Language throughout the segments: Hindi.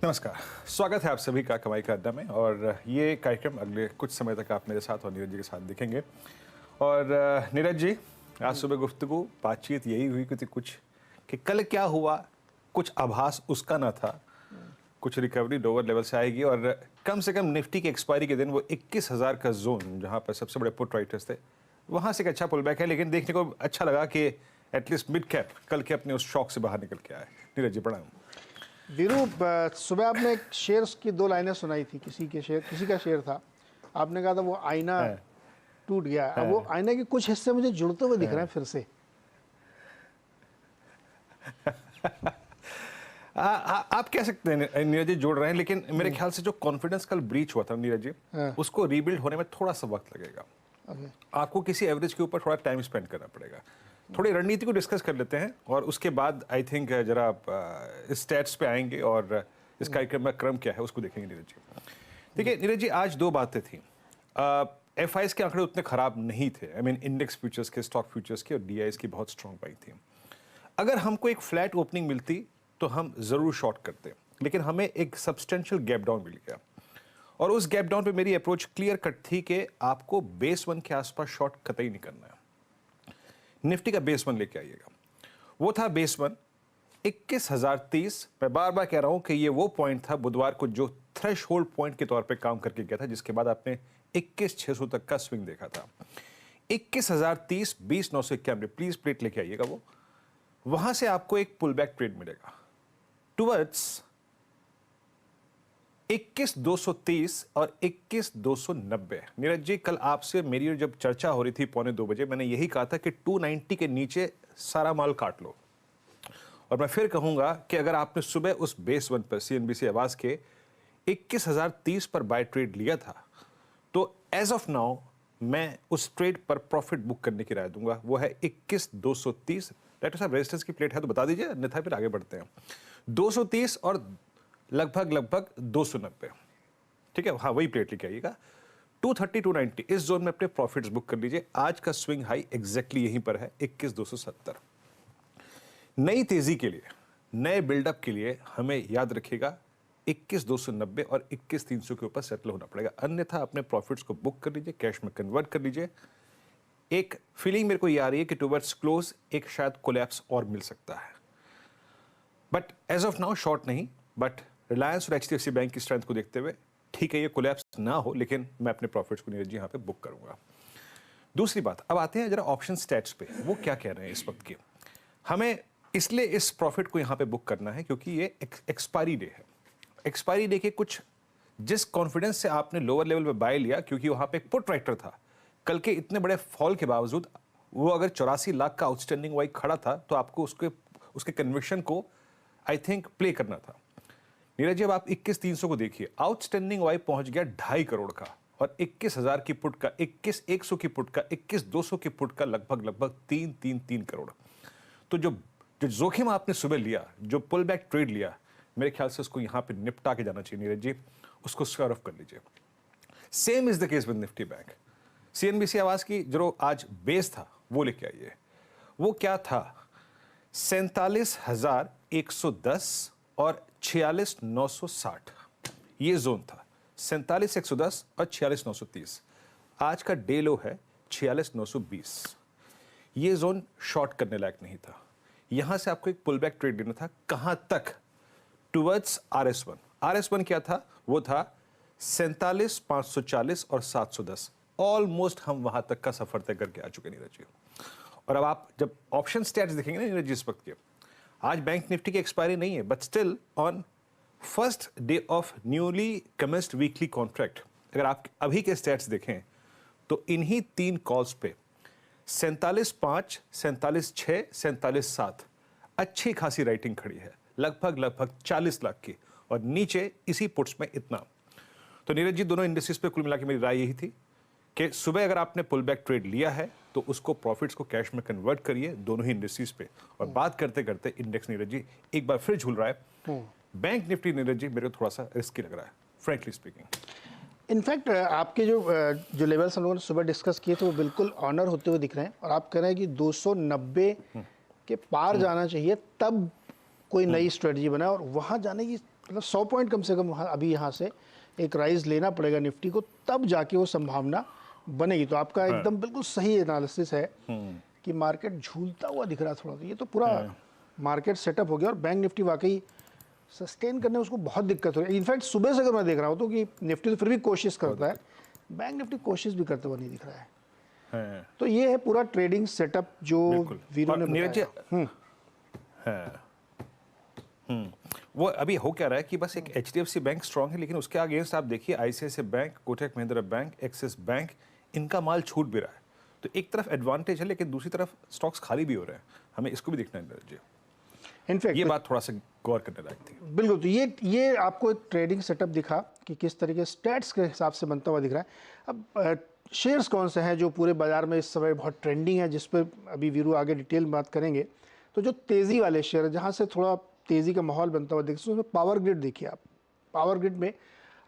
नमस्कार, स्वागत है आप सभी का कमाई का अड्डा में। और ये कार्यक्रम अगले कुछ समय तक आप मेरे साथ और नीरज जी के साथ दिखेंगे। और नीरज जी, आज सुबह गुफ्तगू बातचीत यही हुई कुछ कि कल क्या हुआ, कुछ आभास उसका ना था, कुछ रिकवरी लोअर लेवल से आएगी और कम से कम निफ्टी के एक्सपायरी के दिन वो 21,000 का जोन जहाँ पर सबसे बड़े पुट राइटर्स थे, वहाँ से एक अच्छा पुल बैक है। लेकिन देखने को अच्छा लगा कि एटलीस्ट मिड कैप कल के अपने उस शॉक से बाहर निकल के आए। नीरज जी प्रणाम। वीरू, सुबह आपने एक शेयर की दो लाइनें सुनाई थी। किसी का शेयर था, आपने कहा था वो आईना टूट गया। अब वो आईने के कुछ हिस्से मुझे जुड़ते हुए दिख रहे हैं फिर से। आप कह सकते हैं नीरज जी जोड़ रहे हैं, लेकिन मेरे ख्याल से जो कॉन्फिडेंस कल ब्रीच हुआ था नीरज जी, उसको रीबिल्ड होने में थोड़ा सा वक्त लगेगा। आपको किसी एवरेज के ऊपर थोड़ा टाइम स्पेंड करना पड़ेगा। थोड़ी रणनीति को डिस्कस कर लेते हैं और उसके बाद आई थिंक जरा स्टैट्स पे आएंगे और इस कार्यक्रम में क्रम क्या है उसको देखेंगे नीरज जी। देखिए नीरज जी, आज दो बातें थी। एफआईएस के आंकड़े उतने खराब नहीं थे। आई मीन इंडेक्स फ्यूचर्स के, स्टॉक फ्यूचर्स के और डीआईएस की बहुत स्ट्रॉन्ग बाई थी। अगर हमको एक फ्लैट ओपनिंग मिलती तो हम जरूर शॉर्ट करते, लेकिन हमें एक सब्सटेंशियल गैप डाउन मिल गया और उस गैप डाउन पे मेरी अप्रोच क्लियर कट थी कि आपको बेस वन के आसपास शॉर्ट कतई नहीं करना है। निफ्टी का बेस वन लेके आइएगा। वो था बेस वन 21,030। मैं बार बार कह रहा हूं कि ये वो पॉइंट था बुधवार को जो थ्रेश होल्ड पॉइंट के तौर पे काम करके गया था, जिसके बाद आपने 21,600 तक का स्विंग देखा था। 21,030 20,991 प्लीज प्लेट लेके आइएगा। वो वहां से आपको एक पुल बैक ट्रेड मिलेगा टुवर्ड्स 21,230 और 21,290। नीरज जी, कल आपसे मेरी जब चर्चा हो रही थी 1:45 मैंने यही कहा था कि 290 के नीचे सारा माल काट लो। और मैं फिर कहूंगा कि अगर आपने सुबह उस बेस वन पर सीएनबीसी आवाज के 21,030 पर बाय ट्रेड लिया था, तो एज ऑफ नाउ मैं उस ट्रेड पर प्रॉफिट बुक करने की राय दूंगा। वो है 21,230। डॉक्टर साहब, रेजिस्टेंस की प्लेट है तो बता दीजिए, अन्यथा फिर आगे बढ़ते हैं। 230 और लगभग 290। ठीक है, हाँ वही प्लेट लेके आइएगा। 230 290 इस जोन में अपने प्रॉफिट्स बुक कर लीजिए। आज का स्विंग हाई एग्जैक्टली यहीं पर है 21,270। नई तेजी के लिए, नए बिल्डअप के लिए हमें याद रखिएगा 21,290 और 21,300 के ऊपर सेटल होना पड़ेगा, अन्यथा अपने प्रॉफिट्स को बुक कर लीजिए, कैश में कन्वर्ट कर लीजिए। एक फीलिंग मेरे को ये आ रही है कि टुवर्ड्स क्लोज एक शायद कोलैप्स और मिल सकता है, but as of now short नहीं। बट रिलायंस और एचडीएफसी बैंक की स्ट्रेंथ को देखते हुए ठीक है, ये कोलैप्स ना हो, लेकिन मैं अपने प्रॉफिट्स को नीरज जी यहाँ पे बुक करूंगा। दूसरी बात, अब आते हैं जरा ऑप्शन स्टैट्स पे, वो क्या कह रहे हैं इस वक्त के। हमें इसलिए इस प्रॉफिट को यहाँ पे बुक करना है क्योंकि ये एक्सपायरी डे है। एक्सपायरी डे के कुछ जिस कॉन्फिडेंस से आपने लोअर लेवल पे बाय लिया, क्योंकि वहां पे एक पुट राइटर था, कल के इतने बड़े फॉल के बावजूद वो अगर 84 लाख का आउटस्टैंडिंग वाई खड़ा था तो आपको उसके कन्विक्शन को आई थिंक प्ले करना था। नीरज जी, अब आप 21,300 को देखिए, आउटस्टैंडिंग वाई पहुंच गया 2.5 करोड़ का और 21,000 की पुट का, 21,100 की पुट का, 21,200 की पुट का लगभग 3 करोड़। तो जो जोखिम आपने सुबह लिया, जो पुल बैक ट्रेड लिया, मेरे ख्याल से उसको यहां पे निपटा के जाना चाहिए नीरज जी, उसको स्क्वायर ऑफ कर लीजिए। Same is the case with Nifty bank. CNBC आवाज की जो आज बेस था वो लेके आइए। वो क्या था, 47,110 और 46,960 ये जोन था। 47,110 और 46,930। आज का डे लो है 46,920। ये जोन शॉर्ट करने लायक नहीं था। यहां से आपको एक पुल बैक ट्रेड लेना था। कहां तक, टुवर्ड्स RS1। RS1 क्या था, वो था 47,540 और 710। ऑलमोस्ट हम वहां तक का सफर तय करके आ चुके नीरज जी। और अब आप जब ऑप्शन स्टैट्स देखेंगे ना नीरज जी इस वक्त के, आज बैंक निफ्टी की एक्सपायरी नहीं है, but still on first day of newly commenced weekly contract, अगर आप अभी के स्टैट्स देखें तो इन्हीं 3 कॉल्स पे 47.5, 47.6, 47.7 अच्छी खासी राइटिंग खड़ी है, लगभग 40 लाख की, और नीचे इसी पुट्स में इतना। तो नीरज जी, दोनों इंडस्ट्रीज पे कुल मिला के मेरी राय यही थी कि सुबह अगर आपने पुल बैक ट्रेड लिया है तो उसको प्रॉफिट्स को कैश में कन्वर्ट करिए, दोनों ही इंडस्ट्रीज पे। और बात करते करते इंडेक्स नीरज जी एक बार फिर झूल रहा है। बैंक निफ्टी नीरज जी मेरे को थोड़ा सा रिस्की लग रहा है, फ्रैंकली स्पीकिंग। इनफैक्ट आपके जो लेवल्स हम लोगों ने सुबह डिस्कस किए थे वो बिल्कुल ऑनर होते हुए दिख रहे हैं, और आप कह रहे हैं कि 290 के पार जाना चाहिए, तब कोई नई स्ट्रेटजी बनाए और वहाँ जाने की मतलब 100 पॉइंट कम से कम अभी यहाँ से एक राइज लेना पड़ेगा निफ्टी को, तब जाके वो संभावना बनेगी। तो आपका एकदम बिल्कुल सही एनालिसिस है कि मार्केट झूलता हुआ दिख रहा थोड़ा, तो ये तो पूरा मार्केट सेटअप हो गया और बैंक निफ्टी वाकई सस्टेन करने में उसको बहुत दिक्कत हो रही है। इनफैक्ट सुबह से अगर मैं देख रहा हूँ तो कि निफ्टी तो फिर भी कोशिश करता है, बैंक निफ्टी कोशिश भी करते हुआ नहीं दिख रहा है। तो ये है पूरा ट्रेडिंग सेटअप जो वीरू ने बताया। वो अभी हो क्या रहा है कि बस एक एचडीएफसी बैंक स्ट्रांग है, लेकिन उसके अगेंस्ट आप देखिए ICICI bank, Kotak Mahindra bank, axis bank, इनका माल छूट भी रहा है। तो एक तरफ एडवांटेज है, लेकिन दूसरी तरफ स्टॉक्स खाली भी हो रहे हैं। हमें इसको भी देखना है जी। इनफैक्ट ये बात थोड़ा सा गौर करने लायक थी। बिल्कुल। तो ये आपको एक ट्रेडिंग सेटअप दिखा कि किस तरीके स्टैट्स के हिसाब से बनता हुआ दिख रहा है। अब शेयर्स कौन से हैं जो पूरे बाजार में इस समय बहुत ट्रेंडिंग है, जिस पर अभी वीरू आगे डिटेल में बात करेंगे। तो जो तेज़ी वाले शेयर जहाँ से थोड़ा तेज़ी का माहौल बनता हुआ देखते हैं, उसमें पावर ग्रिड देखिए आप। पावर ग्रिड में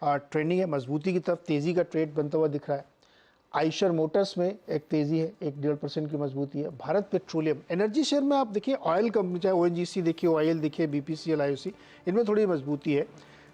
ट्रेंडिंग है, मजबूती की तरफ तेज़ी का ट्रेड बनता हुआ दिख रहा है। आइशर मोटर्स में एक तेज़ी है, 1-1.5% की मजबूती है। भारत पेट्रोलियम, एनर्जी शेयर में आप देखिए ऑयल कंपनी, चाहे ओएनजीसी देखिए, ऑयल देखिए, बीपीसीएल, आईओसी, इनमें थोड़ी मजबूती है।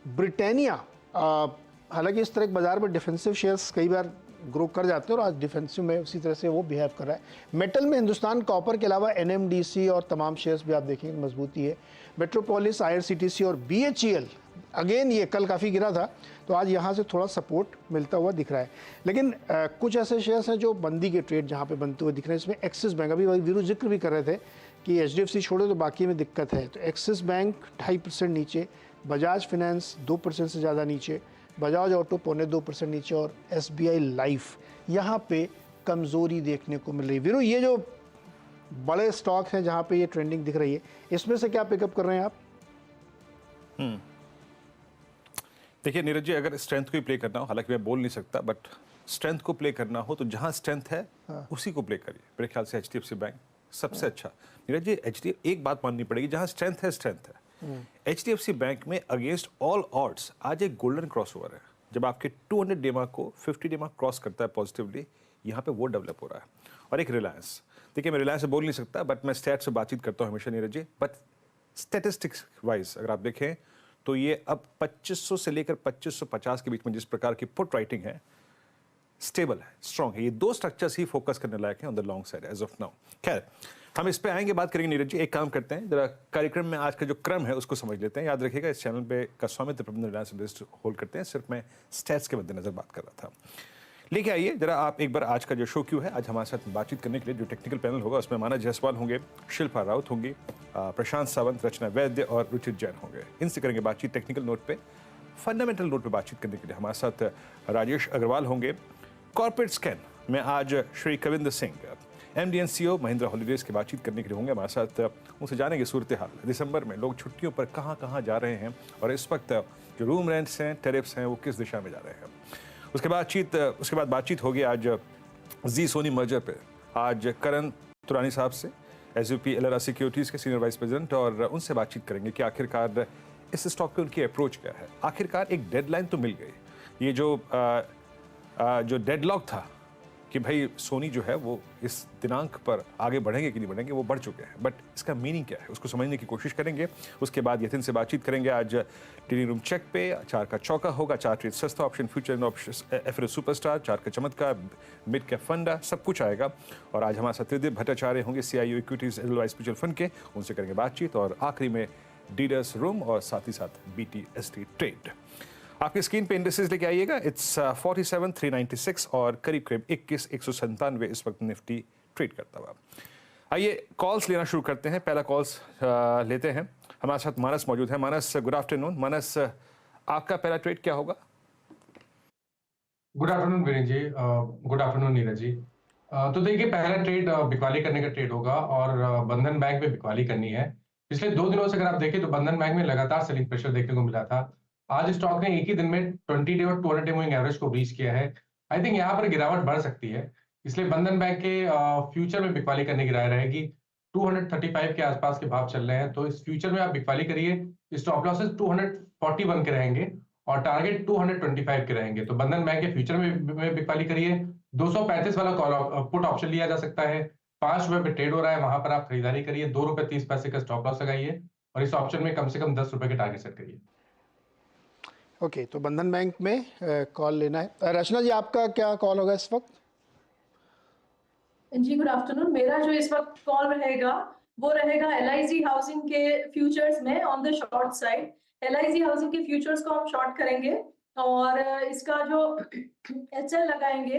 ब्रिटानिया, हालांकि इस तरह के बाजार में डिफेंसिव शेयर्स कई बार ग्रो कर जाते हैं और आज डिफेंसिव में उसी तरह से वो बिहेव कर रहा है। मेटल में हिंदुस्तान कॉपर के अलावा एनएमडीसी और तमाम शेयर्स भी आप देखेंगे मजबूती है। मेट्रोपोलिस, आईआरसीटीसी और बीएचईएल, अगेन ये कल काफ़ी गिरा था, तो आज यहाँ से थोड़ा सपोर्ट मिलता हुआ दिख रहा है। लेकिन कुछ ऐसे शेयर्स हैं जो मंदी के ट्रेड जहाँ पे बनते हुए दिख रहे हैं। इसमें एक्सिस बैंक, अभी वीरू जिक्र भी कर रहे थे कि एचडीएफसी छोड़े तो बाकी में दिक्कत है। तो एक्सिस बैंक 2.5% नीचे, बजाज फाइनेंस 2% से ज़्यादा नीचे, बजाज ऑटो 0.25% नीचे और एसबीआई लाइफ यहाँ पे कमज़ोरी देखने को मिल रही है। वीरू, ये जो बड़े स्टॉक हैं जहाँ पे ये ट्रेंडिंग दिख रही है, इसमें से क्या पिकअप कर रहे हैं आप? देखिए नीरज जी, अगर स्ट्रेंथ को ही प्ले करना हो, हालांकि मैं बोल नहीं सकता, बट स्ट्रेंथ को प्ले करना हो तो जहां स्ट्रेंथ है उसी को प्ले करिए। मेरे ख्याल से एचडीएफसी बैंक सबसे अच्छा। नीरज जी, एचडीएफसी, एक बात माननी पड़ेगी, जहां स्ट्रेंथ है, स्ट्रेंथ है। एचडीएफसी बैंक में अगेंस्ट ऑल ऑड्स आज एक गोल्डन क्रॉस ओवर है। जब आपके 200 डेमा को 50 डेमा क्रॉस करता है पॉजिटिवली, यहाँ पे वो डेवलप हो रहा है। और एक रिलायंस, देखिए मैं रिलायंस से बोल नहीं सकता, बट मैं स्टैट से बातचीत करता हूँ हमेशा Neeraj ji. But statistics wise अगर आप देखें तो ये अब 2500 से लेकर 2550 के बीच में जिस प्रकार की पुट राइटिंग है, स्टेबल है, स्ट्रांग है। ये दो स्ट्रक्चर्स ही फोकस करने लायक हैं on the long side as of now. खैर, हम इस पे आएंगे, बात करेंगे नीरज जी। एक काम करते हैं, जरा कार्यक्रम में आज का जो क्रम है उसको समझ लेते हैं। याद रखिएगा, इस चैनल पे का स्वामित्व प्रबंधन रिलायंस लिस्ट होल्ड करते हैं। सिर्फ मैं स्टैट्स के मद्देनजर बात कर रहा था। लेके आइए जरा आप एक बार आज का जो शो क्यों है। आज हमारे साथ बातचीत करने के लिए जो टेक्निकल पैनल होगा उसमें मानस जायसवाल होंगे, शिल्पा राउत होंगी, प्रशांत सावंत, रचना वैद्य और रुचित जैन होंगे। इनसे करेंगे बातचीत टेक्निकल नोट पे। फंडामेंटल नोट पे बातचीत करने के लिए हमारे साथ राजेश अग्रवाल होंगे। कॉर्पोरेट स्कैन में आज Shri Kavinder Singh, MD and CEO Mahindra holidays की बातचीत करने के लिए होंगे हमारे साथ। उनसे जानेंगे सूरत हाल, दिसंबर में लोग छुट्टियों पर कहाँ कहाँ जा रहे हैं और इस वक्त जो रूम रेंट्स हैं, टेरिफ्स हैं, वो किस दिशा में जा रहे हैं। उसके बाद बातचीत होगी आज जी सोनी मर्जर पे। आज करण तुरानी साहब से, एसयूपी एलआरआ सिक्योरिटीज़ के सीनियर वाइस प्रेसिडेंट, और उनसे बातचीत करेंगे कि आखिरकार इस स्टॉक पे उनकी अप्रोच क्या है। आखिरकार एक डेडलाइन तो मिल गई। ये जो डेडलॉक था कि भाई सोनी जो है वो इस दिनांक पर आगे बढ़ेंगे कि नहीं बढ़ेंगे, वो बढ़ चुके हैं, बट इसका मीनिंग क्या है उसको समझने की कोशिश करेंगे। उसके बाद यतिन से बातचीत करेंगे। आज टीडी रूम चेक पे 4 का चौका होगा, 4 ट्रेड सस्ता ऑप्शन, फ्यूचर एंड ऑप्शन, एफएरओ सुपरस्टार, 4 का चमत्कार, मिड कैप फंडा, सब कुछ आएगा। और आज हमारे साथ त्रिदीप भट्टाचार्य होंगे, CIO equities advice mutual fund के, उनसे करेंगे बातचीत। और आखिरी में डीडर्स रूम और साथ ही साथ बीटीएसटी ट्रेड। आपकी स्क्रीन पे इंडेक्सेस लेके आइएगा। इट्स 47,396 और करीब 21,197 इस वक्त निफ्टी ट्रेड करता हुआ। आइए कॉल्स लेना शुरू करते हैं। पहला कॉल्स लेते हैं। हमारे साथ मानस मौजूद है। मानस, गुड आफ्टरनून। मानस, आपका पहला ट्रेड क्या होगा? Good afternoon Virendra ji, good afternoon Neeraj ji. तो देखिए, पहला ट्रेड बिकवाली करने का ट्रेड होगा और बंधन बैंक में बिकवाली करनी है। पिछले 2 दिनों से अगर आप देखें तो बंधन बैंक में लगातार सेलिंग प्रेशर देखने को मिला था। आज स्टॉक ने एक ही दिन में 20 डे और 200 डे मूविंग एवरेज को ब्रीच किया है। आई थिंक यहाँ पर गिरावट बढ़ सकती है, इसलिए बंधन बैंक के फ्यूचर में बिकवाली करने की राय रहेगी। 235 के आसपास के भाव चल रहे हैं, तो इस फ्यूचर में आप बिकवाली करिए। स्टॉप लॉसेस 241 के रहेंगे और टारगेट 225 के रहेंगे। तो बंधन बैंक के फ्यूचर में बिकवाली करिए। 235 वाला कॉल पुट ऑप्शन लिया जा सकता है। ₹5 पे ट्रेड हो रहा है, वहां पर आप खरीदारी करिए। ₹2.30 का स्टॉप लॉस लगाइए और इस ऑप्शन में कम से कम 10 रुपए के टारगेट सेट करिए। ओके, तो बंधन बैंक में कॉल लेना है। रचना जी, आपका क्या कॉल होगा इस वक्त? जी गुड आफ्टरनून। मेरा जो इस वक्त कॉल रहेगा वो रहेगा LIC हाउसिंग के फ्यूचर्स में on the short side. LIC housing के फ्यूचर्स को हम शॉर्ट करेंगे और इसका जो HL लगाएंगे,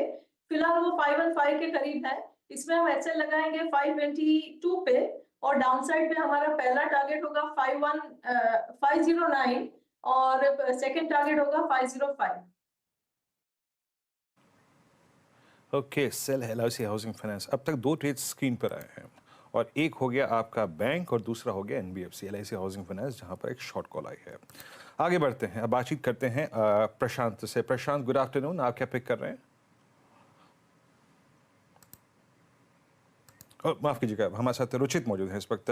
फिलहाल वो 515 के करीब है। इसमें हम HL लगाएंगे 522 पे और डाउन साइड पे हमारा पहला टारगेट होगा 509 और सेकंड टारगेट होगा 505। Okay, sell LIC housing finance. अब तक 2 ट्रेड स्क्रीन पर आए हैं और एक हो गया आपका बैंक और दूसरा हो गया NBFC LIC हाउसिंग फाइनेंस, जहां पर एक शॉर्ट कॉल आई है। आगे बढ़ते हैं, अब बातचीत करते हैं प्रशांत से। प्रशांत, गुड आफ्टरनून, आप क्या पिक कर रहे हैं? माफ कीजिएगा, हमारे साथ रुचित मौजूद है इस वक्त।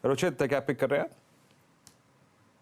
रुचित, क्या पिक कर रहे हैं आप?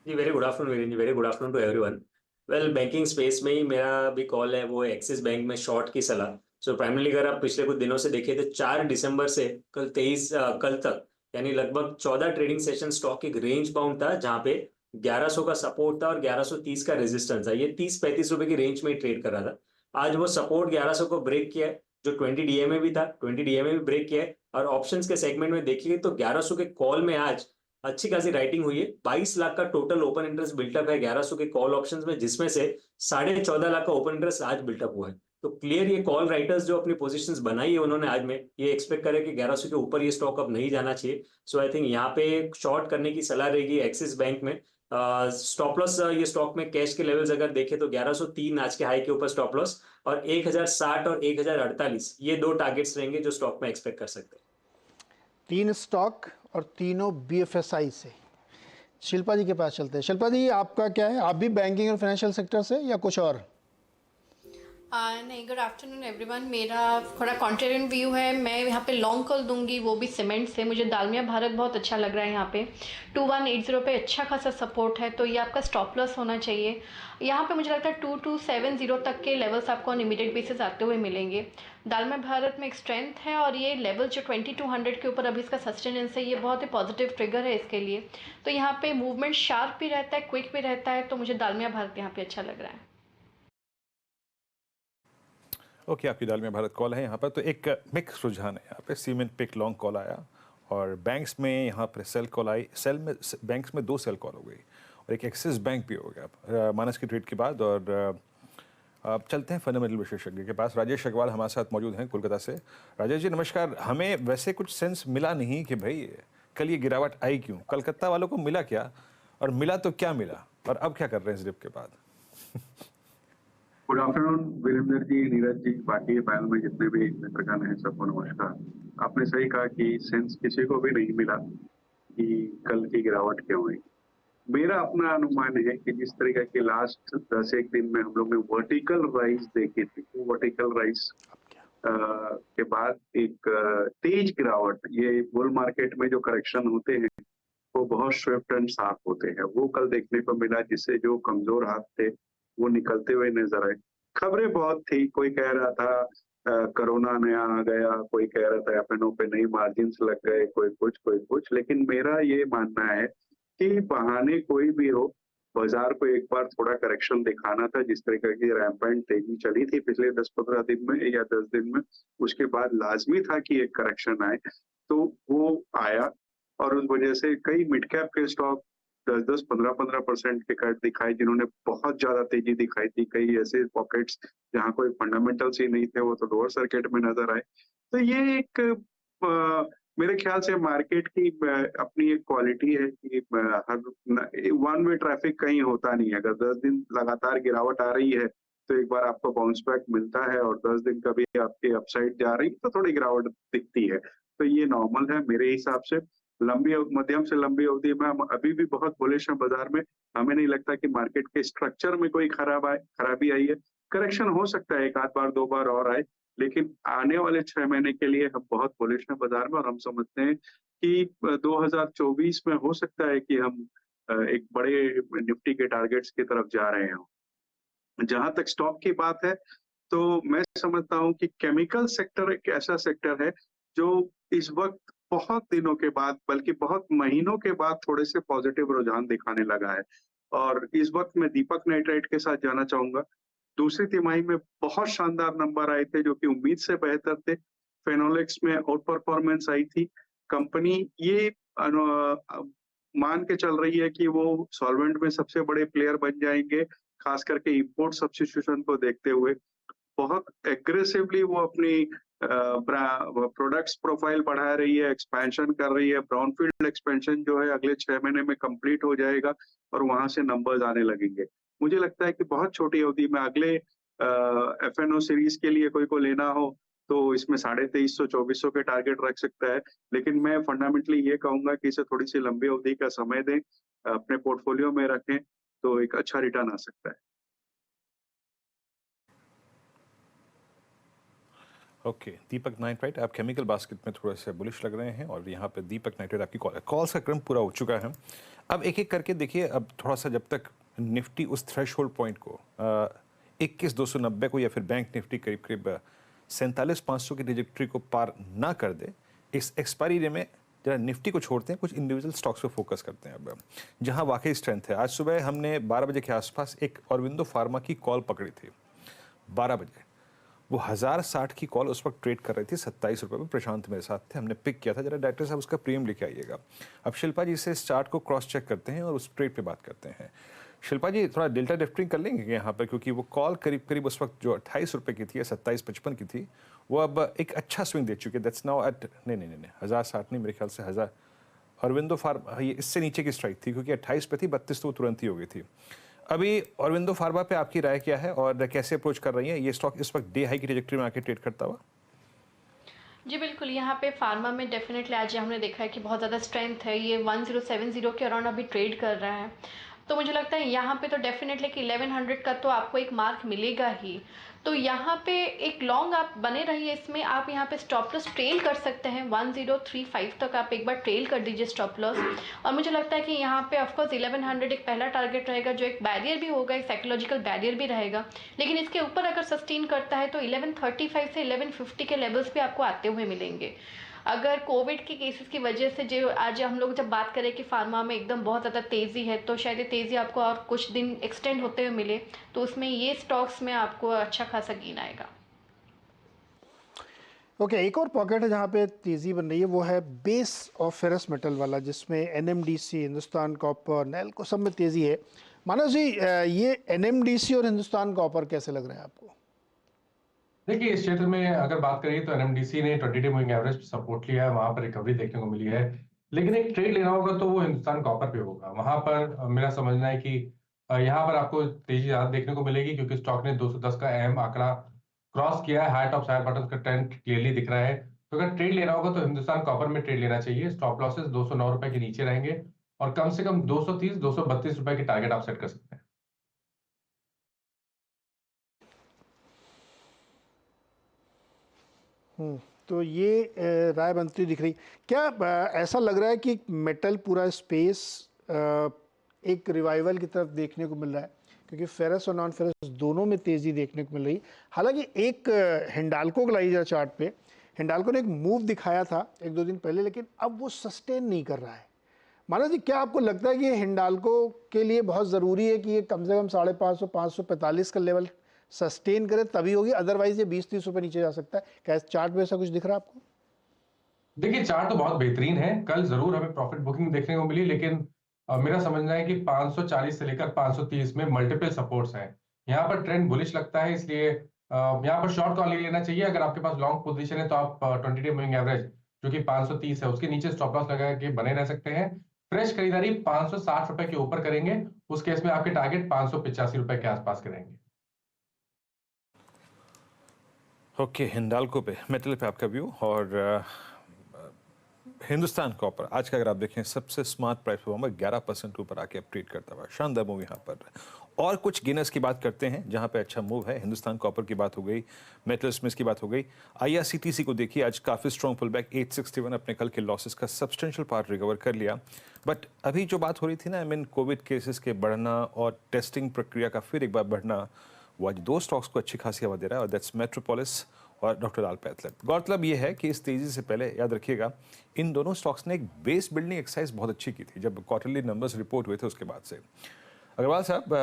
जी very good afternoon Viren ji, very good afternoon to everyone. Well, banking space में ही मेरा भी कॉल है, वो एक्सिस बैंक में शॉर्ट की सलाह। सो प्राइमरली अगर आप पिछले कुछ दिनों से देखें तो 4 दिसंबर से कल तक यानी लगभग 14 ट्रेडिंग सेशन स्टॉक एक रेंज बाउंड था, जहां पे 1100 का सपोर्ट था और 1130 का रेजिस्टेंस था। ये 30-35 रुपए की रेंज में ही ट्रेड कर रहा था। आज वो सपोर्ट 1100 को ब्रेक किया है, जो 20 DMA भी था, 20 DMA भी ब्रेक किया है। और ऑप्शंस के सेगमेंट में देखिए तो 1100 के कॉल में आज अच्छी खासी राइटिंग हुई है। 22 लाख का टोटल ओपन इंटरेस्ट बिल्टअप है 1100 के कॉल ऑप्शंस में, जिसमें से 14.5 लाख का ओपन इंटरेस्ट आज बिल्टअप हुआ है। तो क्लियर ये कॉल राइटर्स जो अपनी पोजीशंस बनाई है उन्होंने आज में ये एक्सपेक्ट करे कि 1100 के ऊपर ये स्टॉक अब नहीं जाना चाहिए। सो आई थिंक यहाँ पे शॉर्ट करने की सलाह रहेगी एक्सिस बैंक में। स्टॉप लॉस ये स्टॉक में कैश के लेवल्स अगर देखें तो 1103 आज के हाई के ऊपर स्टॉप लॉस और 1060 और 1048 ये 2 टारगेट्स रहेंगे जो स्टॉक में एक्सपेक्ट कर सकते हैं। 3 स्टॉक और तीनों BFSI से। शिल्पा जी के पास चलते हैं। शिल्पा जी, आपका क्या है? आप भी बैंकिंग और फाइनेंशियल सेक्टर से या कुछ और? नहीं, गुड आफ्टरनून एवरीवन। मेरा थोड़ा कॉन्ट्रेरियन व्यू है। मैं यहाँ पे लॉन्ग कॉल दूंगी, वो भी सीमेंट से। मुझे दालमिया भारत बहुत अच्छा लग रहा है। यहाँ पे 2180 पे अच्छा खासा सपोर्ट है, तो ये आपका स्टॉप लॉस होना चाहिए। यहाँ पे मुझे लगता है 2270 तक के लेवल्स आपको ऑन इमीडिएट बेसिस आते हुए मिलेंगे। दालमिया भारत में एक स्ट्रेंथ है और ये लेवल जो 2200 के ऊपर अभी इसका सस्टेनेंस है, ये बहुत ही पॉजिटिव ट्रिगर है इसके लिए। तो यहाँ पे मूवमेंट शार्प भी रहता है, क्विक भी रहता है, तो मुझे दालमिया भारत यहाँ पे अच्छा लग रहा है। ओके, आपकी दालमिया भारत कॉल है यहाँ पर। तो एक मिक्स रुझान है यहाँ पे। सीमेंट पे एक लॉन्ग कॉल आया और बैंक्स में यहाँ पर सेल कॉल आई। सेल में बैंक्स में 2 सेल कॉल हो गई और एक एक्सिस बैंक भी हो गया मानस की ट्रेड के बाद। और अब चलते हैं फंडामेंटल विशेषज्ञ के पास। राजेश अग्रवाल हमारे साथ मौजूद हैं कोलकाता से। राजेश जी नमस्कार। हमें वैसे कुछ सेंस मिला नहीं कि भाई कल ये गिरावट आई क्यों, कलकत्ता वालों को मिला क्या और मिला तो क्या मिला, और अब क्या कर रहे हैं इस डिप के बाद? गुड आफ्टरनून वीरेंद्र जी, नीरज जी, बाकी पैनल में जितने भी मित्रगण हैं सबको नमस्कार। आपने सही कहा कि सेंस किसी को भी नहीं मिला कि कल की गिरावट क्यों हुई। मेरा अपना अनुमान है कि जिस तरीके के लास्ट 10-1 दिन में हम लोग ने वर्टिकल राइज देखी थी, वो वर्टिकल राइज के बाद एक तेज गिरावट, ये बुल मार्केट में जो करेक्शन होते हैं वो बहुत स्विफ्ट एंड शार्प होते हैं, वो कल देखने को मिला, जिससे जो कमजोर हाथ थे वो निकलते हुए नजर आए। खबरें बहुत थी, कोई कह रहा था कोरोना नया आ गया, कोई कह रहा था एफएनओ पे नई मार्जिन लग गए, कोई कुछ। लेकिन मेरा ये मानना है कि बहाने कोई भी हो, बाजार को एक बार थोड़ा करेक्शन दिखाना था। जिस तरीके की रैंपेंट तेजी चली थी पिछले 10-15 दिन में या 10 दिन में, उसके बाद लाजमी था कि एक करेक्शन आए, तो वो आया। और उस वजह से कई मिड कैप के स्टॉक 10-10, 15-15% के कट दिखाए, जिन्होंने बहुत ज्यादा तेजी दिखाई थी। कई ऐसे पॉकेट्स जहां कोई फंडामेंटल्स ही नहीं थे, वो तो लोअर सर्किट में नजर आए। तो ये एक मेरे ख्याल से मार्केट की अपनी एक क्वालिटी है कि हर वन वे ट्रैफिक कहीं होता नहीं है। अगर 10 दिन लगातार गिरावट आ रही है तो एक बार आपको बाउंस बैक मिलता है, और 10 दिन कभी आपके अपसाइड जा रही है तो थोड़ी गिरावट दिखती है। तो ये नॉर्मल है मेरे हिसाब से। मध्यम से लंबी अवधि में हम अभी भी बहुत बुलिश हैं बाजार में। हमें नहीं लगता कि मार्केट के स्ट्रक्चर में कोई खराबी आई है। करेक्शन हो सकता है, 1 आध बार 2 बार और आए, लेकिन आने वाले 6 महीने के लिए हम बहुत बुलिश हैं बाजार में। और हम समझते हैं कि 2024 में हो सकता है कि हम एक बड़े निफ्टी के टारगेट्स की तरफ जा रहे हो। जहां तक स्टॉक की बात है, तो मैं समझता हूं कि केमिकल सेक्टर एक ऐसा सेक्टर है जो इस वक्त बहुत दिनों के बाद, बल्कि बहुत महीनों के बाद थोड़े से पॉजिटिव रुझान दिखाने लगा है। और इस वक्त मैं दीपक नाइट्राइट के साथ जाना चाहूंगा। दूसरी तिमाही में बहुत शानदार नंबर आए थे जो कि उम्मीद से बेहतर थे। फेनोलेक्स में आउट परफॉर्मेंस आई थी। कंपनी ये मान के चल रही है कि वो सॉल्वेंट में सबसे बड़े प्लेयर बन जाएंगे, खास करके इंपोर्ट सब्स्टिट्यूशन को देखते हुए। बहुत एग्रेसिवली वो अपनी प्रोडक्ट्स प्रोफाइल बढ़ा रही है, एक्सपेंशन कर रही है। ब्राउनफील्ड एक्सपेंशन जो है अगले 6 महीने में कंप्लीट हो जाएगा और वहां से नंबर्स आने लगेंगे। मुझे लगता है कि बहुत छोटी अवधि में अगले एफएनओ सीरीज के लिए कोई को लेना हो तो इसमें 2300-2400 के टारगेट रख सकता है। लेकिन मैं फंडामेंटली ये कहूंगा कि इसे थोड़ी सी लंबी अवधि का समय दें, अपने पोर्टफोलियो में रखें, तो एक अच्छा रिटर्न आ सकता है। ओके दीपक नाइट्राइट, आप केमिकल बास्केट में थोड़ा सा बुलिश लग रहे हैं और यहाँ पे दीपक नाइट्राइट आपकी कॉल्स का क्रम पूरा हो चुका है। अब एक एक करके देखिए, अब थोड़ा सा जब तक निफ्टी उस थ्रेशहोल्ड पॉइंट को 21,290 को या फिर बैंक निफ्टी करीब करीब 47,500 की ट्रेजेक्टरी को पार ना कर दे, इस एक्सपायरी डे में जरा निफ्टी को छोड़ते हैं, कुछ इंडिविजुअल स्टॉक्स पे फोकस करते हैं। अब जहां वाकई स्ट्रेंथ है, आज सुबह हमने 12 बजे के आसपास एक ऑरबिंदो फार्मा की कॉल पकड़ी थी। 12 बजे वो 1060 की कॉल उस वक्त ट्रेड कर रही थी 27 रुपये में। प्रशांत मेरे साथ थे, हमने पिक किया था। जरा डायरेक्टर साहब उसका प्रीमियम लेके आइएगा। अब शिल्पा जी से इस चार्ट को क्रॉस चेक करते हैं और उस ट्रेड पे बात करते हैं। शिल्पा जी थोड़ा डेल्टा डिफ्टिंग कर लेंगे यहाँ पर, क्योंकि वो कॉल करीब करीब उस वक्त जो 28 रुपये की थी या 27.55 की थी, वो अब एक अच्छा स्विंग दे चुकी है। दैट्स नाउ एट नहीं 1060 नहीं, मेरे ख्याल से 1000। अरविंदो फार्मा ये इससे नीचे की स्ट्राइक थी, क्योंकि 28 पे थी, 32 तो वो तुरंत ही हो गई थी। अभी अरविंदो फार्मा पे आपकी राय क्या है और कैसे अप्रोच कर रही है ये स्टॉक इस वक्त डे हाई की ट्रेजेक्टरी में आके ट्रेड करता हुआ? जी बिल्कुल, यहाँ पे फार्मा में डेफिनेटली आज हमने देखा है कि बहुत ज़्यादा स्ट्रेंथ है। ये 1070 के अराउंड अभी ट्रेड कर रहा है, तो मुझे लगता है यहाँ पे तो डेफिनेटली कि 1100 का तो आपको एक मार्क मिलेगा ही। तो यहाँ पे एक लॉन्ग आप बने रहिए इसमें। आप यहाँ पे स्टॉप लॉस ट्रेल कर सकते हैं 1035 तक, आप एक बार ट्रेल कर दीजिए स्टॉप लॉस। और मुझे लगता है कि यहाँ पे ऑफकोर्स 1100 एक पहला टारगेट रहेगा, जो एक बैरियर भी होगा, एक साइकोलॉजिकल बैरियर भी रहेगा। लेकिन इसके ऊपर अगर सस्टेन करता है तो 1135 से 1150 के लेवल्स भी आपको आते हुए मिलेंगे। अगर कोविड के केसेस की वजह से जो आज हम लोग जब बात करें कि फार्मा में एकदम बहुत ज़्यादा तेज़ी है, तो शायद ये तेज़ी आपको और कुछ दिन एक्सटेंड होते हुए मिले, तो उसमें ये स्टॉक्स में आपको अच्छा खासा गेन आएगा। ओके, एक और पॉकेट है जहाँ पे तेज़ी बन रही है, वो है बेस ऑफ फेरस मेटल वाला, जिसमें एनएमडीसी, हिंदुस्तान कॉपर, नेल्को सब में तेज़ी है। मानव जी, ये एनएमडीसी और हिंदुस्तान कॉपर कैसे लग रहे हैं आपको? देखिए, इस क्षेत्र में अगर बात करें तो एनएमडीसी ने 20 डे मूविंग एवरेज सपोर्ट लिया है, वहां पर रिकवरी देखने को मिली है। लेकिन एक ट्रेड लेना होगा तो वो हिंदुस्तान कॉपर पे होगा। वहां पर मेरा समझना है कि यहाँ पर आपको तेजी ज्यादा देखने को मिलेगी, क्योंकि स्टॉक ने 210 का अहम आंकड़ा क्रॉस किया है। हाई टॉप साइड बटन का ट्रेंड क्लियरली दिख रहा है। तो अगर ट्रेड लेना होगा तो हिंदुस्तान कॉपर में ट्रेड लेना चाहिए। स्टॉप लॉसेस 209 रुपए के नीचे रहेंगे और कम से कम 230-232 रुपए की टारगेट आप सेट कर सकते हैं। तो ये राय बनती दिख रही। क्या ऐसा लग रहा है कि मेटल पूरा स्पेस एक रिवाइवल की तरफ देखने को मिल रहा है, क्योंकि फेरस और नॉन फेरस दोनों में तेज़ी देखने को मिल रही है। हालांकि एक हिंडाल्को को लाइए चार्ट पे, हिंडाल्को ने एक मूव दिखाया था 1-2 दिन पहले, लेकिन अब वो सस्टेन नहीं कर रहा है। माना जी, क्या आपको लगता है कि ये हिंडाल्को के लिए बहुत ज़रूरी है कि ये कम से कम 550, 545 का लेवल सस्टेन करे तभी होगी, अदरवाइज ये 20-30 रुपए नीचे जा सकता है? क्या इस चार्ट में ऐसा कुछ दिख रहा है आपको? देखिए, चार्ट तो बहुत बेहतरीन है। कल जरूर हमें प्रॉफिट बुकिंग देखने को मिली, लेकिन मेरा समझना है कि 540 से लेकर 530 में मल्टीपल सपोर्ट्स हैं। यहाँ पर ट्रेंड बुलिश लगता है, इसलिए यहाँ पर शॉर्ट कॉल ले लेना चाहिए। अगर आपके पास लॉन्ग पोजीशन है तो आप 20 डे मूविंग एवरेज जो कि 530 है उसके नीचे स्टॉप लॉस लगा के बने रह सकते हैं। फ्रेश खरीदारी 560 रुपए के ऊपर करेंगे, उस केस में आपके टारगेट 585 रुपए के आसपास करेंगे। ओके, हिंडाल्को पे, मेटल पे आपका व्यू। और हिंदुस्तान कॉपर आज का अगर आप देखें सबसे स्मार्ट प्राइस परफॉर्मर 11% ऊपर आके अब ट्रेड करता हुआ, शानदार मूव यहाँ पर। और कुछ गेनर्स की बात करते हैं जहाँ पे अच्छा मूव है। हिंदुस्तान कॉपर की बात हो गई, मेटल स्मिथ की बात हो गई। आईआरसीटीसी को देखिए, आज काफ़ी स्ट्रॉन्ग पुल बैक, 861 अपने कल के लॉसेस का सब्सटेंशियल पार्ट रिकवर कर लिया। बट अभी जो बात हो रही थी ना, कोविड केसेस के बढ़ना और टेस्टिंग प्रक्रिया का फिर एक बार बढ़ना, वो आज 2 स्टॉक्स को अच्छी खासी हवा दे रहा है, और दैट्स मेट्रोपोलिस और डॉक्टर लाल पैथलर। गौरतलब ये है कि इस तेज़ी से पहले याद रखिएगा इन दोनों स्टॉक्स ने एक बेस बिल्डिंग एक्सरसाइज बहुत अच्छी की थी जब क्वार्टरली नंबर्स रिपोर्ट हुए थे उसके बाद से। अग्रवाल साहब,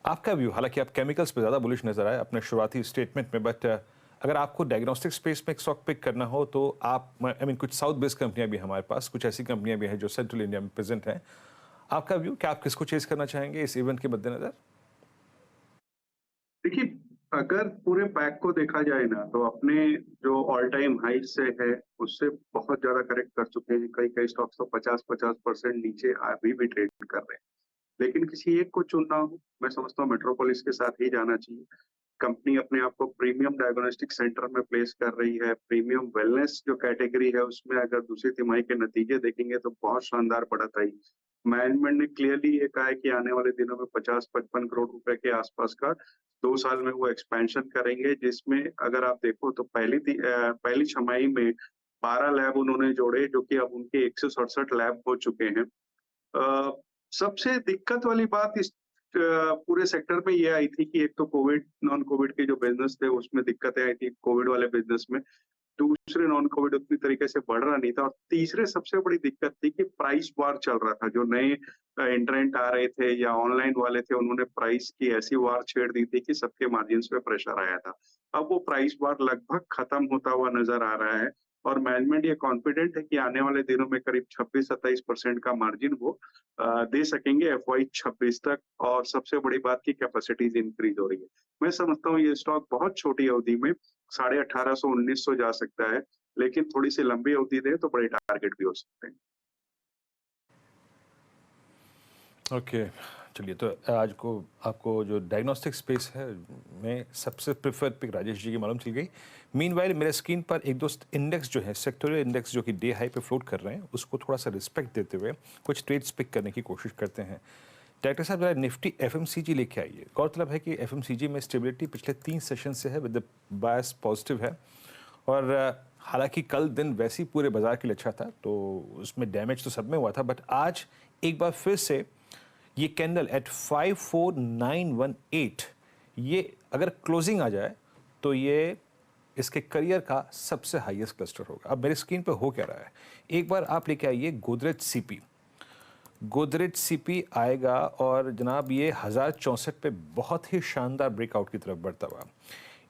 आपका व्यू, हालांकि आप केमिकल्स पे ज़्यादा बुलिश नजर आए अपने शुरुआती स्टेटमेंट में, बट अगर आपको डायग्नोस्टिक स्पेस में एक स्टॉक पिक करना हो तो आप, कुछ साउथ बेस्ड कंपनियां भी हमारे पास, कुछ ऐसी कंपनियां भी हैं जो सेंट्रल इंडिया में प्रेजेंट हैं, आपका व्यू क्या, आप किसको चेज करना चाहेंगे इस इवेंट के मद्देनजर? देखिए, अगर पूरे पैक को देखा जाए ना तो अपने जो ऑल टाइम हाइट से है उससे बहुत ज्यादा करेक्ट कर चुके हैं। कई कई स्टॉक्स तो 50% नीचे अभी भी ट्रेड कर रहे हैं। लेकिन किसी एक को चुनना हो, मैं समझता हूँ मेट्रोपोलिस के साथ ही जाना चाहिए। कंपनी अपने आप को प्रीमियम डायग्नोस्टिक सेंटर में प्लेस कर रही है। प्रीमियम वेलनेस जो कैटेगरी है उसमें अगर दूसरी तिमाही के नतीजे देखेंगे तो बहुत शानदार बढ़त आई। मैनेजमेंट ने क्लियरली ये कहा है कि आने वाले दिनों में 50-55 करोड़ रुपए के आसपास का 2 साल में वो एक्सपेंशन करेंगे, जिसमें अगर आप देखो तो पहली छमाही में 12 लैब उन्होंने जोड़े, जो कि अब उनके 167 लैब हो चुके हैं। अ, सबसे दिक्कत वाली बात इस पूरे सेक्टर में ये आई थी कि एक तो कोविड, नॉन कोविड के जो बिजनेस थे उसमें दिक्कतें आई थी कोविड वाले बिजनेस में। दूसरे नॉन कोविड उतनी तरीके से बढ़ रहा नहीं था, और तीसरे सबसे बड़ी दिक्कत थी कि प्राइस वार चल रहा था। जो नए एंट्रेंट आ रहे थे या ऑनलाइन वाले थे, उन्होंने प्राइस की ऐसी वार छेड़ दी थी कि सबके मार्जिन्स पे प्रेशर आया था। अब वो प्राइस वार लगभग खत्म होता हुआ नजर आ रहा है, और मैनेजमेंट ये कॉन्फिडेंट है कि आने वाले दिनों में करीब 26-27% का मार्जिन वो दे सकेंगे FY 26 तक। और सबसे बड़ी बात की कैपेसिटीज इंक्रीज हो रही है। मैं समझता हूँ ये स्टॉक बहुत छोटी अवधि में 1850-1900 जा सकता है, लेकिन थोड़ी सी लंबी अवधि दे तो बड़े टारगेट भी हो सकते हैं। ओके, चलिए, तो आज को आपको जो डायग्नोस्टिक स्पेस है में सबसे प्रेफर्ड पिक राजेश जी की मालूम चल गई। मीनवाइल मेरे स्क्रीन पर एक दोस्त इंडेक्स जो है, सेक्टोरियल इंडेक्स जो कि डे हाई पे फ्लोट कर रहे हैं, उसको थोड़ा सा रिस्पेक्ट देते हुए कुछ ट्रेड्स पिक करने की कोशिश करते हैं। डायरेक्टर साहब, जरा निफ्टी FMCG लेके आइए। गौरतलब है कि FMCG में स्टेबिलिटी पिछले 3 सेशन से है, विद बायस पॉजिटिव है, और हालांकि कल दिन वैसे ही पूरे बाजार के लिए अच्छा था तो उसमें डैमेज तो सब में हुआ था, बट आज एक बार फिर से ये कैंडल एट 54918, ये अगर क्लोजिंग आ जाए तो ये इसके करियर का सबसे हाईएस्ट क्लस्टर होगा। अब मेरे स्क्रीन पे हो क्या रहा है, एक बार आप लेके आइए गोदरेज CP। गोदरेज CP आएगा और जनाब ये 1064 पे बहुत ही शानदार ब्रेकआउट की तरफ बढ़ता हुआ।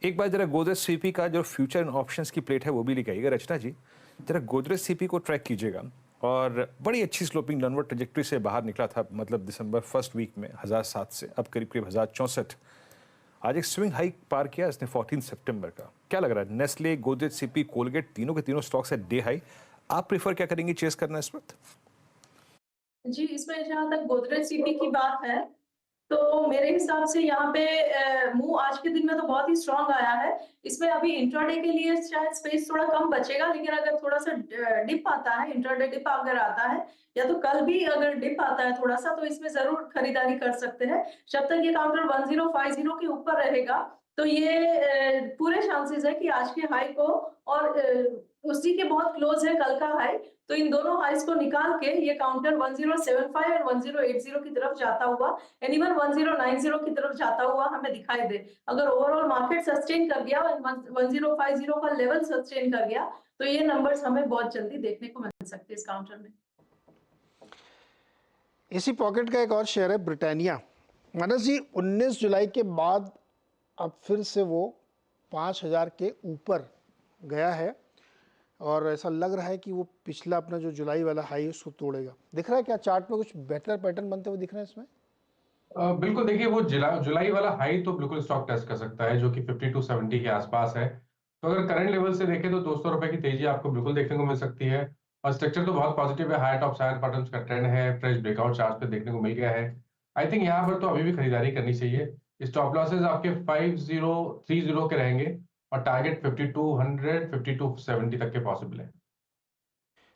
एक बार जरा गोदरेज CP का जो फ्यूचर एंड ऑप्शंस की प्लेट है वो भी लेके आइएगा। रचना जी, जरा गोदरेज CP को ट्रैक कीजिएगा, और बड़ी अच्छी स्लोपिंग डाउनवर्ड ट्रेजेक्टरी से बाहर निकला था, मतलब दिसंबर फर्स्ट वीक में 1007 से अब करीब करीब 1064। आज एक स्विंग हाइक पार किया इसने 14 सितंबर का। क्या लग रहा है, नेस्ले, गोदरेज CP, कोलगेट, तीनों के तीनों स्टॉक्स है डे हाई, आप प्रेफर क्या करेंगे चेस करना इस वक्त? जी, इसमें जहाँ तक गोदरेज CP की बात है तो मेरे हिसाब से यहाँ पे मूव आज के दिन में तो बहुत ही स्ट्रांग आया है। इसमें अभी इंट्राडे के लिए शायद स्पेस थोड़ा कम बचेगा, लेकिन अगर थोड़ा सा डिप आता है, इंट्राडे डिप अगर आता है या तो कल भी अगर डिप आता है थोड़ा सा, तो इसमें जरूर खरीदारी कर सकते हैं। जब तक ये काउंटर 1050 के ऊपर रहेगा तो ये पूरे चांसेस है कि आज के हाई को और उसी के बहुत क्लोज है कल का हाई, तो इन दोनों हाईस को निकाल के ये काउंटर 1075 और 1080 की तरफ जाता हुआ, एंड इवन 1090 की तरफ जाता हुआ हमें दिखाई दे। अगर ओवरऑल मार्केट सस्टेन कर गया और 1050 का लेवल सस्टेन कर गया तो ये नंबर्स हमें बहुत जल्दी देखने को मिल सकते हैं इस काउंटर में। इसी पॉकेट का एक और शेयर है ब्रिटानिया। मानस जी, 19 जुलाई के बाद अब फिर से वो 5000 के ऊपर गया है, और ऐसा लग रहा है कि वो पिछला अपना जो जुलाई वाला हाई है उसको तोड़ेगा। दिख रहा है क्या चार्ट में कुछ बेटर पैटर्न बनते हुए दिख रहे हैं इसमें? बिल्कुल, देखिए वो जुलाई वाला हाई तो बिल्कुल स्टॉक टेस्ट कर सकता है, जो कि 5270 के आसपास है। तो अगर करंट लेवल से देखें तो 200 रुपए की तेजी आपको बिल्कुल देखने को मिल सकती है, और स्ट्रक्चर तो बहुत पॉजिटिव है। हायर टॉप हायर बॉटम्स का ट्रेंड है, फ्रेश ब्रेकआउट चार्ट पे देखने को मिल गया है। आई थिंक यहाँ पर तो अभी भी खरीदारी करनी चाहिए। स्टॉप लॉसेज आपके 5030 के रहेंगे, और टारगेट 5200 5270 तक के पॉसिबल है।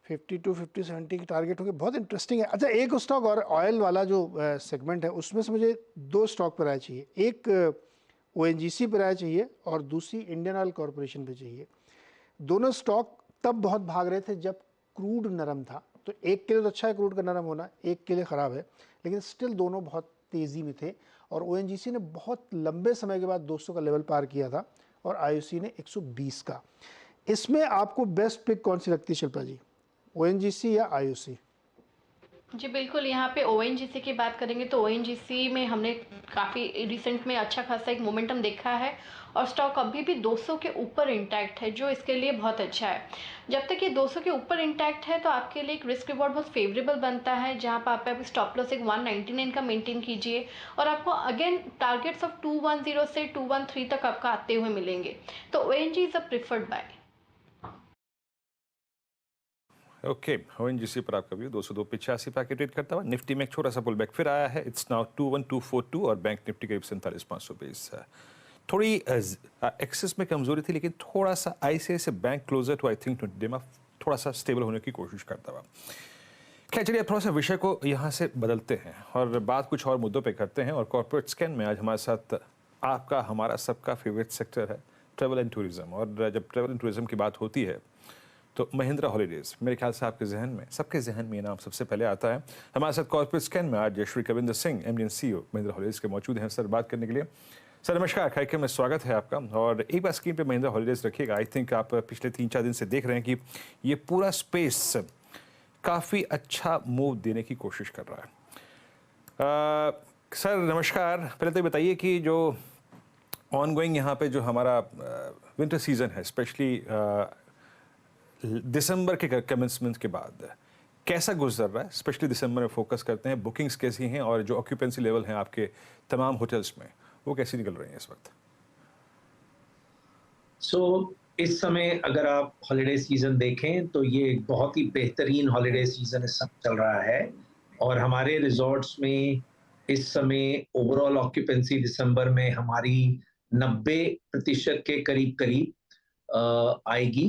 52-50-70 की टारगेट होगी, बहुत इंटरेस्टिंग है। अच्छा, एक स्टॉक और ऑयल वाला जो सेगमेंट है उसमें से मुझे 2 स्टॉक पर आया चाहिए। एक ONGC पर आया चाहिए और दूसरी इंडियन ऑयल कॉरपोरेशन पे चाहिए। दोनों स्टॉक तब बहुत भाग रहे थे जब क्रूड नरम था, तो एक के लिए तो अच्छा है क्रूड का नरम होना, एक के लिए ख़राब है, लेकिन स्टिल दोनों बहुत तेज़ी में थे। और ONGC ने बहुत लंबे समय के बाद 200 का लेवल पार किया था, और आईओसी ने 120 का। इसमें आपको बेस्ट पिक कौन सी लगती है शिल्पा जी, ओएनजीसी या आईओसी? जी बिल्कुल, यहाँ पे ओएनजीसी की बात करेंगे तो ओएनजीसी में हमने काफ़ी रिसेंट में अच्छा खासा एक मोमेंटम देखा है और स्टॉक अभी भी 200 के ऊपर इंटैक्ट है, जो इसके लिए बहुत अच्छा है। जब तक ये 200 के ऊपर इंटैक्ट है तो आपके लिए एक रिस्क रिवॉर्ड बहुत फेवरेबल बनता है, जहाँ पर आप स्टॉप लॉस एक 199 का मेंटेन कीजिए और आपको अगेन टारगेट्स ऑफ 210 से 213 तक आपका आते हुए मिलेंगे। तो ONG is a preferred buy. Okay, ONGC पर आपका व्यू 202.85 पे ट्रेड करता हुआ। निफ्टी में एक छोटा सा पुल बैक फिर आया है, इट्स नाउ 21242 और बैंक निफ्टी करीब 47,520 है। थोड़ी एक्सेस में कमजोरी थी, लेकिन थोड़ा सा ICICI bank closer to I think 20 day में थोड़ा सा स्टेबल होने की कोशिश करता हुआ। खैर चलिए, अब थोड़ा सा विषय को यहाँ से बदलते हैं और बात कुछ और मुद्दों पे करते हैं। और कॉर्पोरेट स्कैन में आज हमारे साथ आपका हमारा सबका फेवरेट सेक्टर है ट्रैवल एंड टूरिज्म। और जब ट्रैवल एंड टूरिज्म की बात होती है तो महिंद्रा हॉलीडेज मेरे ख्याल से आपके जहन में, सबके जहन में ये नाम सबसे पहले आता है। हमारे साथ कॉर्पोरेट स्कैन में आज Shri Kavinder Singh, MD and CEO Mahindra holidays के मौजूद हैं सर बात करने के लिए। सर नमस्कार, कार्यक्रम में स्वागत है आपका। और एक बार स्क्रीन पे महिंद्रा हॉलीडेज रखिएगा। आई थिंक आप पिछले 3-4 दिन से देख रहे हैं कि ये पूरा स्पेस काफ़ी अच्छा मूव देने की कोशिश कर रहा है। सर नमस्कार, पहले तो बताइए कि जो ऑन गोइंग यहाँ पे जो हमारा विंटर सीजन है, स्पेशली दिसंबर के कमेंसमेंट के बाद कैसा गुजर रहा है? स्पेशली दिसंबर में फोकस करते हैं, बुकिंग्स कैसी हैं और जो ऑक्यूपेंसी लेवल हैं आपके तमाम होटल्स में, वो कैसी निकल रही हैं इस वक्त? इस समय अगर आप हॉलिडे सीजन देखें तो ये बहुत ही बेहतरीन हॉलिडे सीजन इस समय चल रहा है और हमारे रिजॉर्ट्स में इस समय ओवरऑल ऑक्यूपेंसी दिसंबर में हमारी 90% के करीब आएगी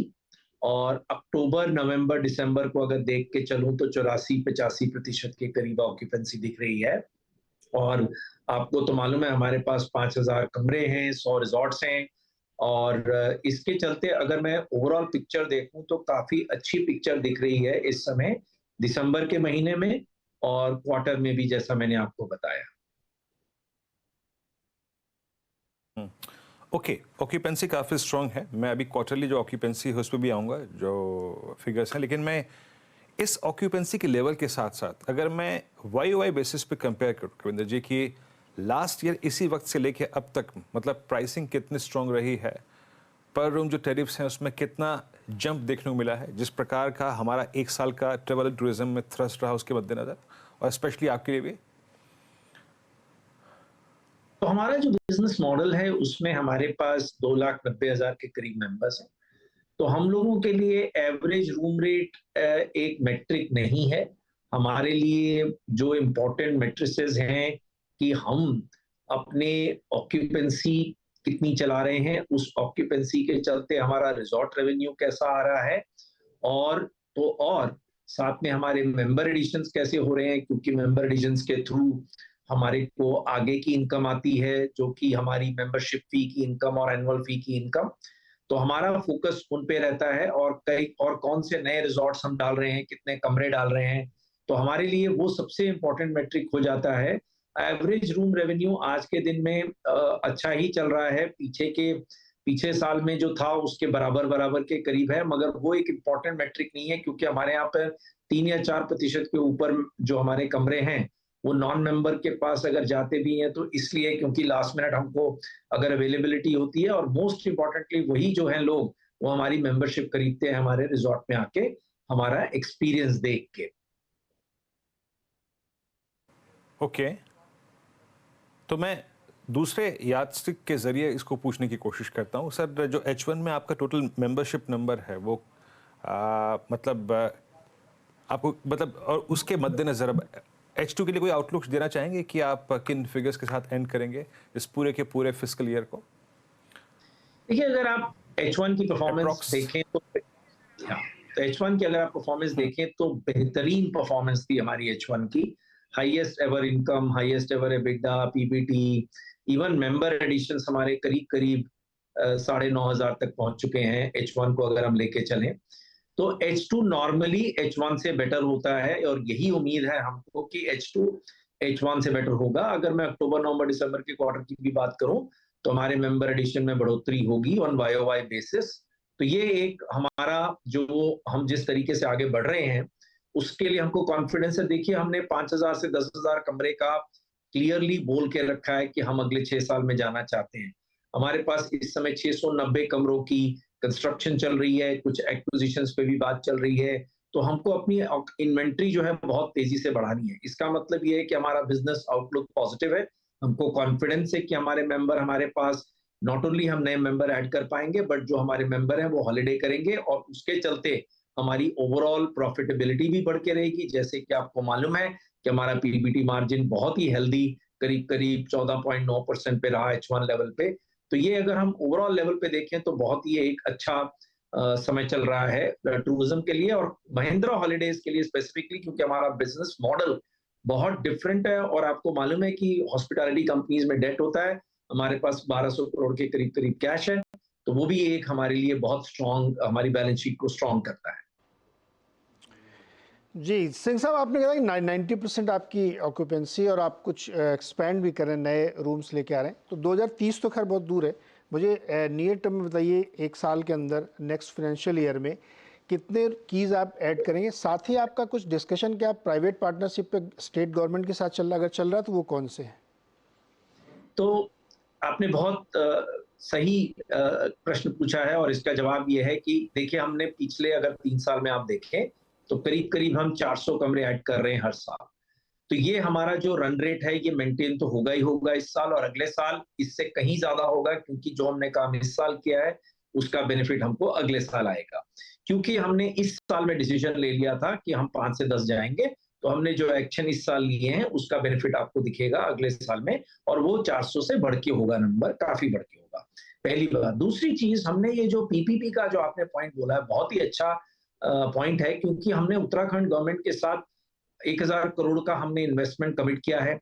और अक्टूबर, नवंबर, दिसंबर को अगर देख के चलूं तो 84-85% के करीब ऑक्यूपेंसी दिख रही है। और आपको तो मालूम है हमारे पास 5,000 कमरे हैं, 100 रिजॉर्ट्स हैं और इसके चलते अगर मैं ओवरऑल पिक्चर देखूं तो काफी अच्छी पिक्चर दिख रही है इस समय दिसंबर के महीने में और क्वार्टर में भी, जैसा मैंने आपको बताया। ओके, ऑक्यूपेंसी काफ़ी स्ट्रॉन्ग है। मैं अभी क्वार्टरली जो ऑक्यूपेंसी है उस पर भी आऊँगा, जो फिगर्स हैं, लेकिन मैं इस ऑक्यूपेंसी के लेवल के साथ साथ अगर मैं वाई बेसिस पे कंपेयर करूँ कविंदर जी कि लास्ट ईयर इसी वक्त से लेके अब तक, मतलब प्राइसिंग कितनी स्ट्रॉन्ग रही है, पर रूम जो टैरिफ्स हैं उसमें कितना जंप देखने को मिला है, जिस प्रकार का हमारा 1 साल का ट्रेवल एंड टूरिज्म में थ्रस्ट रहा उसके मद्देनजर, और स्पेशली आपके लिए भी? तो हमारा जो बिजनेस मॉडल है उसमें हमारे पास 2,90,000 के करीब मेंबर्स हैं। तो हम लोगों के लिए एवरेज रूम रेट एक मेट्रिक नहीं है। हमारे लिए जो इम्पोर्टेंट मेट्रिसेस हैं कि हम अपने ऑक्यूपेंसी कितनी चला रहे हैं, उस ऑक्यूपेंसी के चलते हमारा रिजॉर्ट रेवेन्यू कैसा आ रहा है और साथ में हमारे मेंबर एडिशंस कैसे हो रहे हैं, क्योंकि मेंबर एडिशंस के थ्रू हमारे को आगे की इनकम आती है जो कि हमारी मेंबरशिप फी की इनकम और एनुअल फी की इनकम। तो हमारा फोकस उन पे रहता है और कौन से नए रिजॉर्ट्स हम डाल रहे हैं, कितने कमरे डाल रहे हैं, तो हमारे लिए वो सबसे इंपॉर्टेंट मेट्रिक हो जाता है। एवरेज रूम रेवेन्यू आज के दिन में अच्छा ही चल रहा है, पीछे साल में जो था उसके बराबर के करीब है, मगर वो एक इम्पॉर्टेंट मेट्रिक नहीं है क्योंकि हमारे यहाँ पर 3 या 4% के ऊपर जो हमारे कमरे हैं वो नॉन मेंबर के पास अगर जाते भी हैं तो इसलिए क्योंकि लास्ट मिनट हमको अगर अवेलेबिलिटी होती है, और मोस्ट इम्पॉर्टेंटली वही जो है लोग वो हमारी मेंबरशिप खरीदते हैं हमारे रिजॉर्ट में आके हमारा एक्सपीरियंस देख के। ओके, तो मैं दूसरे यादस्टिक के जरिए इसको पूछने की कोशिश करता हूँ। सर जो H1 में आपका टोटल मेंबरशिप नंबर है वो मतलब आपको, मतलब, और उसके मद्देनजर अब H2 के लिए कोई आउटलुक देना चाहेंगे कि आप किन फिगर्स के साथ एंड करेंगे इस पूरे के पूरे फिस्कल ईयर को? देखिए, अगर आप H1 की परफॉर्मेंस देखें तो H1 की अगर आप परफॉर्मेंस देखें तो बेहतरीन परफॉर्मेंस थी हमारी H1 की। Highest ever income, highest ever EBITDA, PBT, even member additions हमारे करीब 9,500 तक पहुंच चुके हैं H1 को अगर हम लेके चलें। तो H2 नॉर्मली H1 से बेटर होता है और यही उम्मीद है हमको कि H2 H1 से बेटर होगा। अगर मैं अक्टूबर, नवंबर, दिसंबर के क्वार्टर की भी बात करूं तो हमारे मेंबर एडिशन में बढ़ोतरी होगी ऑन YOY बेसिस। तो ये एक हमारा जो हम जिस तरीके से आगे बढ़ रहे हैं उसके लिए हमको कॉन्फिडेंस है। देखिए हमने 5,000 से 10,000 कमरे का क्लियरली बोल के रखा है कि हम अगले 6 साल में जाना चाहते हैं। हमारे पास इस समय 690 कमरों की कंस्ट्रक्शन चल रही है, कुछ एक्विजिशंस पे भी बात चल रही है। तो हमको अपनी इन्वेंट्री जो है बहुत तेजी से बढ़ानी है। इसका मतलब ये है कि हमारा बिजनेस आउटलुक पॉजिटिव है। हमको कॉन्फिडेंस है कि हमारे मेंबर हमारे पास नॉट ओनली हम नए मेंबर ऐड कर पाएंगे बट जो हमारे मेंबर हैं वो हॉलिडे करेंगे और उसके चलते हमारी ओवरऑल प्रॉफिटेबिलिटी भी बढ़ के रहेगी। जैसे कि आपको मालूम है कि हमारा पीबीटी मार्जिन बहुत ही हेल्दी करीब करीब 14.9% पे रहा H1 लेवल पे। तो ये अगर हम ओवरऑल लेवल पे देखें तो बहुत ही एक अच्छा समय चल रहा है टूरिज्म के लिए और महिंद्रा हॉलीडेज के लिए स्पेसिफिकली, क्योंकि हमारा बिजनेस मॉडल बहुत डिफरेंट है। और आपको मालूम है कि हॉस्पिटैलिटी कंपनीज में डेट होता है, हमारे पास 1200 करोड़ के करीब करीब कैश है, तो वो भी एक हमारे लिए बहुत स्ट्रॉन्ग, हमारी बैलेंस शीट को स्ट्रॉन्ग करता है। जी सिंह साहब, आपने कहा कि 90% आपकी ऑक्यूपेंसी और आप कुछ एक्सपैंड भी कर रहे हैं, नए रूम्स लेके आ रहे हैं। तो 2030 तो खैर बहुत दूर है, मुझे नियर टर्म में बताइए, एक साल के अंदर नेक्स्ट फाइनेंशियल ईयर में कितने कीज आप ऐड करेंगे? साथ ही आपका कुछ डिस्कशन क्या प्राइवेट पार्टनरशिप पे स्टेट गवर्नमेंट के साथ चल रहा, अगर चल रहा है तो वो कौन से हैं? तो आपने बहुत सही प्रश्न पूछा है और इसका जवाब ये है कि देखिए हमने पिछले अगर 3 साल में आप देखें तो करीब करीब हम 400 कमरे ऐड कर रहे हैं हर साल। तो ये हमारा जो रन रेट है ये मेंटेन तो होगा ही होगा इस साल, और अगले साल इससे कहीं ज्यादा होगा, क्योंकि जो हमने काम इस साल किया है उसका बेनिफिट हमको अगले साल आएगा। क्योंकि हमने इस साल में डिसीजन ले लिया था कि हम 5 से 10 जाएंगे, तो हमने जो एक्शन इस साल लिए हैं उसका बेनिफिट आपको दिखेगा अगले साल में, और वो 400 से बढ़ के होगा, नंबर काफी बढ़ के होगा। पहली बात। दूसरी चीज, हमने ये जो पीपीपी का जो आपने पॉइंट बोला है बहुत ही अच्छा पॉइंट है, क्योंकि हमने उत्तराखंड गवर्नमेंट के साथ 1,000 करोड़ का हमने इन्वेस्टमेंट कमिट किया है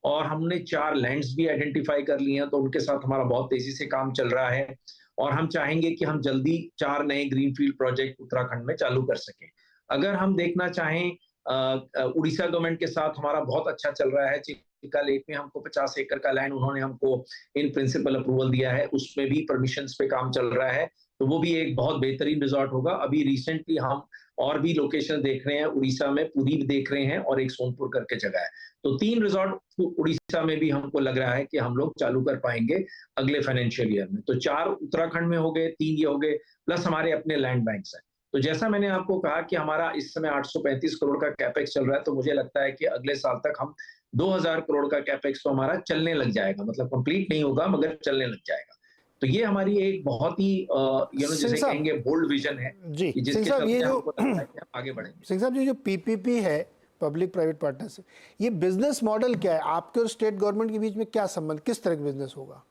और हमने 4 लैंड्स भी आइडेंटिफाई कर लिए हैं, तो उनके साथ हमारा बहुत तेजी से काम चल रहा है और हम चाहेंगे कि हम जल्दी 4 नए ग्रीनफील्ड प्रोजेक्ट उत्तराखंड में चालू कर सकें। अगर हम देखना चाहें, उड़ीसा गवर्नमेंट के साथ हमारा बहुत अच्छा चल रहा है। चिलिका लेक में हमको 50 एकड़ का लैंड उन्होंने हमको इन प्रिंसिपल अप्रूवल दिया है, उसमें भी परमिशंस पे काम चल रहा है, तो वो भी एक बहुत बेहतरीन रिजॉर्ट होगा। अभी रिसेंटली हम और भी लोकेशन देख रहे हैं, उड़ीसा में पुरी देख रहे हैं और एक सोनपुर करके जगह है, तो 3 रिजॉर्ट उड़ीसा में भी हमको लग रहा है कि हम लोग चालू कर पाएंगे अगले फाइनेंशियल ईयर में। तो 4 उत्तराखंड में हो गए, 3 ये हो गए, प्लस हमारे अपने लैंड बैंक्स हैं। तो जैसा मैंने आपको कहा कि हमारा इस समय 835 करोड़ का कैपेक्स चल रहा है, तो मुझे लगता है कि अगले साल तक हम 2,000 करोड़ का कैपेक्स तो हमारा चलने लग जाएगा, मतलब कंप्लीट नहीं होगा मगर चलने लग जाएगा। तो ये हमारी एक बहुत ही जिसे कहेंगे बोल्ड विजन है जी। कि जिसके चलते ये जो हमको लगता है कि हम आगे बढ़ेंगे। सिंह साहब, ये जो पीपीपी है, पब्लिक प्राइवेट पार्टनरशिप, ये बिजनेस मॉडल क्या है? आपके और स्टेट गवर्नमेंट के बीच में क्या संबंध, किस तरह का बिजनेस होगा?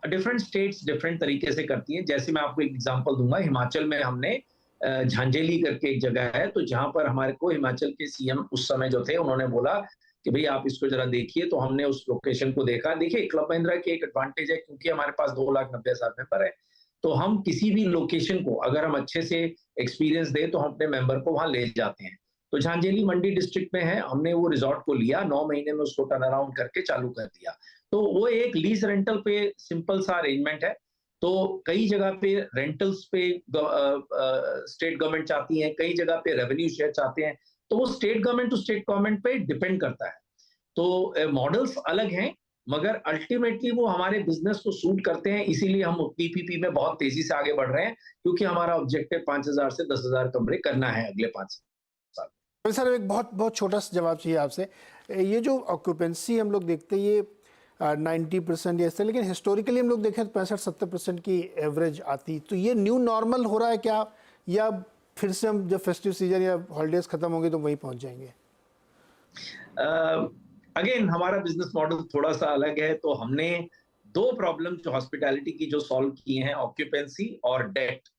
डिफरेंट स्टेट्स डिफरेंट तरीके से करती हैं। जैसे मैं आपको एक एग्जांपल दूंगा, हिमाचल में हमने झांझेली करके एक जगह है, तो जहां पर हमारे को हिमाचल के सीएम उस समय जो थे उन्होंने बोला कि भाई आप इसको जरा देखिए, तो हमने उस लोकेशन को देखा। देखिए क्लब महिंद्रा की एक एडवांटेज है, क्योंकि हमारे पास 2,90,000 मेंबर है, तो हम किसी भी लोकेशन को अगर हम अच्छे से एक्सपीरियंस दें तो हम अपने मेंबर को वहां ले जाते हैं। तो झांझेली मंडी डिस्ट्रिक्ट में है, हमने वो रिजॉर्ट को लिया, 9 महीने में उसको टर्न अराउंड करके चालू कर दिया। तो वो एक लीज रेंटल पे सिंपल सा अरेंजमेंट है। तो कई जगह पे रेंटल्स पे स्टेट गवर्नमेंट चाहती है, कई जगह पे रेवेन्यू शेयर चाहते हैं, तो वो state government to state government पे डिपेंड करता है। तो मॉडल्स अलग हैं, मगर अल्टीमेटली वो हमारे बिजनेस को सूट करते हैं, इसीलिए हम पीपीपी में बहुत तेजी से आगे बढ़ रहे हैं, क्योंकि हमारा ऑब्जेक्टिव 5,000 से 10,000 कमरे करना है अगले 5 साल। सर एक बहुत छोटा सा जवाब चाहिए आपसे। ये जो ऑक्यूपेंसी हम लोग देखते हैं ये 90% ऐसे, लेकिन हिस्टोरिकली हम लोग देखें तो 65-70% की एवरेज आती, तो ये न्यू नॉर्मल हो रहा है क्या, या फिर से हम जब फेस्टिव सीजन या हॉलीडेज खत्म होंगे तो वहीं पहुंच जाएंगे? अगेन हमारा बिजनेस मॉडल थोड़ा सा अलग है। तो हमने 2 प्रॉब्लम जो हॉस्पिटैलिटी की जो सॉल्व की हैं, ऑक्यूपेंसी और डेट।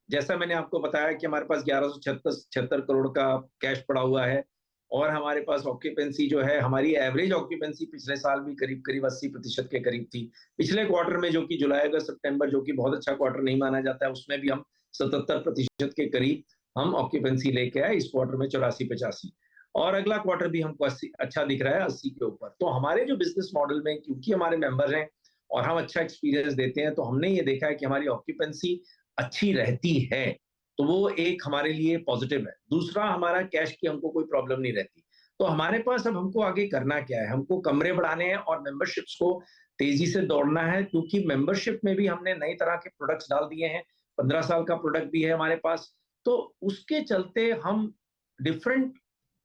जैसा मैंने आपको बताया कि हमारे पास 1176 करोड़ का कैश पड़ा हुआ है, और हमारे पास ऑक्यूपेंसी जो है, हमारी एवरेज ऑक्यूपेंसी पिछले साल भी करीब करीब 80% के करीब थी। पिछले क्वार्टर में, जो कि जुलाई अगस्त सितंबर, जो कि बहुत अच्छा क्वार्टर नहीं माना जाता है, उसमें भी हम 77% के करीब हम ऑक्यूपेंसी लेके आए। इस क्वार्टर में 84-85, और अगला क्वार्टर भी हमको 80 अच्छा दिख रहा है, 80 के ऊपर। तो हमारे जो बिजनेस मॉडल में, क्योंकि हमारे मेंबर हैं और हम अच्छा एक्सपीरियंस देते हैं, तो हमने ये देखा है कि हमारी ऑक्यूपेंसी अच्छी रहती है, तो वो एक हमारे लिए पॉजिटिव है। दूसरा, हमारा कैश की हमको कोई प्रॉब्लम नहीं रहती। तो हमारे पास अब हमको आगे करना क्या है, हमको कमरे बढ़ाने हैं और मेंबरशिप्स को तेजी से दौड़ना है, क्योंकि मेंबरशिप में भी हमने नई तरह के प्रोडक्ट्स डाल दिए हैं। 15 साल का प्रोडक्ट भी है हमारे पास, तो उसके चलते हम डिफरेंट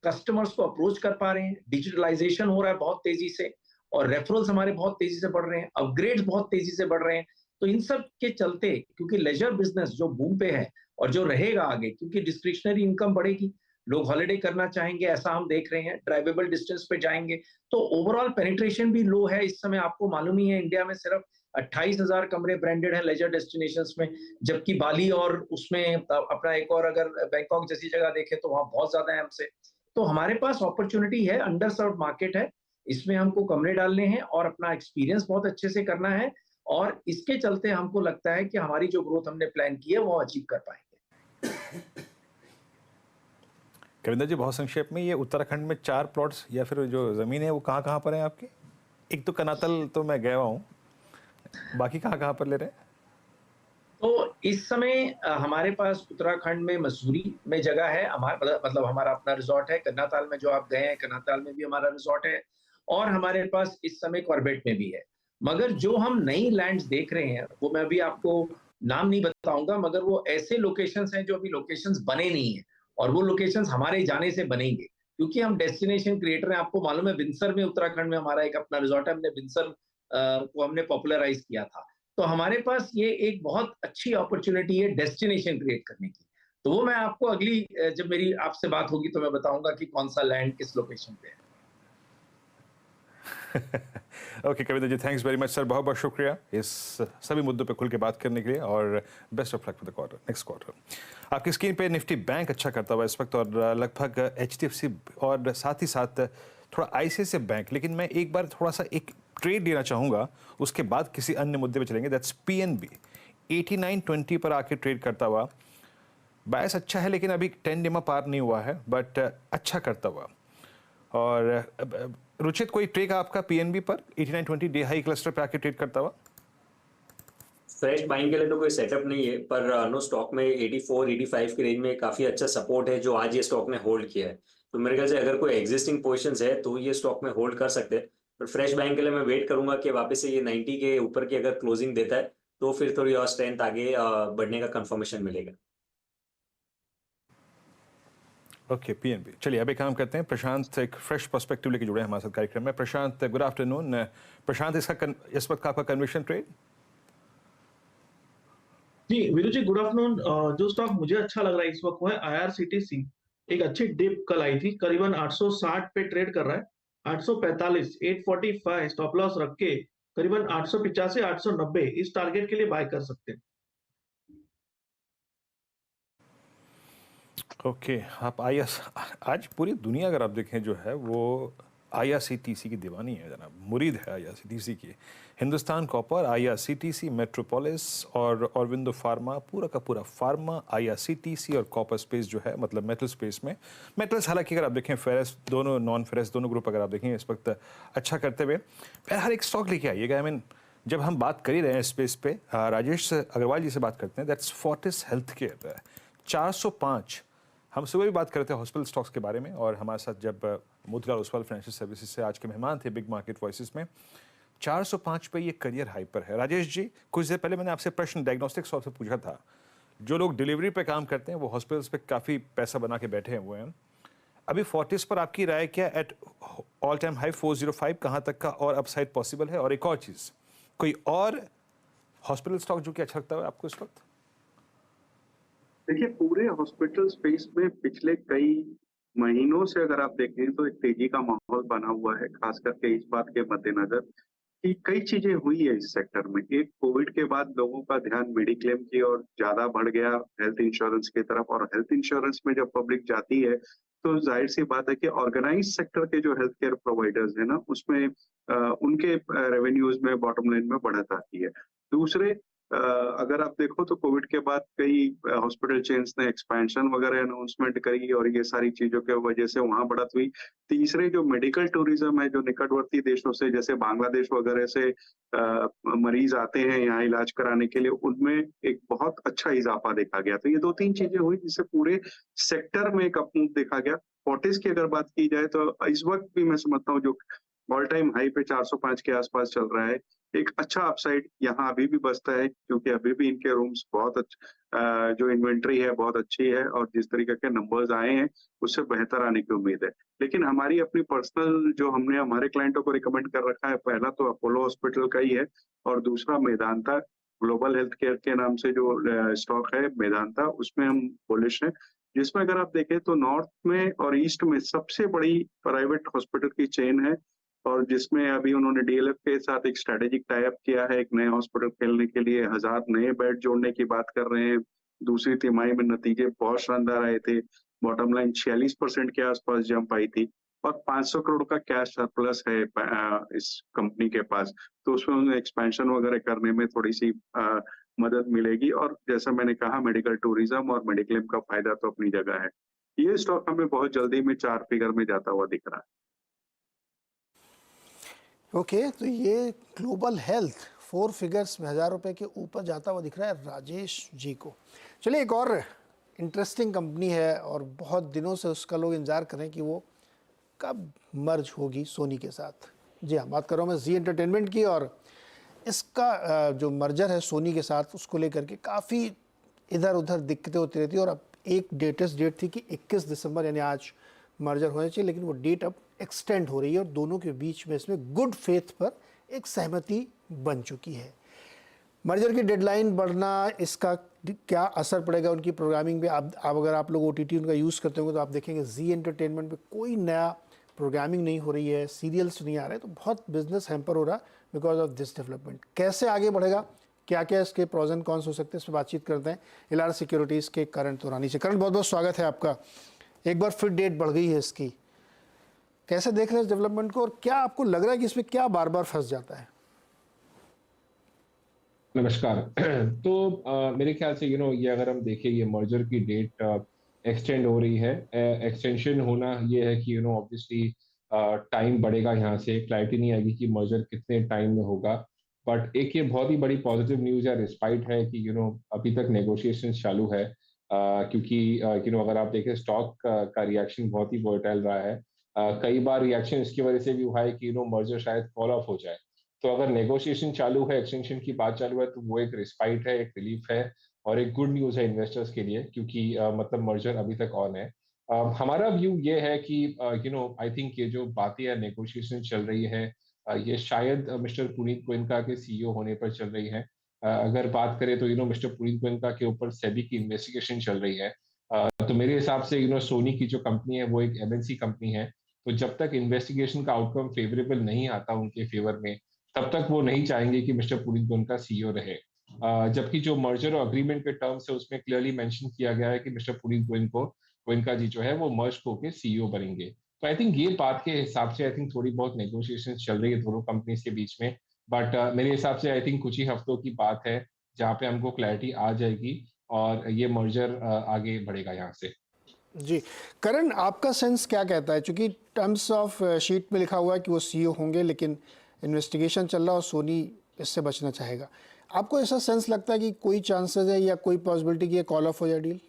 कस्टमर्स को अप्रोच कर पा रहे हैं। डिजिटलाइजेशन हो रहा है बहुत तेजी से, और रेफरल्स हमारे बहुत तेजी से बढ़ रहे हैं, अपग्रेड्स बहुत तेजी से बढ़ रहे हैं। तो इन सब के चलते, क्योंकि लेजर बिजनेस जो बूम पे है और जो रहेगा आगे, क्योंकि डिस्क्रिशनरी इनकम बढ़ेगी, लोग हॉलिडे करना चाहेंगे, ऐसा हम देख रहे हैं, ड्राइवेबल डिस्टेंस पे जाएंगे, तो ओवरऑल पेनिट्रेशन भी लो है इस समय। आपको मालूम ही है, इंडिया में सिर्फ 28,000 कमरे ब्रांडेड हैं लेजर डेस्टिनेशंस में, जबकि बाली और उसमें अपना एक और अगर बैंकॉक जैसी जगह देखें तो वहां बहुत ज्यादा है हमसे। तो हमारे पास अपॉर्चुनिटी है, अंडर सर्व मार्केट है, इसमें हमको कमरे डालने हैं और अपना एक्सपीरियंस बहुत अच्छे से करना है, और इसके चलते हमको लगता है कि हमारी जो ग्रोथ हमने प्लान की है वो अचीव कर पाएंगे। कविंदर जी, बहुत संक्षेप में, ये उत्तराखंड में 4 प्लॉट्स या फिर जो ज़मीन है वो कहाँ कहाँ पर है आपकी? एक तो कनातल तो मैं गया हूँ, बाकी कहाँ कहाँ पर ले रहे हैं? तो इस समय हमारे पास उत्तराखंड में मसूरी में जगह है, हमारा मतलब हमारा अपना रिजॉर्ट है। कन्नाताल में जो आप गए हैं, कन्नाताल में भी हमारा रिजॉर्ट है, और हमारे पास इस समय कॉर्बेट में भी है। मगर जो हम नई लैंड्स देख रहे हैं, वो मैं अभी आपको नाम नहीं बताऊंगा, मगर वो ऐसे लोकेशंस हैं जो अभी लोकेशंस बने नहीं है, और वो लोकेशंस हमारे जाने से बनेंगे, क्योंकि हम डेस्टिनेशन क्रिएटर हैं। आपको मालूम है, बिनसर में उत्तराखंड में हमारा एक अपना रिजॉर्ट है, हमने बिनसर को हमने पॉपुलराइज किया था। तो हमारे पास ये एक बहुत अच्छी अपॉर्चुनिटी है डेस्टिनेशन क्रिएट करने की। तो वो मैं आपको अगली जब मेरी आपसे बात होगी तो मैं बताऊंगा कि कौन सा लैंड किस लोकेशन पे है। Okay Kavita ji, thanks very much sir, बहुत बहुत शुक्रिया इस सभी मुद्दों पे खुल के बात करने के लिए, और best of luck for the quarter, next quarter. आपकी स्क्रीन पे निफ्टी बैंक अच्छा करता हुआ इस वक्त, और लगभग HDFC और साथ ही साथ थोड़ा ICICI बैंक। लेकिन मैं एक बार थोड़ा सा एक ट्रेड लेना चाहूँगा, उसके बाद किसी अन्य मुद्दे पे चलेंगे। दैट्स PNB 89.20 पर आके ट्रेड करता हुआ, बायस अच्छा है लेकिन अभी 10 डेमा पार नहीं हुआ है, बट अच्छा करता हुआ। और रुचित, कोई ट्रेड आपका PNB पर 89.20 डे हाई क्लस्टर पे आके ट्रेड करता हुआ? फ्रेश बाइंग के लिए तो कोई सेटअप नहीं है, पर नो स्टॉक में 84-85 के रेंज में काफी अच्छा सपोर्ट है जो आज ये स्टॉक ने होल्ड किया है। तो मेरे ख्याल से अगर कोई एग्जिस्टिंग पोजीशंस है तो ये स्टॉक में होल्ड कर सकते हैं, पर फ्रेश बाइंग के लिए मैं वेट करूंगा कि वापस से ये 90 के ऊपर की अगर क्लोजिंग देता है तो फिर थोड़ी और स्ट्रेंथ आगे बढ़ने का कंफर्मेशन मिलेगा। Okay PNB। चलिए अब एक काम करते हैं, प्रशांत एक फ्रेश पर्सपेक्टिव लेके जुड़े हैं हमारे साथ कार्यक्रम में। प्रशांत, गुड आफ्टरनून। प्रशांत, इस वक्त का आपका कन्विक्शन ट्रेड? जी वीरू जी, गुड आफ्टरनून। जो स्टॉक मुझे अच्छा लग रहा है इस वक्त वो है IRCTC। एक अच्छी डिप कल आई थी, करीबन 860 पे ट्रेड कर रहा है, 845, 845 स्टॉप लॉस रख के करीबन 885, 890 इस टारगेट के लिए बाय कर सकते हैं। ओके आप आज पूरी दुनिया अगर आप देखें जो है वो IRCTC की दीवानी है जनाब, मुरीद है IRCTC की। हिंदुस्तान कॉपर, IRCTC, मेट्रोपोलिस और ऑरबिंदो फार्मा, पूरा का पूरा फार्मा, IRCTC और कॉपर स्पेस जो है, मतलब मेटल स्पेस में। मेटल्स हालांकि अगर आप देखें फेरस, दोनों नॉन फेरस दोनों ग्रुप अगर आप देखें इस वक्त अच्छा करते हुए, हर एक स्टॉक लेके आइएगा। आई मीन जब हम बात कर ही रहे हैं स्पेस पे, राजेश अग्रवाल जी से बात करते हैं। That's Fortis health care 405। हम सुबह भी बात करते हैं हॉस्पिटल स्टॉक्स के बारे में, और हमारे साथ जब मोतीलाल ओसवाल फाइनेंशियल सर्विसेज से आज के मेहमान थे बिग मार्केट वॉइसेस में, 405 पे ये करियर हाई पर है। राजेश जी, कुछ देर पहले मैंने आपसे प्रश्न डायग्नोस्टिक स्टॉक से पूछा था, जो लोग डिलीवरी पे काम करते हैं वो हॉस्पिटल्स पे काफ़ी पैसा बना के बैठे हुए हैं। अभी फोर्टिस पर आपकी राय क्या? एट ऑल टाइम हाई 405 कहाँ तक का और अपसाइड पॉसिबल है? और एक और चीज़, कोई और हॉस्पिटल स्टॉक जो कि अच्छा लगता है आपको इस वक्त? देखिए, पूरे हॉस्पिटल स्पेस में पिछले कई महीनों से अगर आप देखें तो एक तेजी का माहौल बना हुआ है, खास करके इस बात के मद्देनजर कि कई चीजें हुई है इस सेक्टर में। एक, कोविड के बाद लोगों का ध्यान मेडिक्लेम की ओर ज्यादा बढ़ गया, हेल्थ इंश्योरेंस की तरफ। और हेल्थ इंश्योरेंस में जब पब्लिक जाती है तो जाहिर सी बात है कि ऑर्गेनाइज सेक्टर के जो हेल्थ केयर प्रोवाइडर्स है ना, उसमें उनके रेवेन्यूज में, बॉटम लाइन में बढ़त आती है। दूसरे, अगर आप देखो तो कोविड के बाद कई हॉस्पिटल चेन्स ने एक्सपेंशन वगैरह अनाउंसमेंट करी और ये सारी चीजों के वजह से वहां बढ़त हुई। तीसरे जो मेडिकल टूरिज्म है, जो निकटवर्ती देशों से जैसे बांग्लादेश वगैरह से मरीज आते हैं यहाँ इलाज कराने के लिए, उनमें एक बहुत अच्छा इजाफा देखा गया। तो ये 2-3 चीजें हुई जिससे पूरे सेक्टर में एक अपमूव देखा गया। फोर्टिस की अगर बात की जाए तो इस वक्त भी मैं समझता हूँ जो ऑल टाइम हाई पे 405 के आसपास चल रहा है, एक अच्छा अपसाइड यहाँ अभी भी बचता है, क्योंकि अभी भी इनके रूम्स बहुत जो इन्वेंट्री है बहुत अच्छी है और जिस तरीके के नंबर्स आए हैं उससे बेहतर आने की उम्मीद है। लेकिन हमारी अपनी पर्सनल जो हमने हमारे क्लाइंटों को रिकमेंड कर रखा है, पहला तो अपोलो हॉस्पिटल का ही है और दूसरा मेदांता ग्लोबल हेल्थ केयर के नाम से जो स्टॉक है मेदांता, उसमें हम बुलिश हैं। जिसमें अगर आप देखें तो नॉर्थ में और ईस्ट में सबसे बड़ी प्राइवेट हॉस्पिटल की चेन है और जिसमें अभी उन्होंने डीएलएफ के साथ एक स्ट्रेटेजिक टाई अप किया है, एक नए हॉस्पिटल खोलने के लिए 1000 नए बेड जोड़ने की बात कर रहे हैं। दूसरी तिमाही में नतीजे बहुत शानदार आए थे, बॉटम लाइन 46% के आसपास जंप आई थी और 500 करोड़ का कैश सरप्लस है इस कंपनी के पास, तो उसमें उन्हें एक्सपेंशन वगैरह करने में थोड़ी सी मदद मिलेगी। और जैसा मैंने कहा मेडिकल टूरिज्म और मेडिक्लेम का फायदा तो अपनी जगह है। ये स्टॉक हमें बहुत जल्दी में 4 फिगर में जाता हुआ दिख रहा है। ओके, तो ये ग्लोबल हेल्थ 4 फिगर्स में 1000 रुपये के ऊपर जाता हुआ दिख रहा है राजेश जी को। चलिए, एक और इंटरेस्टिंग कंपनी है और बहुत दिनों से उसका लोग इंतजार कर रहे हैं कि वो कब मर्ज होगी सोनी के साथ। जी हाँ, बात कर रहा हूँ मैं जी एंटरटेनमेंट की, और इसका जो मर्जर है सोनी के साथ उसको लेकर के काफ़ी इधर उधर दिक्कतें होती रहती है और अब एक लेटेस्ट डेट थी कि 21 दिसंबर यानी आज मर्जर होना चाहिए, लेकिन वो डेट अब एक्सटेंड हो रही है और दोनों के बीच में इसमें गुड फेथ पर एक सहमति बन चुकी है। मर्जर की डेडलाइन बढ़ना, इसका क्या असर पड़ेगा उनकी प्रोग्रामिंग पे? अब अगर आप लोग ओटीटी उनका यूज़ करते होंगे तो आप देखेंगे जी एंटरटेनमेंट पे कोई नया प्रोग्रामिंग नहीं हो रही है, सीरियल्स नहीं आ रहे, तो बहुत बिजनेस हैम्पर हो रहा है बिकॉज ऑफ दिस डेवलपमेंट। कैसे आगे बढ़ेगा, क्या क्या इसके प्रोज एंड कॉन्स हो सकते हैं, इस पर बातचीत करते हैं इलारा सिक्योरिटीज़ के करण तोरानी से। करण, बहुत बहुत स्वागत है आपका। एक बार फिर डेट बढ़ गई है इसकी, कैसे देख रहे हैं इस डेवलपमेंट को और क्या आपको लग रहा है कि इसमें क्या बार बार फंस जाता है? नमस्कार। तो मेरे ख्याल से ये अगर हम देखें ये मर्जर की डेट एक्सटेंड हो रही है। एक्सटेंशन होना ये है कि ऑब्वियसली टाइम बढ़ेगा, यहाँ से क्लैरिटी नहीं आएगी कि मर्जर कितने टाइम में होगा। बट एक ये बहुत ही बड़ी पॉजिटिव न्यूज़ है, रिस्पाइट है कि अभी तक नेगोशिएशन चालू है, क्योंकि अगर आप देखें स्टॉक का रिएक्शन बहुत ही वोलेटाइल रहा है। कई बार रिएक्शन इसकी वजह से भी हुआ है कि मर्जर शायद फॉल ऑफ हो जाए। तो अगर नेगोशिएशन चालू है, एक्सटेंशन की बात चालू है, तो वो एक रिस्पाइट है, एक रिलीफ है और एक गुड न्यूज़ है इन्वेस्टर्स के लिए, क्योंकि मतलब मर्जर अभी तक ऑन है। हमारा व्यू ये है कि आई थिंक ये जो बातें या नेगोशिएशन चल रही है ये शायद मिस्टर पुनीत गोयनका के सीईओ होने पर चल रही है। अगर बात करें तो मिस्टर पुनीत गोयनका के ऊपर सेबी की इन्वेस्टिगेशन चल रही है। तो मेरे हिसाब से सोनी की जो कंपनी है वो एक एमएनसी कंपनी है, तो जब तक इन्वेस्टिगेशन का आउटकम फेवरेबल नहीं आता उनके फेवर में, तब तक वो नहीं चाहेंगे कि मिस्टर पुनीत गोयनका सीईओ रहे। जबकि जो मर्जर और अग्रीमेंट के टर्म्स है उसमें क्लियरली मेंशन किया गया है कि मिस्टर पुनीत गोयनका जी जो है वो मर्ज होकर सीईओ बनेंगे। तो आई थिंक ये बात के हिसाब से आई थिंक थोड़ी बहुत नेगोशिएशन चल रही है दोनों कंपनीज के बीच में। बट मेरे हिसाब से आई थिंक कुछ ही हफ्तों की बात है जहाँ पे हमको क्लैरिटी आ जाएगी और ये मर्जर आगे बढ़ेगा यहाँ से। जी करण, आपका सेंस क्या कहता है? क्योंकि टर्म्स ऑफ शीट में लिखा हुआ है कि वो सीईओ होंगे, लेकिन इन्वेस्टिगेशन चल रहा और सोनी इससे बचना चाहेगा। आपको ऐसा सेंस लगता है कि कोई चांसेस है या कोई पॉसिबिलिटी कि कॉल ऑफ हो जाए डील?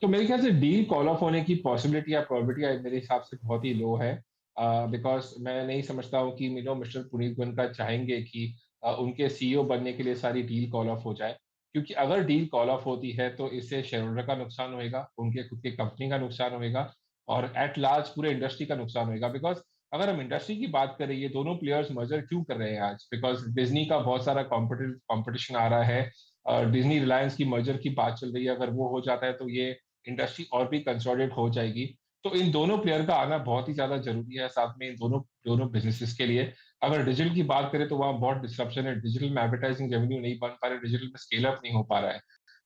तो मेरे ख्याल से डील कॉल ऑफ होने की पॉसिबिलिटी या प्रोबेबिलिटी मेरे हिसाब से बहुत ही लो है, बिकॉज मैं नहीं समझता हूँ कि मिस्टर पुनीत गोयनका चाहेंगे कि उनके सीईओ बनने के लिए सारी डील कॉल ऑफ हो जाए। क्योंकि अगर डील कॉल ऑफ होती है तो इससे शेयर होल्डर का नुकसान होएगा, उनके खुद की कंपनी का नुकसान होएगा और एट लार्ज पूरे इंडस्ट्री का नुकसान होएगा। बिकॉज अगर हम इंडस्ट्री की बात करें, ये दोनों प्लेयर्स मर्जर क्यों कर रहे हैं आज? बिकॉज डिज्नी का बहुत सारा कॉम्पिटिशन आ रहा है, डिज्नी रिलायंस की मर्जर की बात चल रही है। अगर वो हो जाता है तो ये इंडस्ट्री और भी कंसोलिडेट हो जाएगी। तो इन दोनों प्लेयर का आना बहुत ही ज्यादा जरूरी है साथ में इन दोनों बिजनेसेस के लिए। अगर डिजिटल की बात करें तो वहाँ बहुत डिस्ट्रप्शन है, डिजिटल में एडवर्टाइजिंग रेवेन्यू नहीं बन पा रहे, डिजिटल में स्केल अप नहीं हो पा रहा है।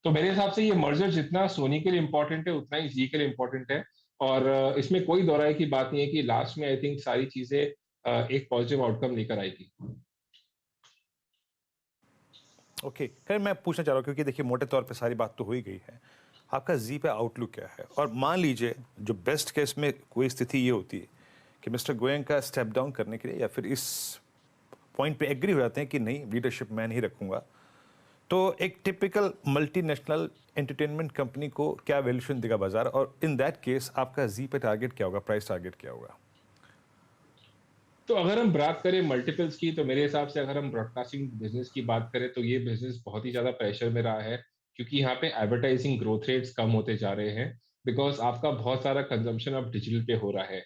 तो मेरे हिसाब से ये मर्जर जितना सोनी के लिए इंपॉर्टेंट है उतना ही जी के लिए इंपॉर्टेंट है। और इसमें कोई दोहराए की बात नहीं है कि लास्ट में आई थिंक सारी चीजें एक पॉजिटिव आउटकम लेकर आएगी। ओके, खैर मैं पूछना चाह रहा हूँ क्योंकि देखिए मोटे तौर पे सारी बात तो हो ही गई है, आपका जी पे आउटलुक क्या है? और मान लीजिए जो बेस्ट केस में कोई स्थिति ये होती है कि मिस्टर गोयनका स्टेप डाउन करने के लिए या फिर इस पॉइंट पे एग्री हो जाते हैं कि नहीं लीडरशिप मैं नहीं रखूंगा, तो एक टिपिकल मल्टीनेशनल एंटरटेनमेंट कंपनी को क्या वैल्यूएशन देगा बाजार, और इन दैट केस आपका जी पे टारगेट क्या होगा, प्राइस टारगेट क्या होगा? तो अगर हम बात करें मल्टीपल्स की, तो मेरे हिसाब से अगर हम ब्रॉडकास्टिंग बिजनेस की बात करें तो ये बिजनेस बहुत ही ज्यादा प्रेशर में रहा है, क्योंकि यहाँ पे एडवर्टाइजिंग ग्रोथ रेट्स कम होते जा रहे हैं, बिकॉज आपका बहुत सारा कंजम्पशन अब डिजिटल पे हो रहा है।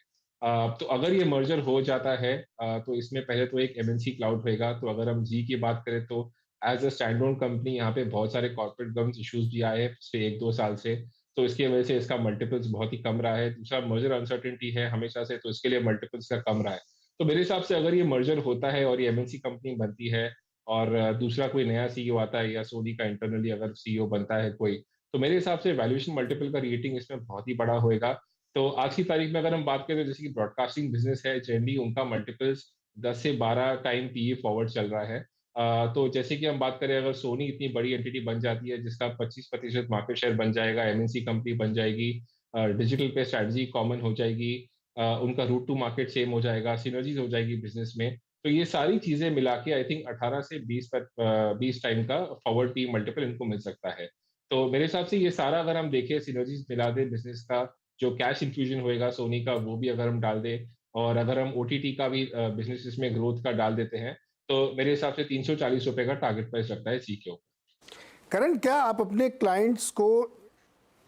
तो अगर ये मर्जर हो जाता है, तो इसमें पहले तो एक एमएनसी क्लाउड रहेगा। तो अगर हम जी की बात करें तो as a standalone company यहाँ पे बहुत सारे कॉर्पोरेट गवर्नेंस इश्यूज भी आए हैं पिछले 1-2 साल से, तो इसकी वजह से इसका मल्टीपल्स बहुत ही कम रहा है। दूसरा मर्जर अनसर्टेनिटी है हमेशा से, तो इसके लिए मल्टीपल्स का कम रहा है। तो मेरे हिसाब से अगर ये मर्जर होता है और ये एमएनसी कंपनी बनती है और दूसरा कोई नया सीईओ आता है या सोनी का इंटरनली अगर सीईओ बनता है कोई, तो मेरे हिसाब से वैल्यूएशन मल्टीपल का रेटिंग इसमें बहुत ही बड़ा होएगा। तो आज की तारीख में अगर हम बात करें तो जैसे कि ब्रॉडकास्टिंग बिजनेस है, जनरली उनका मल्टीपल्स 10 से 12 टाइम पीई फॉरवर्ड चल रहा है। तो जैसे कि हम बात करें, अगर सोनी इतनी बड़ी एंटिटी बन जाती है जिसका 25% मार्केट शेयर बन जाएगा, एमएनसी कंपनी बन जाएगी, डिजिटल पे स्ट्रैटेजी कॉमन हो जाएगी, उनका रूट टू मार्केट सेम हो जाएगा, सिनर्जीज हो जाएगी बिजनेस में, तो ये सारी चीजें मिला के आई थिंक 18 से 20 टाइम का फॉरवर्ड पी मल्टीपल इनको मिल सकता है। तो मेरे हिसाब से ये सारा अगर हम देखें, सिनर्जीज मिला दे बिजनेस का, जो कैश इन्फ्यूजन होएगा सोनी का वो भी अगर हम डाल दे, और अगर हम ओटीटी का भी बिजनेस इसमें ग्रोथ का डाल देते हैं, तो मेरे हिसाब से 340 रुपए का टारगेट प्राइस लगता है सी के ऊपर। करण, क्या आप अपने क्लाइंट्स को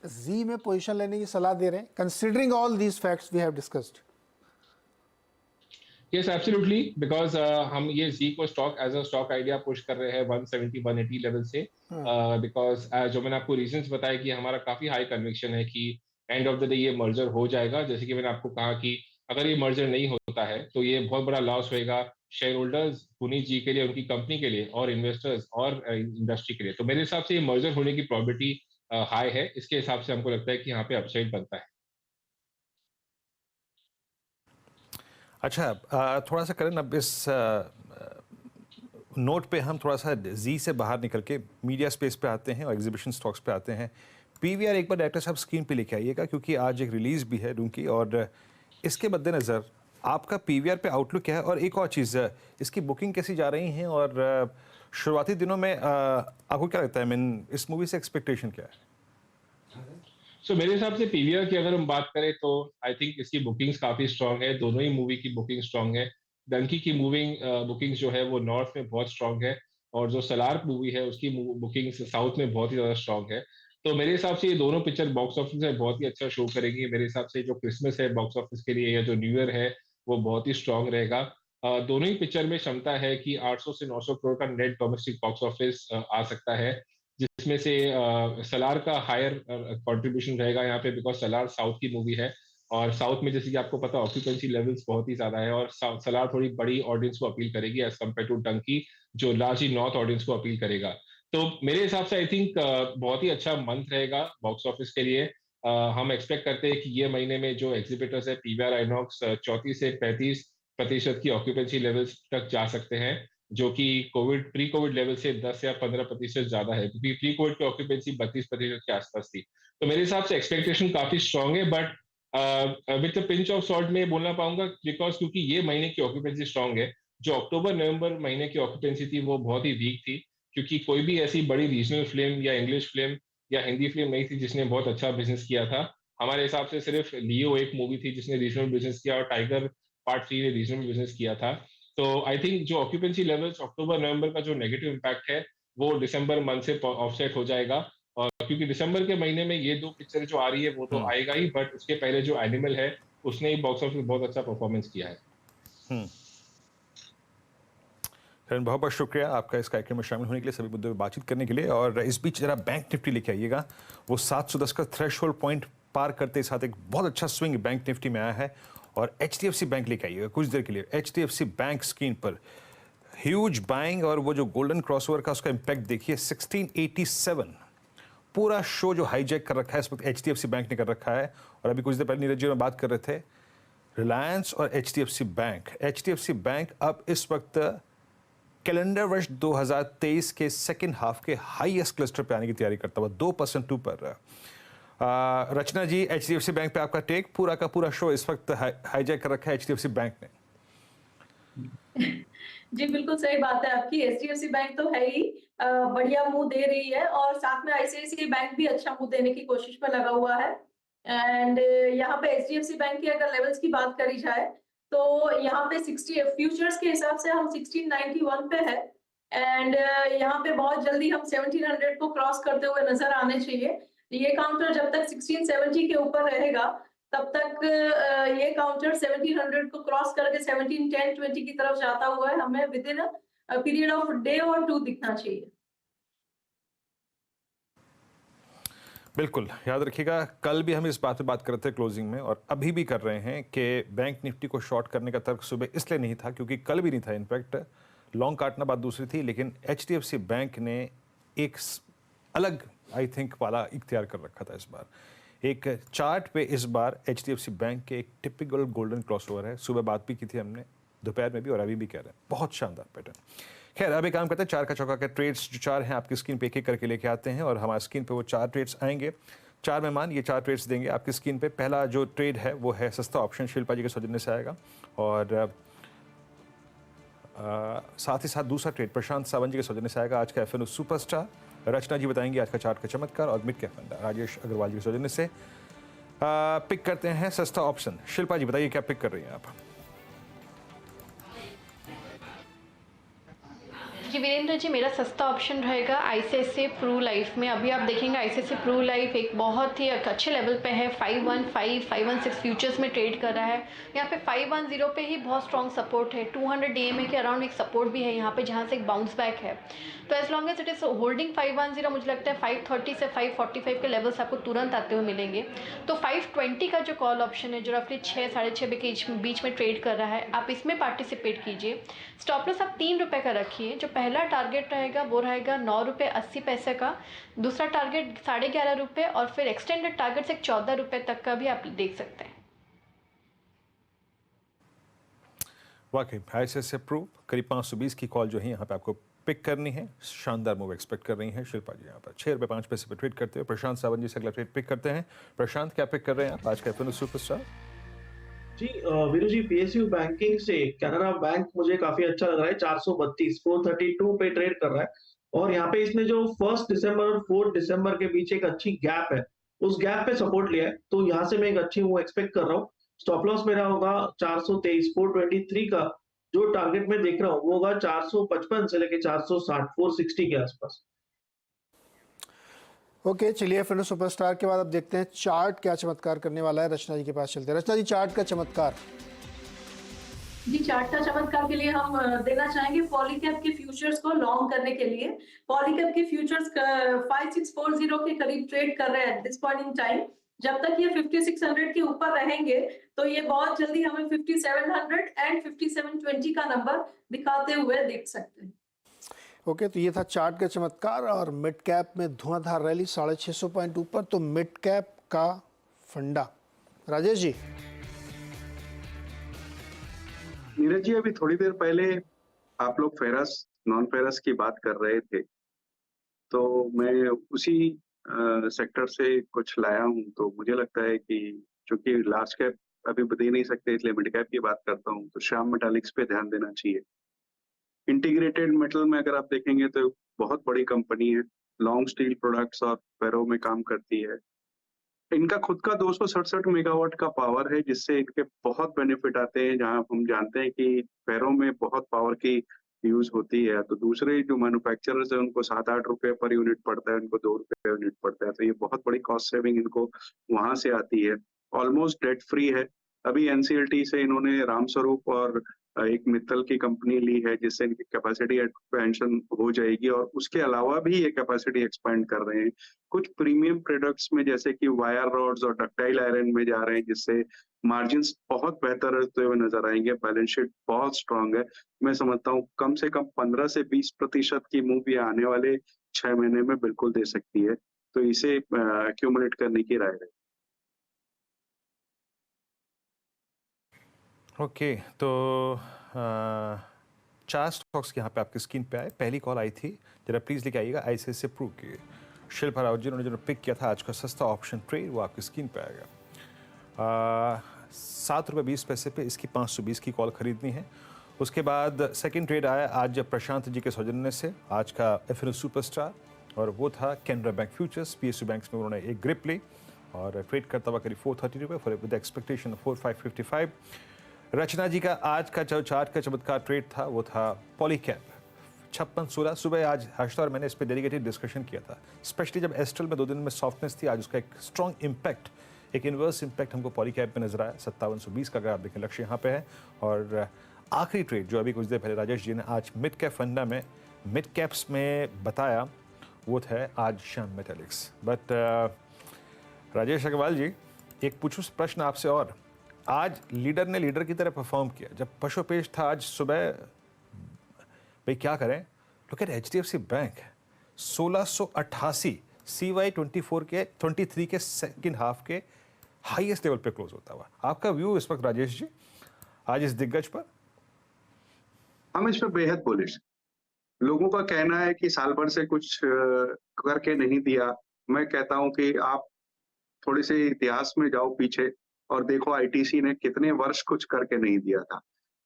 जी में पोजीशन लेने की सलाह दे रहे हैं, considering all these facts we have discussed? Yes absolutely, because हम ये जी को stock as a stock idea push कर रहे हैं 170-180 लेवल से, बिकॉज जो मैंने आपको रीजंस बताया कि हमारा काफी हाई कन्विक्शन है कि एंड ऑफ द डे ये मर्जर हो जाएगा। जैसे कि मैंने आपको कहा कि अगर ये मर्जर नहीं होता है तो ये बहुत बड़ा लॉस होएगा शेयर होल्डर्स, पुनीत जी के लिए, उनकी कंपनी के लिए, और इन्वेस्टर्स और इंडस्ट्री के लिए। तो मेरे हिसाब से ये मर्जर होने की प्रोबेबिलिटी हाई है, इसके हिसाब से हमको लगता है कि यहाँ पे अपसाइड बनता है। अच्छा, थोड़ा सा करें अब इस नोट पे हम थोड़ा सा जी से बाहर निकल के मीडिया स्पेस पे आते हैं और एग्जीबिशन स्टॉक्स पे आते हैं। पीवीआर एक बार डायरेक्टर साहब स्क्रीन पे लेके आइएगा, क्योंकि आज एक रिलीज भी है उनकी, और इसके मद्देनज़र आपका पीवीआर पे आउटलुक क्या है? और एक और चीज़, इसकी बुकिंग कैसी जा रही हैं, और शुरुआती दिनों में आपको क्या लगता है, मीन इस मूवी से एक्सपेक्टेशन क्या है? सो मेरे हिसाब से पीवीआर की अगर हम बात करें तो आई थिंक इसकी बुकिंग्स काफी स्ट्रांग है, दोनों ही मूवी की बुकिंग स्ट्रांग है। डंकी की बुकिंग्स जो है वो नॉर्थ में बहुत स्ट्रांग है, और जो सलार मूवी है उसकी बुकिंग्स साउथ में बहुत ही ज्यादा स्ट्रांग है। तो मेरे हिसाब से ये दोनों पिक्चर बॉक्स ऑफिस में बहुत ही अच्छा शो करेंगी। मेरे हिसाब से जो क्रिसमस है बॉक्स ऑफिस के लिए या जो न्यू ईयर है वो बहुत ही स्ट्रांग रहेगा। दोनों ही पिक्चर में क्षमता है कि 800 से 900 करोड़ का नेट डोमेस्टिक बॉक्स ऑफिस आ सकता है, जिसमें से सलार का हायर कंट्रीब्यूशन रहेगा यहाँ पे, बिकॉज सलार साउथ की मूवी है, और साउथ में जैसे कि आपको पता ऑक्यूपेंसी लेवल्स बहुत ही ज्यादा है, और सलार थोड़ी बड़ी ऑडियंस को अपील करेगी एज कम्पेयर टू डंकी जो लार्जली नॉर्थ ऑडियंस को अपील करेगा। तो मेरे हिसाब से आई थिंक बहुत ही अच्छा मंथ रहेगा बॉक्स ऑफिस के लिए। हम एक्सपेक्ट करते हैं कि ये महीने में जो एग्जीबिटर्स है पीवीआर आइनॉक्स 34 से 35% की ऑक्यूपेंसी लेवल्स तक जा सकते हैं, जो कि प्री कोविड लेवल से 10 या 15% ज्यादा है, क्योंकि प्री कोविड की ऑक्यूपेंसी 32% के आसपास थी। तो मेरे हिसाब से एक्सपेक्टेशन काफी स्ट्रांग है, but with pinch of salt में बोलना पाऊंगा, बिकॉज क्योंकि ये महीने की ऑक्यूपेंसी स्ट्रांग है। जो अक्टूबर नवंबर महीने की ऑक्यूपेंसी थी वो बहुत ही वीक थी, क्योंकि कोई भी ऐसी बड़ी रीजनल फिल्म या इंग्लिश फिल्म या हिंदी फिल्म नहीं थी जिसने बहुत अच्छा बिजनेस किया था। हमारे हिसाब से सिर्फ लियो एक मूवी थी जिसने रीजनल बिजनेस किया, और टाइगर पार्ट 3 ने रीजनल बिजनेस किया था। तो आई थिंक जो ऑक्यूपेंसी लेवल्स अक्टूबर नवंबर का जो नेगेटिव इम्पैक्ट है वो दिसंबर मंथ से ऑफसेट हो जाएगा, और क्योंकि दिसंबर के महीने में ये दो पिक्चर जो आ रही है वो तो आएगा ही, बट उसके पहले जो एनिमल है उसने ही बॉक्स ऑफिस बहुत अच्छा परफॉर्मेंस किया है। बहुत बहुत शुक्रिया आपका इस कार्यक्रम में शामिल होने के लिए, सभी मुद्दों पर बातचीत करने के लिए। और इस बीच जरा बैंक निफ्टी लेके आइएगा, वो 710 का थ्रेशोल्ड पॉइंट पार करते साथ एक बहुत अच्छा स्विंग बैंक निफ्टी में आया है। और एचडीएफसी बैंक लेके आइएगा कुछ देर के लिए। एचडीएफसी बैंक स्क्रीन पर ह्यूज बाइंग, और वो जो गोल्डन क्रॉसओवर का उसका इम्पैक्ट देखिए 1687, पूरा शो जो हाईजैक कर रखा है इस वक्त एचडीएफसी बैंक ने कर रखा है। और अभी कुछ देर पहले नीरज जी में बात कर रहे थे रिलायंस और एचडीएफसी बैंक। एचडीएफसी बैंक अब इस वक्त कैलेंडर वर्ष 2023 के सेकेंड हाफ के हाईएस्ट क्लस्टर पे आने की तैयारी करता हुआ 2% ऊपर। रचना जी, HDFC बैंक पे आपका टेक। पूरा का पूरा शो इस वक्त हाईजैक कर रखा है HDFC बैंक ने। जी बिल्कुल सही बात है आपकी। HDFC बैंक तो है ही बढ़िया मुंह दे रही है, और साथ में ICICI बैंक भी अच्छा मुंह देने की कोशिश में लगा हुआ है। एंड यहाँ पे HDFC बैंक की अगर लेवल्स की बात करी जाए तो यहाँ पे 60 फ्यूचर्स के हिसाब से हम 1691 पे है, एंड यहाँ पे बहुत जल्दी हम 1700 को क्रॉस करते हुए नजर आने चाहिए। ये काउंटर जब तक 1670 के ऊपर रहेगा तब तक ये काउंटर 1700 को क्रॉस करके 1710-20 की तरफ जाता हुआ है हमें with in period of day और 2 दिखना चाहिए। बिल्कुल याद रखिएगा, कल भी हम इस बात पे बात कर रहे थे क्लोजिंग में, और अभी भी कर रहे हैं कि बैंक निफ्टी को शॉर्ट करने का तर्क सुबह इसलिए नहीं था क्योंकि कल भी नहीं था। इनफैक्ट लॉन्ग काटना बात दूसरी थी, लेकिन HDFC बैंक ने एक अलग आई थिंक वाला इख्तियार कर रखा था इस बार। एक चार्ट पे इस बार HDFC बैंक के एक टिपिकल गोल्डन क्रॉसओवर है। सुबह बात भी की थी हमने, दोपहर में भी, और अभी भी कह रहे हैं बहुत शानदार पैटर्न। खैर अब एक काम करते हैं, चार का चौका के ट्रेड्स जो चार हैं आपकी स्क्रीन पे एक एक करके लेके आते हैं, और हमारी स्क्रीन पे वो चार ट्रेड्स आएंगे। चार मेहमान ये चार ट्रेड्स देंगे आपकी स्क्रीन पे। पहला जो ट्रेड है वो है सस्ता ऑप्शन, शिल्पा जी के सौजन्य से आएगा, और साथ ही साथ दूसरा ट्रेड प्रशांत सावंत जी के सौजन्य से आएगा, आज का FNO सुपरस्टार। रचना जी बताएंगे आज का चार्ट का चमत्कार, और मिड कैप फंडा राजेश अग्रवाल जी के सौजन्य से पिक करते हैं सस्ता ऑप्शन। शिल्पा जी बताइए क्या पिक कर रही हैं आप? जी वीरेंद्र जी, मेरा सस्ता ऑप्शन रहेगा ICICI प्रू लाइफ में। अभी आप देखेंगे ICICI प्रू लाइफ एक बहुत ही अच्छे लेवल पे है, 515 516 फ्यूचर्स में ट्रेड कर रहा है। यहाँ पे 510 पे ही बहुत स्ट्रॉन्ग सपोर्ट है, 200 DMA के अराउंड एक सपोर्ट भी है यहाँ पे, जहाँ से एक बाउंस बैक है। तो as long as it is holding 510, मुझे लगता है 530 से 545 के लेवल्स आपको तुरंत आते हुए मिलेंगे। तो 520 का जो कॉल ऑप्शन है, जो रफली 6 साढ़े 6 के बीच में ट्रेड कर रहा है, आप इसमें पार्टिसिपेट कीजिए। स्टॉप लॉस आप 3 रुपये का रखिए। जो पहला टारगेट रहेगा वो रहेगा 9 रुपये 80 पैसे का, दूसरा टारगेट 11.5 रुपये, और फिर एक्सटेंडेड टारगेट से 14 रुपये तक का भी आप देख सकते हैं। वाकई ICICI प्रू करीब 520 की कॉल जो है यहाँ पे आपको पिक करनी है। शानदार मूव एक्सपेक्ट कर रही हैं शिल्पा जी यहाँ पर। 6 रुपये 5 पैसे पे ट्रेड करते हुए प्रशांत सावंत जी से अगला ट्रेड पिक करते हैं। प्रशांत क्या पिक कर रहे हैं आप आज का FNO सुपरस्टार? जी वीरू जी, PSU बैंकिंग से कैनरा बैंक मुझे काफी अच्छा लग रहा है। 432 432 पे ट्रेड कर रहा है, और यहाँ पे इसने जो 1 दिसंबर और 4 दिसंबर के बीच एक अच्छी गैप है, उस गैप पे सपोर्ट लिया है, तो यहाँ से मैं एक अच्छी वो एक्सपेक्ट कर रहा हूँ। स्टॉप लॉस मेरा होगा 423 423 का, जो टारगेट में देख रहा हूँ वो होगा 455 से लेके 460 460 के आसपास। ओके चलिए, FNO सुपरस्टार के बाद अब देखते हैं चार्ट क्या चमत्कार करने वाला है। रचना जी के पास चलते हैं। रचना जी, चार्ट का चमत्कार। जी चार्ट का चमत्कार के लिए हम देना चाहेंगे पॉलीकैब के फ्यूचर्स को लॉन्ग करने के लिए। पॉलीकैब के फ्यूचर्स 5640 के करीब ट्रेड कर रहे हैं at this point in time. जब तक ये 5600 के ऊपर रहेंगे तो ये बहुत जल्दी हमें 5700 एंड 5720 का नंबर दिखाते हुए देख सकते हैं। ओके तो ये था चार्ट का चमत्कार, और मिड कैप में धुआंधार रैली 650 पॉइंट ऊपर, तो मिड कैप का फंडा। राजेश जी। नीरज जी, अभी थोड़ी देर पहले आप लोग फेरस नॉन फेरस की बात कर रहे थे, तो मैं उसी सेक्टर से कुछ लाया हूं। तो मुझे लगता है कि चूंकि लार्ज कैप अभी दे नहीं सकते, इसलिए मिड कैप की बात करता हूं। तो श्याम मेटालिक्स पे ध्यान देना चाहिए। इंटीग्रेटेड मेटल में अगर आप देखेंगे तो बहुत बड़ी कंपनी है, लॉन्ग स्टील प्रोडक्ट्स और फेरो में काम करती है। इनका खुद का 267 मेगावाट का पावर है, जिससे इनके बहुत बेनिफिट आते हैं। जहां हम जानते हैं कि फेरो में बहुत पावर की यूज होती है, तो दूसरे जो मैन्युफैक्चरर्स है उनको 7-8 रुपए पर यूनिट पड़ता है, उनको 2 रुपए यूनिट पड़ता है। तो ये बहुत बड़ी कॉस्ट सेविंग इनको वहां से आती है। ऑलमोस्ट डेट फ्री है। अभी NCLT से इन्होंने रामस्वरूप और एक मित्तल की कंपनी ली है, जिससे इनकी कैपेसिटी एक्सपेंशन हो जाएगी, और उसके अलावा भी ये कैपेसिटी एक्सपेंड कर रहे हैं। कुछ प्रीमियम प्रोडक्ट्स में जैसे कि वायर रॉड्स और डक्टाइल आयरन में जा रहे हैं, जिससे मार्जिन्स बहुत बेहतर होते हुए नजर आएंगे। बैलेंस शीट बहुत स्ट्रांग है। मैं समझता हूँ कम से कम 15 से 20% की मूव ये आने वाले 6 महीने में बिल्कुल दे सकती है। तो इसे एक्यूमुलेट करने की राय है। ओके तो 4 स्टॉक्स यहाँ पे आपकी स्क्रीन पे आए। पहली कॉल आई थी, जरा प्लीज लेके आइएगा, ICICI प्रू की शिल्पा राव जी, उन्होंने जो पिक किया था आज का सस्ता ऑप्शन ट्रेड, वो आपकी स्क्रीन पे आएगा। 7 रुपये 20 पैसे पे इसकी 520 की कॉल खरीदनी है। उसके बाद सेकंड ट्रेड आया आज प्रशांत जी के सौजन्य से, आज का FNO सुपरस्टार, और वो था Canara bank futures. PSU banks में उन्होंने एक ग्रिप ली और ट्रेड करता हुआ करीब 430 रुपये फॉर विद एक्सपेक्टेशन 4555। रचना जी का आज का जो चार्ट का चमत्कार ट्रेड था वो था पॉलीकैब 5616। सुबह आज हर्षा और मैंने इस पर डेडिकेटेड डिस्कशन किया था, स्पेशली जब एस्ट्रल में 2 दिन में सॉफ्टनेस थी। आज उसका एक स्ट्रॉन्ग इम्पैक्ट, एक इन्वर्स इम्पैक्ट हमको पॉलीकैब में नजर आया। 5720 का अगर आप देखें लक्ष्य यहाँ पे है। और आखिरी ट्रेड जो अभी कुछ देर पहले राजेश जी ने आज मिड कैप फंडा में मिड कैप्स में बताया, वो था आज श्याम मेटालिक्स। बट राजेश अग्रवाल जी, एक पूछूं प्रश्न आपसे, और आज लीडर ने लीडर की तरह परफॉर्म किया। जब पशुपेश था आज सुबह, भाई क्या करें, look at HDFC bank 1688 CY 23 के सेकंड हाफ के हाईएस्ट लेवल पे क्लोज होता हुआ। आपका व्यू इस वक्त राजेश जी आज इस दिग्गज पर? हम इस पर बेहद बुलिश। लोगों का कहना है कि साल भर से कुछ करके नहीं दिया। मैं कहता हूं कि आप थोड़े से इतिहास में जाओ पीछे और देखो ITC ने कितने वर्ष कुछ करके नहीं दिया था।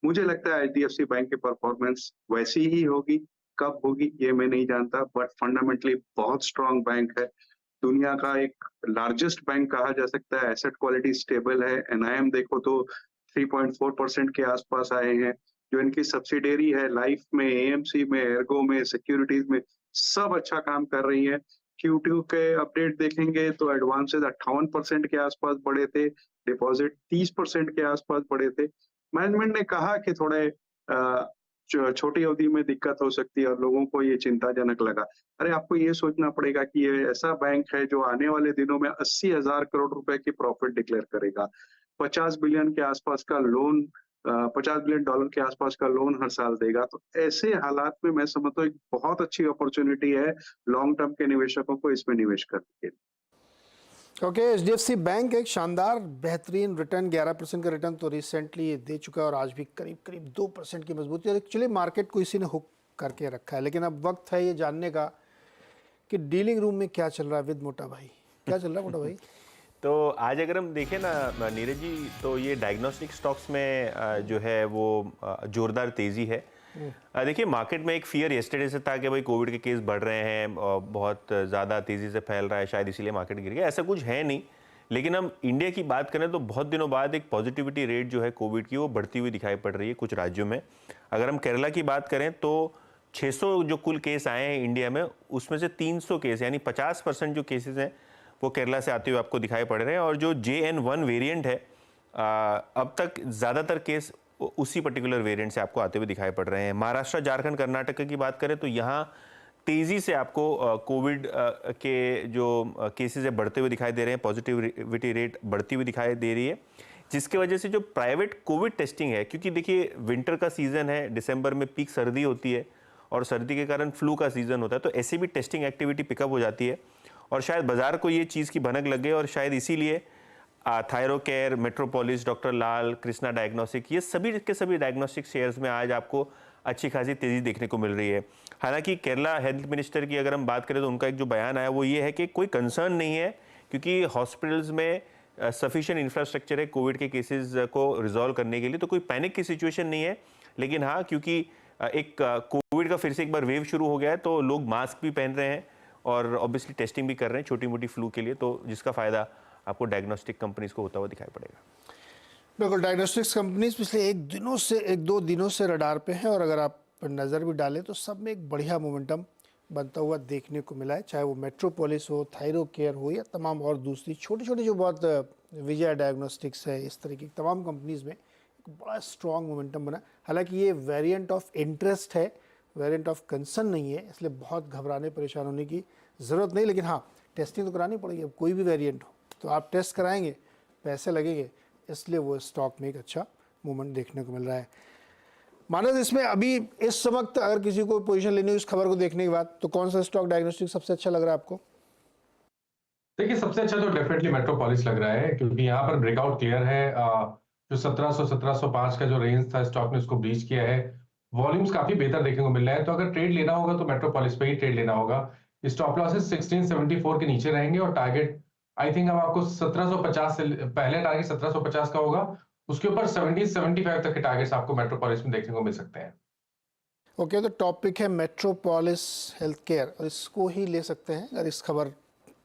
मुझे लगता है HDFC बैंक की परफॉर्मेंस वैसी ही होगी। कब होगी ये मैं नहीं जानता, बट फंडामेंटली बहुत स्ट्रांग बैंक है। दुनिया का एक लार्जेस्ट बैंक कहा जा सकता है। एसेट क्वालिटी स्टेबल है। NIM देखो तो 3.4% के आसपास आए हैं। जो इनकी सब्सिडेरी है लाइफ में, AMC में, एर्गो में, सिक्योरिटीज में, सब अच्छा काम कर रही है। Q2 के अपडेट देखेंगे तो एडवांसेस 58% के आसपास बढ़े थे, डिपॉजिट 30% के आसपास बढ़े थे। मैनेजमेंट ने कहा कि थोड़े छोटी अवधि में दिक्कत हो सकती है और लोगों को ये चिंताजनक लगा। अरे आपको ये सोचना पड़ेगा कि ये ऐसा बैंक है जो आने वाले दिनों में 80,000 करोड़ रुपए की प्रॉफिट डिक्लेयर करेगा। 50 बिलियन के आसपास का लोन, $50 बिलियन के आसपास का लोन हर साल देगा। तो ऐसे हालात में मैं समझता हूँ एक बहुत अच्छी अपॉर्चुनिटी है लॉन्ग टर्म के निवेशकों को इसमें निवेश करने के लिए। ओके, HDFC बैंक एक शानदार बेहतरीन रिटर्न, 11% का रिटर्न तो रिसेंटली ये दे चुका है और आज भी करीब करीब 2% की मजबूती। और एक्चुअली मार्केट को इसी ने हुक करके रखा है, लेकिन अब वक्त है ये जानने का कि डीलिंग रूम में क्या चल रहा है विद मोटा भाई, क्या चल रहा है मोटा भाई? तो आज अगर हम देखें ना नीरज जी, तो ये डायग्नोस्टिक स्टॉक्स में जो है वो जोरदार तेज़ी है। देखिए मार्केट में एक फियर येस्टरडे से था कि भाई कोविड के केस बढ़ रहे हैं और बहुत ज़्यादा तेज़ी से फैल रहा है, शायद इसीलिए मार्केट गिर गया। ऐसा कुछ है नहीं। लेकिन हम इंडिया की बात करें तो बहुत दिनों बाद एक पॉजिटिविटी रेट जो है कोविड की वो बढ़ती हुई दिखाई पड़ रही है कुछ राज्यों में। अगर हम केरला की बात करें तो 600 जो कुल केस आए हैं इंडिया में, उसमें से 300 केस यानी 50% जो केसेस हैं वो केरला से आते हुए आपको दिखाई पड़ रहे हैं। और जो JN1 वेरिएंट है, अब तक ज़्यादातर केस उसी पर्टिकुलर वेरिएंट से आपको आते हुए दिखाई पड़ रहे हैं। महाराष्ट्र, झारखंड, कर्नाटक की बात करें तो यहाँ तेज़ी से आपको कोविड के जो केसेस है बढ़ते हुए दिखाई दे रहे हैं, पॉजिटिविटी रेट बढ़ती हुई दिखाई दे रही है, जिसकी वजह से जो प्राइवेट कोविड टेस्टिंग है, क्योंकि देखिए विंटर का सीज़न है, दिसंबर में पीक सर्दी होती है और सर्दी के कारण फ्लू का सीज़न होता है, तो ऐसे भी टेस्टिंग एक्टिविटी पिकअप हो जाती है। और शायद बाजार को ये चीज़ की भनक लग गई और शायद इसीलिए थायरोकेयर, मेट्रोपोलिस, डॉक्टर लाल, कृष्णा डायग्नोस्टिक, ये सभी के सभी डायग्नोस्टिक शेयर्स में आज आपको अच्छी खासी तेज़ी देखने को मिल रही है। हालांकि केरला हेल्थ मिनिस्टर की अगर हम बात करें तो उनका एक जो बयान आया वो ये है कि कोई कंसर्न नहीं है, क्योंकि हॉस्पिटल्स में सफिशिएंट इंफ्रास्ट्रक्चर है कोविड के केसेस को रिजॉल्व करने के लिए, तो कोई पैनिक की सिचुएशन नहीं है। लेकिन हाँ, क्योंकि एक कोविड का फिर से एक बार वेव शुरू हो गया है तो लोग मास्क भी पहन रहे हैं और ऑब्वियसली टेस्टिंग भी कर रहे हैं छोटी मोटी फ्लू के लिए, तो जिसका फ़ायदा आपको डायग्नोस्टिक कंपनीज को होता हुआ दिखाई पड़ेगा। बिल्कुल, डायग्नोस्टिक्स कंपनीज पिछले एक दो दिनों से रडार पे हैं और अगर आप नज़र भी डालें तो सब में एक बढ़िया मोमेंटम बनता हुआ देखने को मिला है, चाहे वो मेट्रोपोलिस हो, थायरोकेयर हो या तमाम और दूसरी छोटी छोटी जो बहुत विजय डायग्नोस्टिक्स है, इस तरह की तमाम कंपनीज में एक बड़ा स्ट्रॉन्ग मोमेंटम बना। हालांकि ये वेरिएंट ऑफ इंटरेस्ट है, वेरिएंट ऑफ कंसर्न नहीं है, इसलिए बहुत घबराने परेशान होने की ज़रूरत नहीं। लेकिन हाँ, टेस्टिंग तो करानी पड़ेगी। अब कोई भी वेरिएंट हो तो आप टेस्ट कराएंगे, पैसे लगेंगे, इसलिए वो स्टॉक में एक अच्छा मूवमेंट देखने को मिल रहा है। मानस, इसमें अभी इस वक्त अगर किसी को पोजीशन लेनी हो इस खबर को देखने के बाद, तो कौन सा स्टॉक डायग्नोस्टिक सबसे अच्छा लग रहा है आपको? देखिए सबसे अच्छा तो डेफिनेटली मेट्रोपोलिस लग रहा है, क्योंकि यहाँ पर ब्रेकआउट क्लियर है। जो 1700-1705 का जो रेंज था स्टॉक ने उसको ब्रीच किया है। वॉल्यूम्स काफी बेहतर देखने को मिल रहे हैं। तो अगर ट्रेड लेना होगा तो मेट्रोपोलिस पे ही ट्रेड लेना होगा। स्टॉप लॉसेस 1674 के नीचे रहेंगे और टारगेट आई थिंक अब आपको 1750 से पहले टारगेट 1750 का होगा, उसके ऊपर 1775 तक के टारगेट्स आपको मेट्रोपोलिस में देखने को मिल सकते हैं। ओके, तो टॉपिक है मेट्रोपोलिस हेल्थ केयर और इसको ही ले सकते हैं अगर इस खबर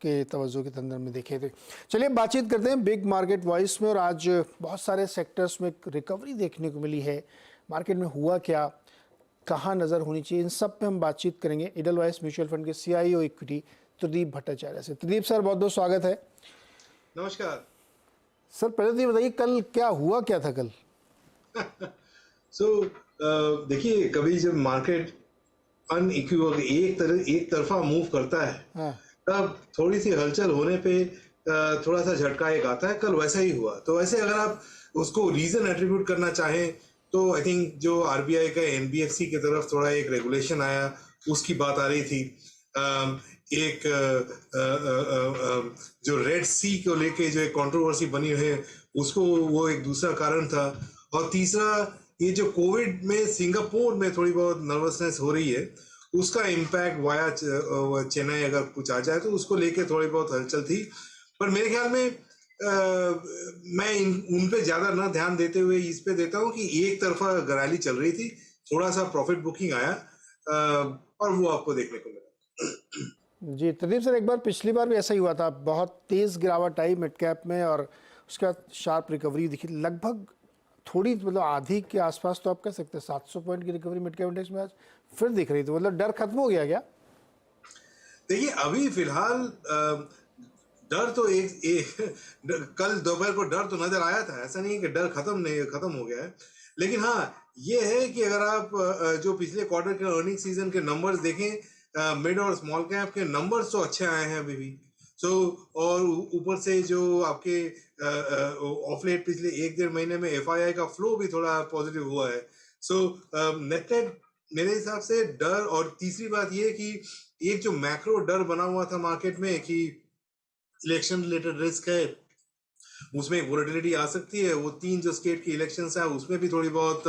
के तवज्जो के अंदर में देखें तो। चलिए बातचीत करते हैं बिग मार्केट वॉइस में। और आज बहुत सारे सेक्टर्स में रिकवरी देखने को मिली है। मार्केट में हुआ क्या, कहाँ नज़र होनी चाहिए, इन सब पे हम बातचीत करेंगे एडलवाइस म्यूचुअल फंड के CIO इक्विटी त्रिदीप भट्टाचार्य से। त्रिदीप सर, बहुत बहुत स्वागत है। नमस्कार सर, पहले तो ये बताइए कल क्या हुआ, क्या था कल? देखिए, कभी जब मार्केट अनइक्विवोक एक तरफा मूव करता है, हाँ। तब थोड़ी सी हलचल होने पे थोड़ा सा झटका एक आता है। कल वैसा ही हुआ। तो वैसे अगर आप उसको रीजन एट्रीब्यूट करना चाहें तो आई थिंक जो RBI का NBFC की तरफ थोड़ा एक रेगुलेशन आया, उसकी बात आ रही थी। एक जो रेड सी को लेके जो एक कंट्रोवर्सी बनी है, उसको वो एक दूसरा कारण था। और तीसरा, ये जो कोविड में सिंगापुर में थोड़ी बहुत नर्वसनेस हो रही है, उसका इम्पैक्ट वाया चेन्नई अगर कुछ आ जाए तो उसको लेके थोड़ी बहुत हलचल थी। पर मेरे ख्याल में मैं उन पे ज्यादा ना ध्यान देते हुए इस पे देता हूँ कि एक तरफा रैली चल रही थी, थोड़ा सा प्रॉफिट बुकिंग आया और वो आपको देखने को मिला। जी त्रिदीप सर, एक बार पिछली बार भी ऐसा ही हुआ था, बहुत तेज़ गिरावट आई मिड कैप में और उसके बाद शार्प रिकवरी दिखी, लगभग थोड़ी मतलब आधी के आसपास तो आप कह सकते हैं। 700 पॉइंट की रिकवरी मिड कैप इंडेक्स में आज फिर दिख रही थी। मतलब डर खत्म हो गया क्या? देखिए, अभी फिलहाल डर तो कल दोपहर को डर तो नजर आया था, ऐसा नहीं है कि डर खत्म हो गया है। लेकिन हाँ, ये है कि अगर आप जो पिछले क्वार्टर के अर्निंग सीजन के नंबर्स देखें, मिड और स्मॉल कैप के नंबर्स तो अच्छे आए हैं अभी भी। और ऊपर से जो आपके ऑफ लेट पिछले 1-1.5 महीने में FII का फ्लो भी थोड़ा पॉजिटिव हुआ है। नेट मेरे हिसाब से डर, और तीसरी बात ये कि एक जो मैक्रो डर बना हुआ था मार्केट में कि इलेक्शन रिलेटेड रिस्क है, उसमें वोलेटिलिटी आ सकती है। वो 3 जो स्टेट की इलेक्शंस है उसमें भी थोड़ी बहुत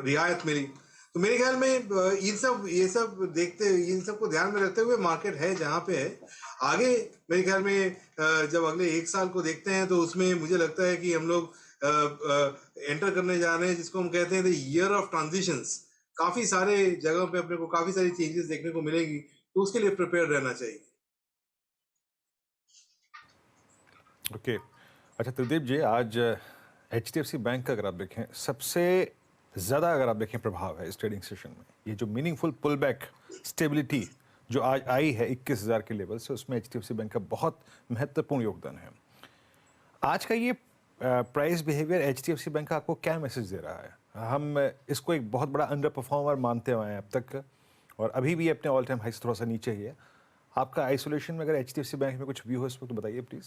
रियायत मिली। तो मेरे ख्याल में ये सब देखते, इन सब को ध्यान में रखते हुए मार्केट है जहाँ पे है। आगे मेरे ख्याल में जब अगले 1 साल को देखते हैं तो उसमें मुझे लगता है कि हम लोग एंटर करने जा रहे हैं जिसको हम कहते हैं द ईयर ऑफ ट्रांजिशंस। काफी सारे जगह पे अपने को काफी सारी चेंजेस देखने को मिलेगी, तो उसके लिए प्रिपेयर रहना चाहिए। ओके, अच्छा त्रिदीप जी, आज HDFC बैंक का अगर आप देखें, सबसे ज़्यादा अगर आप देखें प्रभाव है इस ट्रेडिंग सेशन में। ये जो मीनिंगफुल पुल बैक स्टेबिलिटी जो आज आई है 21,000 के लेवल से, उसमें HDFC बैंक का बहुत महत्वपूर्ण योगदान है। आज का ये प्राइस बिहेवियर HDFC बैंक का आपको क्या मैसेज दे रहा है? हम इसको एक बहुत बड़ा अंडर परफॉर्मर मानते हुए हैं अब तक, और अभी भी अपने ऑल टाइम हाई से थोड़ा सा नीचे ही है। आपका आइसोलेशन में अगर HDFC बैंक में कुछ व्यू हो इस वक्त तो बताइए प्लीज।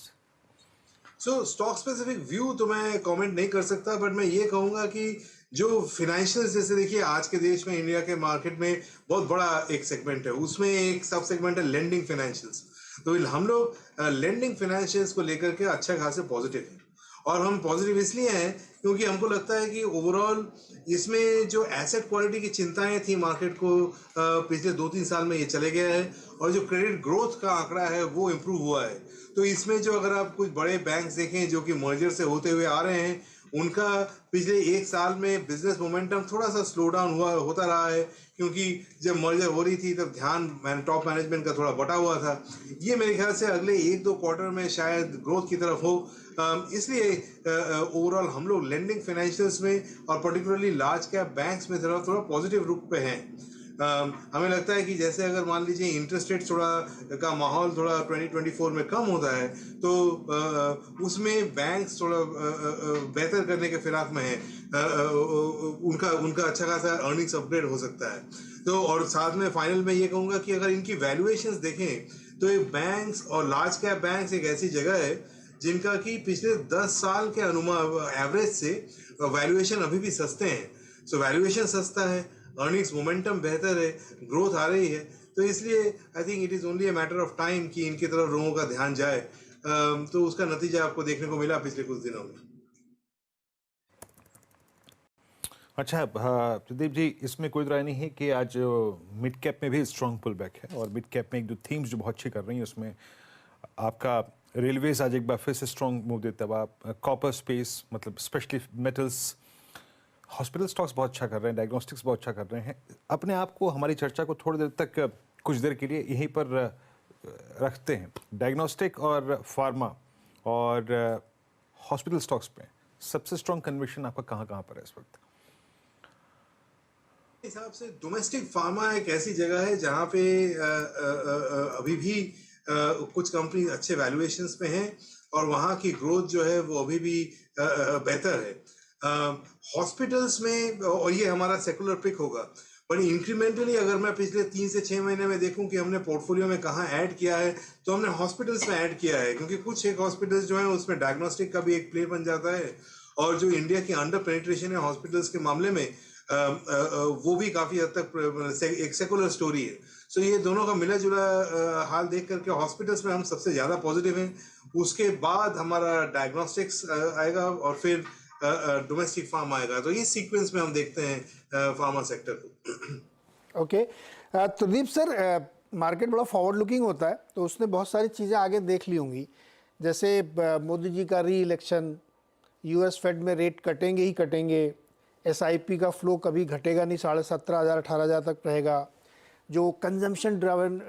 स्टॉक स्पेसिफिक व्यू तो मैं कमेंट नहीं कर सकता, बट मैं ये कहूंगा कि जो फिनेंशियल्स, जैसे देखिए आज के देश में, इंडिया के मार्केट में बहुत बड़ा एक सेगमेंट है, उसमें एक सब सेगमेंट है लेंडिंग फाइनेंशियल्स। तो हम लोग लेंडिंग फाइनेंशियल्स को लेकर के अच्छा खासे पॉजिटिव है। और हम पॉजिटिव इसलिए हैं क्योंकि हमको लगता है कि ओवरऑल इसमें जो एसेट क्वालिटी की चिंताएं थी मार्केट को पिछले 2-3 साल में, ये चले गया है। और जो क्रेडिट ग्रोथ का आंकड़ा है वो इम्प्रूव हुआ है। तो इसमें जो अगर आप कुछ बड़े बैंक्स देखें जो कि मर्जर से होते हुए आ रहे हैं, उनका पिछले 1 साल में बिजनेस मोमेंटम थोड़ा सा स्लो डाउन होता रहा है, क्योंकि जब मर्जर हो रही थी तब ध्यान टॉप मैनेजमेंट का थोड़ा बटा हुआ था। ये मेरे ख्याल से अगले 1-2 क्वार्टर में शायद ग्रोथ की तरफ हो। इसलिए ओवरऑल हम लोग लेंडिंग फाइनेंशियल्स में और पर्टिकुलरली लार्ज कैप बैंक्स में थोड़ा पॉजिटिव रुख पे हैं। हमें लगता है कि जैसे अगर मान लीजिए इंटरेस्ट रेट का माहौल थोड़ा 2024 में कम होता है, तो उसमें बैंक्स थोड़ा बेहतर करने के फिराक में है। उनका अच्छा खासा अर्निंग्स अपग्रेड हो सकता है। तो और साथ में फाइनल में ये कहूँगा कि अगर इनकी वैल्यूएशंस देखें तो ये बैंक्स और लार्ज कैप बैंक्स एक ऐसी जगह है जिनका कि पिछले 10 साल के एवरेज से वैल्यूएशन अभी भी सस्ते हैं। सो वैल्यूएशन सस्ता है, अर्निंग्स मोमेंटम बेहतर है, ग्रोथ आ रही है। तो इसलिए I think it is only a matter of time कि इनकी तरफ लोगों का ध्यान जाए। तो उसका नतीजा आपको देखने को मिला पिछले कुछ दिनों में। अच्छा, हाँ, प्रदीप जी, इसमें कोई राय नहीं है कि आज मिड कैप में भी स्ट्रॉन्ग पुल बैक है, और मिड कैप में एक दो थीम्स जो बहुत अच्छी कर रही हैं, उसमें आपका रेलवेज आज एक बार फिर से स्ट्रॉन्ग मूव देता है, आप कॉपर स्पेस, मतलब स्पेशली मेटल्स, हॉस्पिटल स्टॉक्स बहुत अच्छा कर रहे हैं, डायग्नोस्टिक्स बहुत अच्छा कर रहे हैं। अपने आप को, हमारी चर्चा को थोड़ी देर तक, कुछ देर के लिए यहीं पर रखते हैं। डायग्नोस्टिक और फार्मा और हॉस्पिटल स्टॉक्स पे सबसे स्ट्रॉन्ग कन्विक्शन आपका कहाँ पर है इस वक्त? हिसाब से डोमेस्टिक फार्मा एक ऐसी जगह है जहां पे अभी भी कुछ कंपनी अच्छे वैल्यूएशंस पे हैं, और वहां की ग्रोथ जो है वो अभी भी बेहतर है। हॉस्पिटल्स में, और ये हमारा सेकुलर पिक होगा, पर इंक्रीमेंटली अगर मैं पिछले 3 से 6 महीने में देखूं कि हमने पोर्टफोलियो में कहाँ ऐड किया है, तो हमने हॉस्पिटल्स में ऐड किया है, क्योंकि कुछ एक हॉस्पिटल्स जो हैं उसमें डायग्नोस्टिक का भी एक प्ले बन जाता है, और जो इंडिया की अंडर पेनिट्रेशन है हॉस्पिटल्स के मामले में, वो भी काफी हद तक एक सेकुलर स्टोरी है। सो ये दोनों का मिला जुला हाल देख करके हॉस्पिटल्स में हम सबसे ज्यादा पॉजिटिव हैं, उसके बाद हमारा डायग्नोस्टिक्स आएगा, और फिर डोमेस्टिक फार्म आएगा। तो ये सीक्वेंस में हम देखते हैं फार्मा सेक्टर को। ओके, प्रदीप सर, मार्केट बड़ा फॉरवर्ड लुकिंग होता है, तो उसने बहुत सारी चीज़ें आगे देख ली होंगी, जैसे मोदी जी का री इलेक्शन, यूएस फेड में रेट कटेंगे ही कटेंगे, एसआईपी का फ्लो कभी घटेगा नहीं, 17,500 18,000 तक रहेगा, जो कंजम्पशन ड्राइवन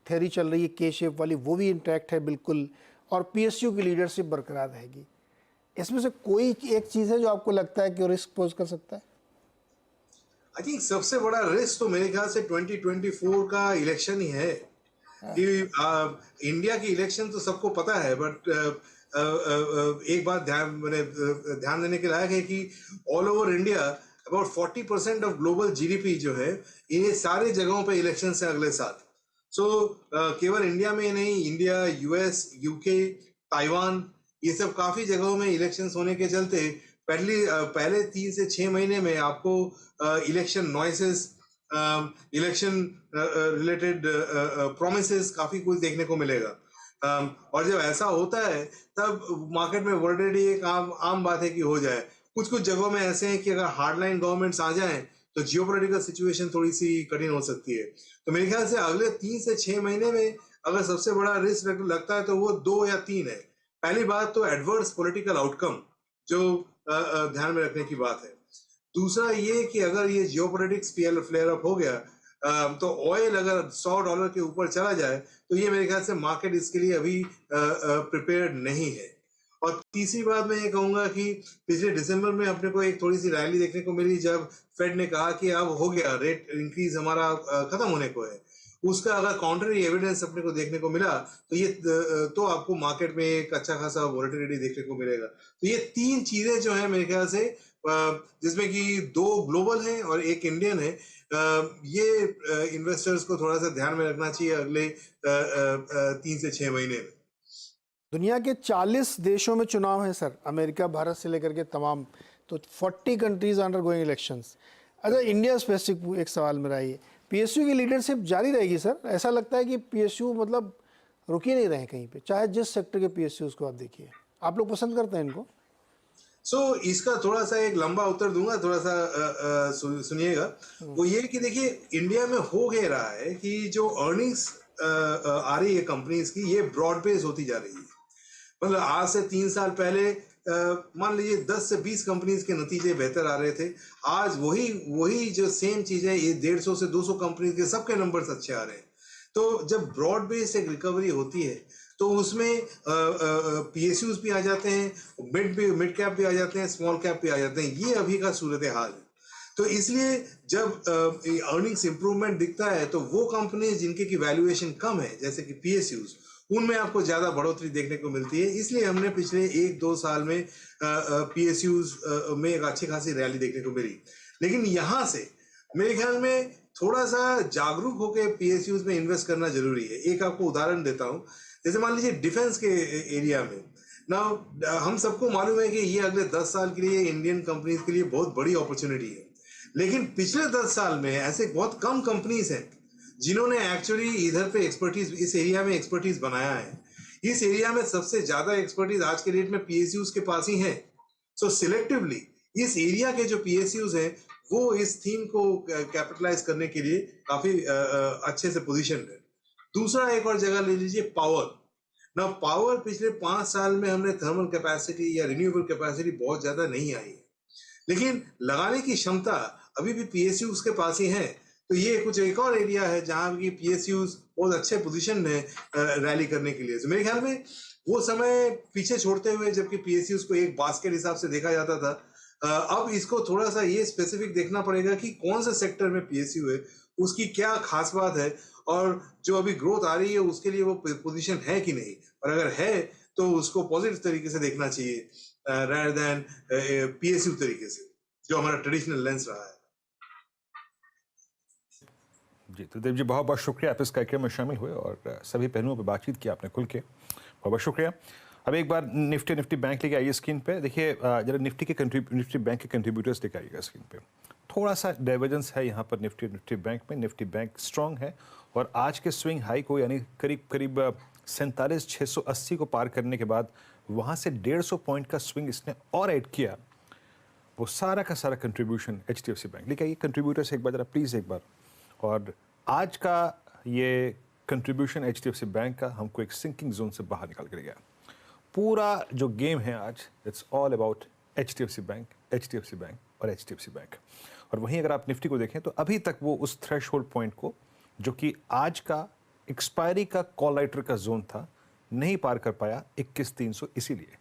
थ्योरी चल रही है के शेप वाली, वो भी इंटैक्ट है बिल्कुल, और पीएसयू की लीडरशिप बरकरार रहेगी। इसमें से कोई एक चीज़ है जो आपको लगता है कि वो रिस्क पोज कर सकता है? आई थिंक सबसे बड़ा रिस्क तो मेरे ख्याल से 2024 का इलेक्शन ही है। कि इंडिया की इलेक्शन तो सबको पता है, बट एक बात ध्यान देने के लायक है कि all over India about 40% of global GDP जो है, ये सारे जगहों पे इलेक्शन है अगले साल। सो केवल इंडिया में ही नहीं, इंडिया, यूएस, यूके, ताइवान, ये सब काफी जगहों में इलेक्शंस होने के चलते पहले 3 से 6 महीने में आपको election noises, election related promises काफी कुछ देखने को मिलेगा। और जब ऐसा होता है तब मार्केट में वॉलेटिलिटी एक आम बात है कि हो जाए। कुछ कुछ जगहों में ऐसे हैं कि अगर हार्डलाइन गवर्नमेंट्स आ जाएं तो जियोपॉलिटिकल सिचुएशन थोड़ी सी कठिन हो सकती है। तो मेरे ख्याल से अगले 3 से 6 महीने में अगर सबसे बड़ा रिस्क लगता है तो वो 2 या 3 है। पहली बात तो एडवर्स पॉलिटिकल आउटकम, जो ध्यान में रखने की बात है। दूसरा ये कि अगर ये जियोपॉलिटिक्स फ्लेयर अप हो गया, तो ऑयल अगर $100 के ऊपर चला जाए, तो ये मेरे ख्याल से मार्केट इसके लिए अभी प्रिपेयर्ड नहीं है। और तीसरी बात मैं ये कहूंगा कि पिछले दिसंबर में अपने को एक थोड़ी सी रैली देखने को मिली, जब फेड ने कहा कि अब हो गया, रेट इंक्रीज हमारा खत्म होने को है। उसका अगर काउंटरी एविडेंस अपने को देखने को मिला, तो ये तो आपको मार्केट में एक अच्छा खासा वॉलेटिलिटी देखने को मिलेगा। तो ये 3 चीजें जो है मेरे ख्याल से, जिसमें कि 2 ग्लोबल हैं और 1 इंडियन है, ये इन्वेस्टर्स को थोड़ा सा ध्यान में रखना चाहिए अगले 3 से 6 महीने में। दुनिया के 40 देशों में चुनाव है सर, अमेरिका, भारत से लेकर के तमाम, तो 40 कंट्रीज अंडर गोइंग इलेक्शंस। अच्छा, इंडिया स्पेसिफिक एक सवाल मेरा ये, पीएसयू की लीडरशिप जारी रहेगी सर? ऐसा लगता है कि पीएसयू मतलब रुक ही नहीं रहे कहीं पे, चाहे जिस सेक्टर के पीएसयू उसको आप देखिए। आप लोग पसंद करते हैं इनको? इसका थोड़ा सा एक लंबा उत्तर दूंगा, थोड़ा सा सुनिएगा। वो ये कि देखिए, इंडिया में हो गया रहा है कि जो अर्निंग्स आ रही है कंपनीज की, ये ब्रॉड बेस होती जा रही है। मतलब आज से 3 साल पहले मान लीजिए 10 से 20 कंपनीज के नतीजे बेहतर आ रहे थे, आज वही जो सेम चीजें, ये 150 से 200 कंपनीज के सबके नंबर्स अच्छे आ रहे हैं। तो जब ब्रॉड बेस एक रिकवरी होती है, तो उसमें पीएसयूज भी आ जाते हैं, मिड कैप भी आ जाते हैं, स्मॉल कैप भी आ जाते हैं। ये अभी का सूरत हाल है। तो इसलिए जब अर्निंग्स इंप्रूवमेंट दिखता है, तो वो कंपनीज जिनके की वैल्यूएशन कम है, जैसे कि पीएसयूज, उनमें आपको ज्यादा बढ़ोतरी देखने को मिलती है। इसलिए हमने पिछले 1-2 साल में पीएसयूज में एक अच्छी खासी रैली देखने को मिली। लेकिन यहाँ से मेरे ख्याल में थोड़ा सा जागरूक होकर पीएसयूज में इन्वेस्ट करना जरूरी है। एक आपको उदाहरण देता हूँ, जैसे मान लीजिए डिफेंस के एरिया में ना, हम सबको मालूम है कि ये अगले 10 साल के लिए इंडियन कंपनीज के लिए बहुत बड़ी अपॉर्चुनिटी है। लेकिन पिछले 10 साल में ऐसे बहुत कम कंपनीज हैं जिन्होंने एक्चुअली इधर पे एक्सपर्टीज, इस एरिया में एक्सपर्टीज बनाया है। इस एरिया में सबसे ज्यादा एक्सपर्टीज आज के डेट में पीएसयूज के पास ही है। सो सिलेक्टिवली इस एरिया के जो पीएसयूज हैं वो इस थीम को कैपिटलाइज करने के लिए काफी अच्छे से पोजीशन है। दूसरा एक और जगह ले लीजिए पावर। ना पावर पिछले 5 साल में हमने थर्मल कैपेसिटी या रिन्यूएबल कैपेसिटी बहुत ज्यादा नहीं आई है, लेकिन लगाने की क्षमता अभी भी पीएसयूज के पास ही है। तो ये कुछ एक और एरिया है जहां की पीएसयूज बहुत अच्छे पोजीशन में रैली करने के लिए। तो मेरे ख्याल में वो समय पीछे छोड़ते हुए जबकि पीएसयूज को एक बास्केट हिसाब से देखा जाता था, अब इसको थोड़ा सा ये स्पेसिफिक देखना पड़ेगा कि कौन सा सेक्टर में पीएसयू है, उसकी क्या खास बात है और जो अभी ग्रोथ आ रही है उसके लिए वो पोजीशन है कि नहीं, और अगर है तो उसको पॉजिटिव तरीके से देखना चाहिए rather than पीएसयू तरीके से जो हमारा ट्रेडिशनल लेंस रहा है। जी तो देव जी बहुत बहुत शुक्रिया, आप इस कार्यक्रम में शामिल हुए और सभी पहलुओं पर बातचीत की आपने खुल के, बहुत बहुत शुक्रिया। अब एक बार निफ्टी बैंक लेके आइए स्क्रीन पे, देखिए जरा निफ्टी बैंक के कंट्रीब्यूटर्स लेके आइएगा स्क्रीन पे। थोड़ा सा डाइवर्जेंस है यहाँ पर निफ्टी बैंक में। निफ्टी बैंक स्ट्रांग है और आज के स्विंग हाई को यानी करीब 47,680 को पार करने के बाद वहाँ से 150 पॉइंट का स्विंग इसने और ऐड किया। वो सारा का सारा कंट्रीब्यूशन HDFC बैंक लेके आइए कंट्रीब्यूटर्स एक बार जरा प्लीज़ एक बार। और आज का ये कंट्रीब्यूशन HDFC बैंक का हमको एक सिंकिंग जोन से बाहर निकाल कर गया। पूरा जो गेम है आज it's all about HDFC bank और HDFC बैंक। और वहीं अगर आप निफ्टी को देखें तो अभी तक वो उस थ्रेशहोल्ड पॉइंट को जो कि आज का एक्सपायरी का कॉल राइटर का जोन था नहीं पार कर पाया 21,300, इसीलिए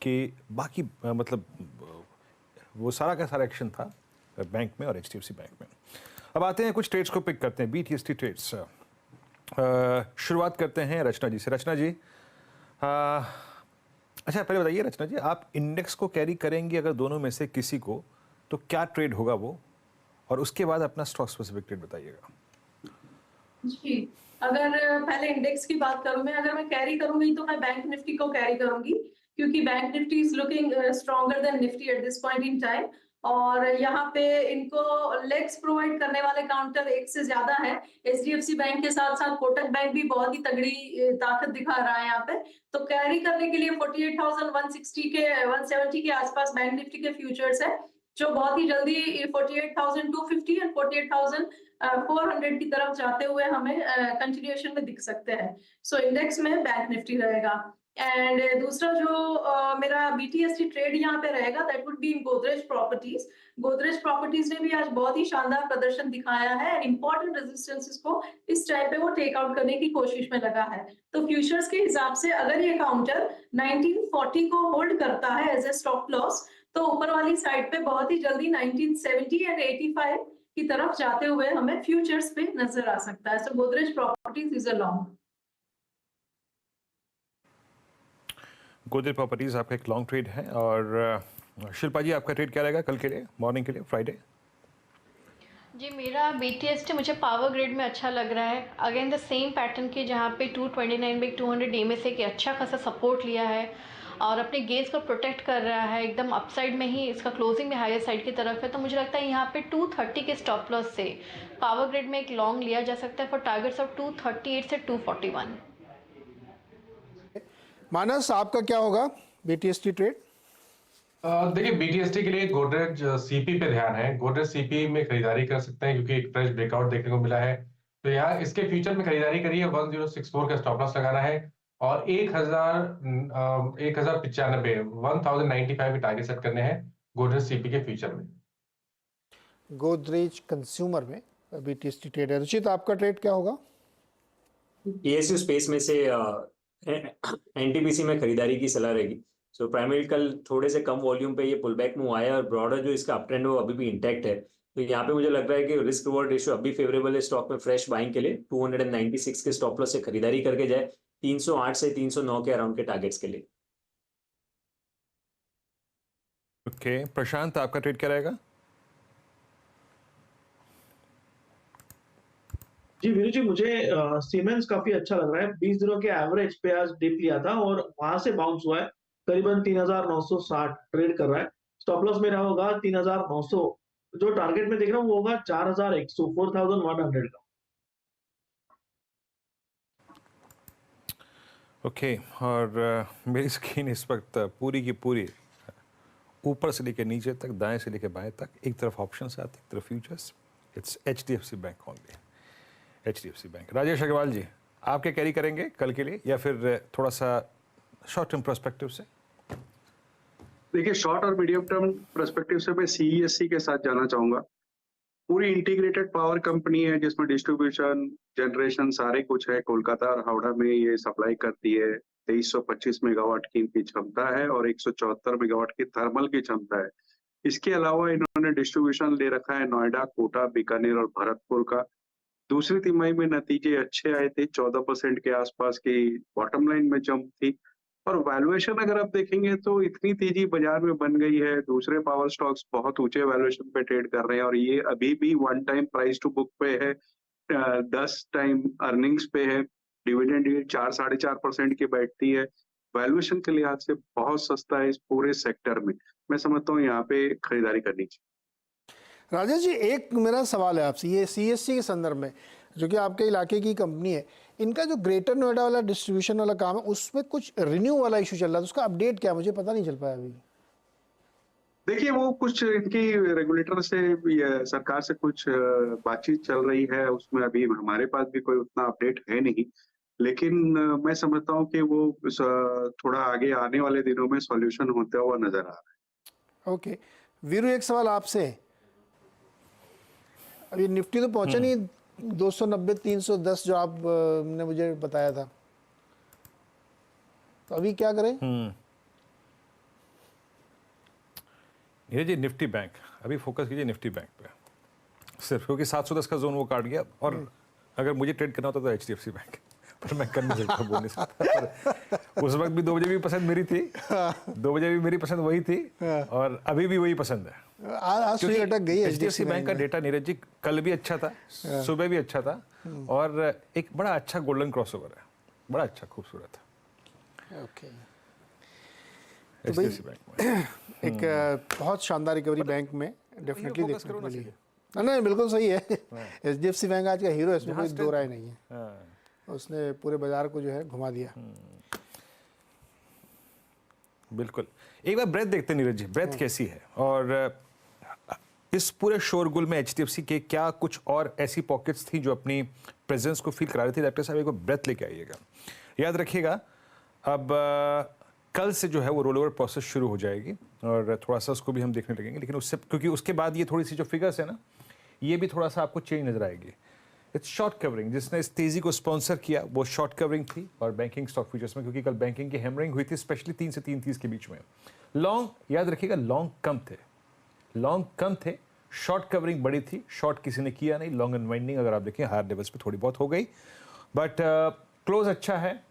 कि बाकी मतलब वो सारा का सारा एक्शन था बैंक में और HDFC बैंक में। अब आते हैं कुछ ट्रेड्स को पिक करते हैं, BTST ट्रेड्स। शुरुआत करते हैं रचना जी से। रचना जी अच्छा पहले बताइए रचना जी, आप इंडेक्स को कैरी करेंगे अगर दोनों में से किसी को, तो क्या ट्रेड होगा वो, और उसके बाद अपना स्टॉक स्पेसिफिक ट्रेड बताइएगा। जी, अगर पहले इंडेक्स की बात करूं अगर मैं कैरी करूंगी तो मैं बैंक निफ्टी को कैरी करूंगी, क्योंकि bank Nifty is looking stronger than Nifty at this point in time. और यहाँ पे इनको लेग्स प्रोवाइड करने वाले काउंटर एक से ज्यादा है। HDFC बैंक के साथ साथ कोटक बैंक भी बहुत ही तगड़ी ताकत दिखा रहा है यहाँ पे। तो कैरी करने के लिए 48,160 के 170 के आसपास बैंक निफ्टी के फ्यूचर्स है, जो बहुत ही जल्दी 48,250 एंड 48,400 की तरफ जाते हुए हमें कंटिन्यूएशन में दिख सकते हैं। सो इंडेक्स में बैंक निफ्टी रहेगा। एंड दूसरा जो मेरा BTST ट्रेड यहाँ पे रहेगा that would be in Godrej properties. Godrej properties ने भी आज बहुत ही शानदार प्रदर्शन दिखाया है एंड इंपॉर्टेंट रेजिस्टेंसेस को इस टाइम पे वो टेक आउट करने की कोशिश में लगा है। तो फ्यूचर्स के हिसाब से अगर ये काउंटर 1940 को होल्ड करता है एज ए स्टॉप लॉस, तो ऊपर वाली साइड पे बहुत ही जल्दी 1970 एंड 85 की तरफ जाते हुए हमें फ्यूचर्स पे नजर आ सकता है। So Godrej Properties is a long. Godrej Properties आपका एक लॉन्ग ट्रेड है। और शिल्पा जी आपका ट्रेड क्या रहेगा कल के लिए, मॉर्निंग के लिए, फ्राइडे? जी मेरा BTST मुझे पावर ग्रिड में अच्छा लग रहा है। अगेन द सेम पैटर्न के जहाँ पे 229/200 DMA के अच्छा खासा सपोर्ट लिया है और अपने गेज को प्रोटेक्ट कर रहा है, एकदम अपसाइड में ही इसका क्लोजिंग में हायर साइड की तरफ है। तो मुझे लगता है यहाँ पे 230 के स्टॉप लॉस से पावर ग्रिड में एक लॉन्ग लिया जा सकता है फॉर टारगेट्स ऑफ 238 से 241। मानस आपका क्या होगा BTST ट्रेड? देखिए BTST के लिए गोदरेज CP पे ध्यान है। गोदरेज CP में खरीदारी कर सकते हैं क्योंकि एक फ्रेश ब्रेकआउट देखने को मिला है। तो यहाँ इसके फ्यूचर में खरीदारी करिए, 1064 का स्टॉप लॉस लगाना है और 1095 के टारगेट सेट करने हैं गोदरेज CP के फ्यूचर में। गोदरेज कंज्यूमर में BTST ट्रेड है। रुचित आपका ट्रेड क्या होगा? PSU स्पेस में से NTPC में खरीदारी की सलाह रहेगी। सो प्राइमरी कल थोड़े से कम वॉल्यूम पे ये पुल बैक मूव आया और ब्रॉडर जो इसका अप ट्रेंड है वो अभी भी इंटैक्ट है। तो यहाँ पे मुझे लग रहा है कि रिस्क रिवॉर्ड रेशियो अभी फेवरेबल है स्टॉक में फ्रेश बाइंग के लिए। 296 के स्टॉप लॉस से खरीदारी करके जाए 308 से 309 के अराउंड के टारगेट्स के लिए। ओके प्रशांत आपका ट्रेड क्या रहेगा? जी वीरू जी, मुझे सीमेंस काफी अच्छा लग रहा है। 20 दिनों के एवरेज पे आज डिप लिया था और वहां से बाउंस हुआ है, करीबन 3,960 ट्रेड कर रहा है। स्टॉप लॉस मेरा होगा 3,900, जो टारगेट में देख रहा हूँ वो होगा 4,100, 4,100 का। ओके और मेरी स्क्रीन इस वक्त पूरी की पूरी ऊपर से लेकर नीचे तक, दाएं से लेकर बाएं तक, एक तरफ ऑप्शंस आते, एक तरफ futures. It's HDFC bank only, HDFC bank. Rajesh Agarwal ji, आप क्या कैरी करेंगे कल के लिए, या फिर थोड़ा सा शॉर्ट टर्म पर्सपेक्टिव से? देखिए, शॉर्ट और मीडियम टर्म पर्सपेक्टिव से मैं CESC के साथ जाना चाहूंगा। पूरी इंटीग्रेटेड पावर कंपनी है जिसमें डिस्ट्रीब्यूशन, जनरेशन सारे कुछ है। कोलकाता और हावड़ा में ये सप्लाई करती है। 2325 मेगावाट की इनकी क्षमता है और 174 मेगावाट की थर्मल की क्षमता है। इसके अलावा इन्होंने डिस्ट्रीब्यूशन ले रखा है नोएडा, कोटा, बीकानेर और भरतपुर का। दूसरी तिमाही में नतीजे अच्छे आए थे, 14% के आसपास की बॉटम लाइन में जंप थी। और वैल्यूएशन अगर आप देखेंगे तो इतनी तेजी बाजार में बन गई है, दूसरे पावर स्टॉक्स बहुत ऊंचे वैल्यूएशन पे ट्रेड कर रहे हैं और ये अभी भी 1 टाइम प्राइस टू बुक पे है, 10 टाइम अर्निंग्स पे है। डिविडेंड यील्ड 4-4.5% की बैठती है। वैल्यूएशन के लिहाज से बहुत सस्ता है इस पूरे सेक्टर में। मैं समझता हूँ यहाँ पे खरीदारी करनी चाहिए। राजेश जी, एक मेरा सवाल है आपसे, ये CESC के संदर्भ में, जो कि आपके इलाके की कंपनी है, इनका जो ग्रेटर नोएडा वाला डिस्ट्रीब्यूशन वाला काम है उसमें कुछ रिन्यू वाला इशू चल रहा है, तो उसका अपडेट क्या, मुझे पता नहीं चल पाया अभी। देखिए, वो कुछ इनकी रेगुलेटर से या सरकार से कुछ बातचीत चल रही है, उसमें अभी हमारे पास भी कोई उतना अपडेट है नहीं, लेकिन मैं समझता हूँ कि वो थोड़ा आगे आने वाले दिनों में सॉल्यूशन होता हुआ नजर आ रहा है। ओके वीरू, एक सवाल आपसे। अभी निफ्टी तो पहुंचा नहीं 290 310 जो आप ने मुझे बताया था, तो अभी क्या करें? नीरज जी, निफ्टी बैंक अभी फोकस कीजिए निफ्टी बैंक पे सिर्फ, क्योंकि 710 का जोन वो काट गया। और अगर मुझे ट्रेड करना होता तो HDFC बैंक, पर मैं कर नहीं सकता, बोल नहीं सकता। उस वक्त भी 2 बजे भी पसंद मेरी थी, 2 बजे भी मेरी पसंद वही थी, और अभी भी वही पसंद है। आज सुई अटक गई है HDFC बैंक का डेटा नीरज जी कल भी अच्छा था, सुबह भी अच्छा था, और एक बड़ा अच्छा गोल्डन क्रॉसओवर है, बड़ा अच्छा खूबसूरत है। ओके, HDFC बैंक में एक बहुत शानदार रिकवरी बैंक में डेफिनेटली देखने को मिली है। नहीं, बिल्कुल सही है। HDFC बैंक आज का हीरो है, इसमें कोई दो राय नहीं है। उसने पूरे बाजार को जो है घुमा दिया। बिल्कुल। एक बार ब्रेथ देखते हैं नीरज जी, ब्रेथ कैसी है, और इस पूरे शोरगुल में HDFC के क्या कुछ और ऐसी पॉकेट्स थी जो अपनी प्रेजेंस को फील करा रही थी। डॉक्टर साहब, एक बार ब्रेथ लेके आइएगा। याद रखिएगा, अब कल से जो है वो रोल ओवर प्रोसेस शुरू हो जाएगी, और थोड़ा सा उसको भी हम देखने लगेंगे, लेकिन उससे, क्योंकि उसके बाद ये थोड़ी सी जो फिगर्स है ना, ये भी थोड़ा सा आपको चेंज नजर आएगी। इट्स शॉर्ट कवरिंग, जिसने इस तेजी को स्पॉन्सर किया वो शॉर्ट कवरिंग थी, और बैंकिंग स्टॉक फ्यूचर्स में, क्योंकि कल बैंकिंग की हैमरिंग हुई थी, स्पेशली 3 से 3:30 के बीच में। लॉन्ग, याद रखिएगा, लॉन्ग कम थे, शॉर्ट कवरिंग बड़ी थी, शॉर्ट किसी ने किया नहीं। लॉन्ग अनवाइंडिंग अगर आप देखें हायर लेवल्स पे थोड़ी बहुत हो गई, बट क्लोज अच्छा है।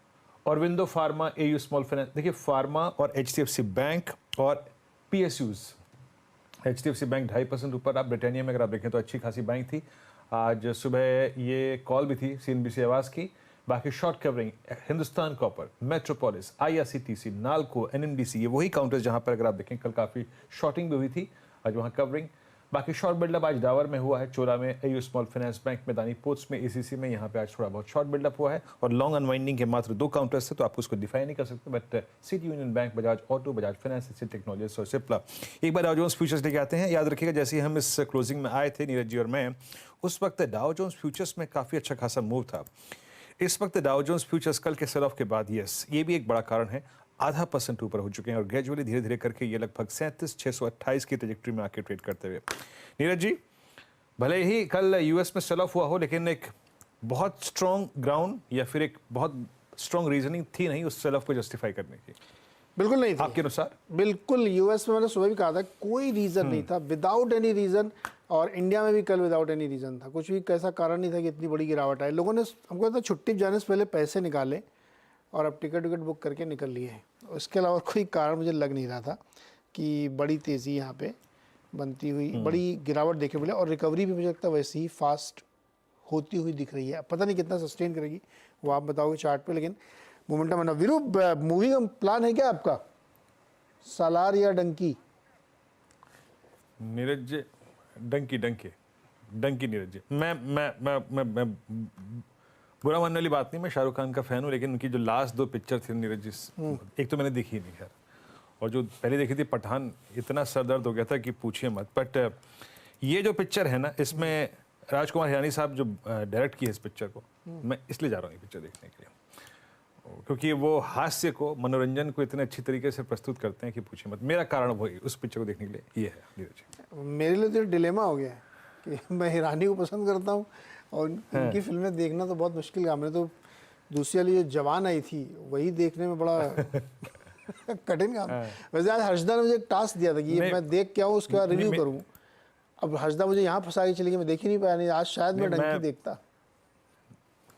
और window pharma, AU small finance, देखिए फार्मा और HDFC बैंक और PSUs, HDFC बैंक 2.5% ऊपर। आप ब्रिटानिया में अगर आप देखें तो अच्छी खासी बैंक थी। आज सुबह ये कॉल भी थी CNBC आवाज़ की। बाकी short covering, Hindustan copper, metropolis, IRCTC, NALCO, NMDC, ये वही काउंटर्स जहां पर अगर आप देखें कल काफ़ी शॉर्टिंग भी हुई थी, आज वहां कवरिंग। बाकी शॉर्ट बिल्डअप आज डावर में हुआ है, चोला में, AU स्मॉल फाइनेंस बैंक में, दानी पोर्ट्स में, ACC में, यहाँ पे आज थोड़ा बहुत शॉर्ट बिल्डअप हुआ है। और लॉन्ग अनवाइंडिंग के मात्र 2 काउंटर्स थे, तो आप उसको डिफाइन नहीं कर सकते, but city union bank, Bajaj auto, Bajaj finance, HC technologies और सिप्ला। एक बार डाउ जोन्स फ्यूचर्स लेके आते हैं। याद रखिएगा, जैसे ही हम इस क्लोजिंग में आए थे नीरज जी और मैं, उस वक्त डाउ जोन्स फ्यूचर्स में काफ़ी अच्छा खासा मूव था। इस वक्त डाउ जोन्स फ्यूचर्स कल के सेल ऑफ के बाद, यस, ये भी एक बड़ा कारण है, 0.5% ऊपर हो चुके हैं, और ग्रेजुअली धीरे धीरे करके ये लगभग 37,628 की ट्रेजेक्ट्री में आके ट्रेड करते हुए। नीरज जी, भले ही कल US में सेल ऑफ हुआ हो, लेकिन एक बहुत स्ट्रॉन्ग ग्राउंड या फिर एक बहुत स्ट्रॉन्ग रीजनिंग थी नहीं उस सेल ऑफ को जस्टिफाई करने की? बिल्कुल नहीं थी आपके अनुसार? बिल्कुल। US में मैंने सुबह भी कहा था, कोई रीज़न नहीं था, विदाउट एनी रीज़न। और इंडिया में भी कल विदाउट एनी रीज़न था, कुछ भी ऐसा कारण नहीं था कि इतनी बड़ी गिरावट आए। लोगों ने, हमको था छुट्टी जाने से पहले पैसे निकाले और अब टिकट बुक करके निकल लिए हैं। इसके अलावा कोई कारण मुझे लग नहीं रहा था कि बड़ी तेज़ी यहाँ पे बनती हुई, बड़ी गिरावट देखे मिले। और रिकवरी भी मुझे लगता है वैसे ही फास्ट होती हुई दिख रही है। पता नहीं कितना सस्टेन करेगी, वो आप बताओगे चार्ट पे, लेकिन मोमेंटम है। वीरू, मूवी का प्लान है क्या आपका, सालार या डंकी? नीरज जी, डंकी नीरज जी। मैं बुरा मानने वाली बात नहीं, मैं शाहरुख खान का फैन हूँ, लेकिन उनकी जो लास्ट 2 पिक्चर थी नीरज जी, एक तो मैंने देखी नहीं खैर, और जो पहले देखी थी पठान, इतना सर दर्द हो गया था कि पूछिए मत। बट ये जो पिक्चर है ना, इसमें राजकुमार हिरानी साहब जो डायरेक्ट की है इस पिक्चर को, मैं इसलिए जा रहा हूँ ये पिक्चर देखने के लिए, क्योंकि वो हास्य को, मनोरंजन को इतने अच्छी तरीके से प्रस्तुत करते हैं कि पूछिए मत। मेरा कारण वही उस पिक्चर को देखने के लिए ये है नीरज। मेरे लिए तो डिलेमा हो गया है कि मैं हिरानी को पसंद करता हूँ और उनकी फिल्में देखना तो बहुत मुश्किल काम है। तो दूसरी वाली जो जवान आई थी वही देखने में बड़ा कठिन काम। वैसे आज हर्षदा ने मुझे एक टास्क दिया था कि ये मैं देख के आऊँ उसके बाद रिव्यू करूँ। अब हर्षदा मुझे यहाँ फंसा के चली गई, मैं देख ही नहीं पाया। नहीं आज शायद मैं डंकी देखता।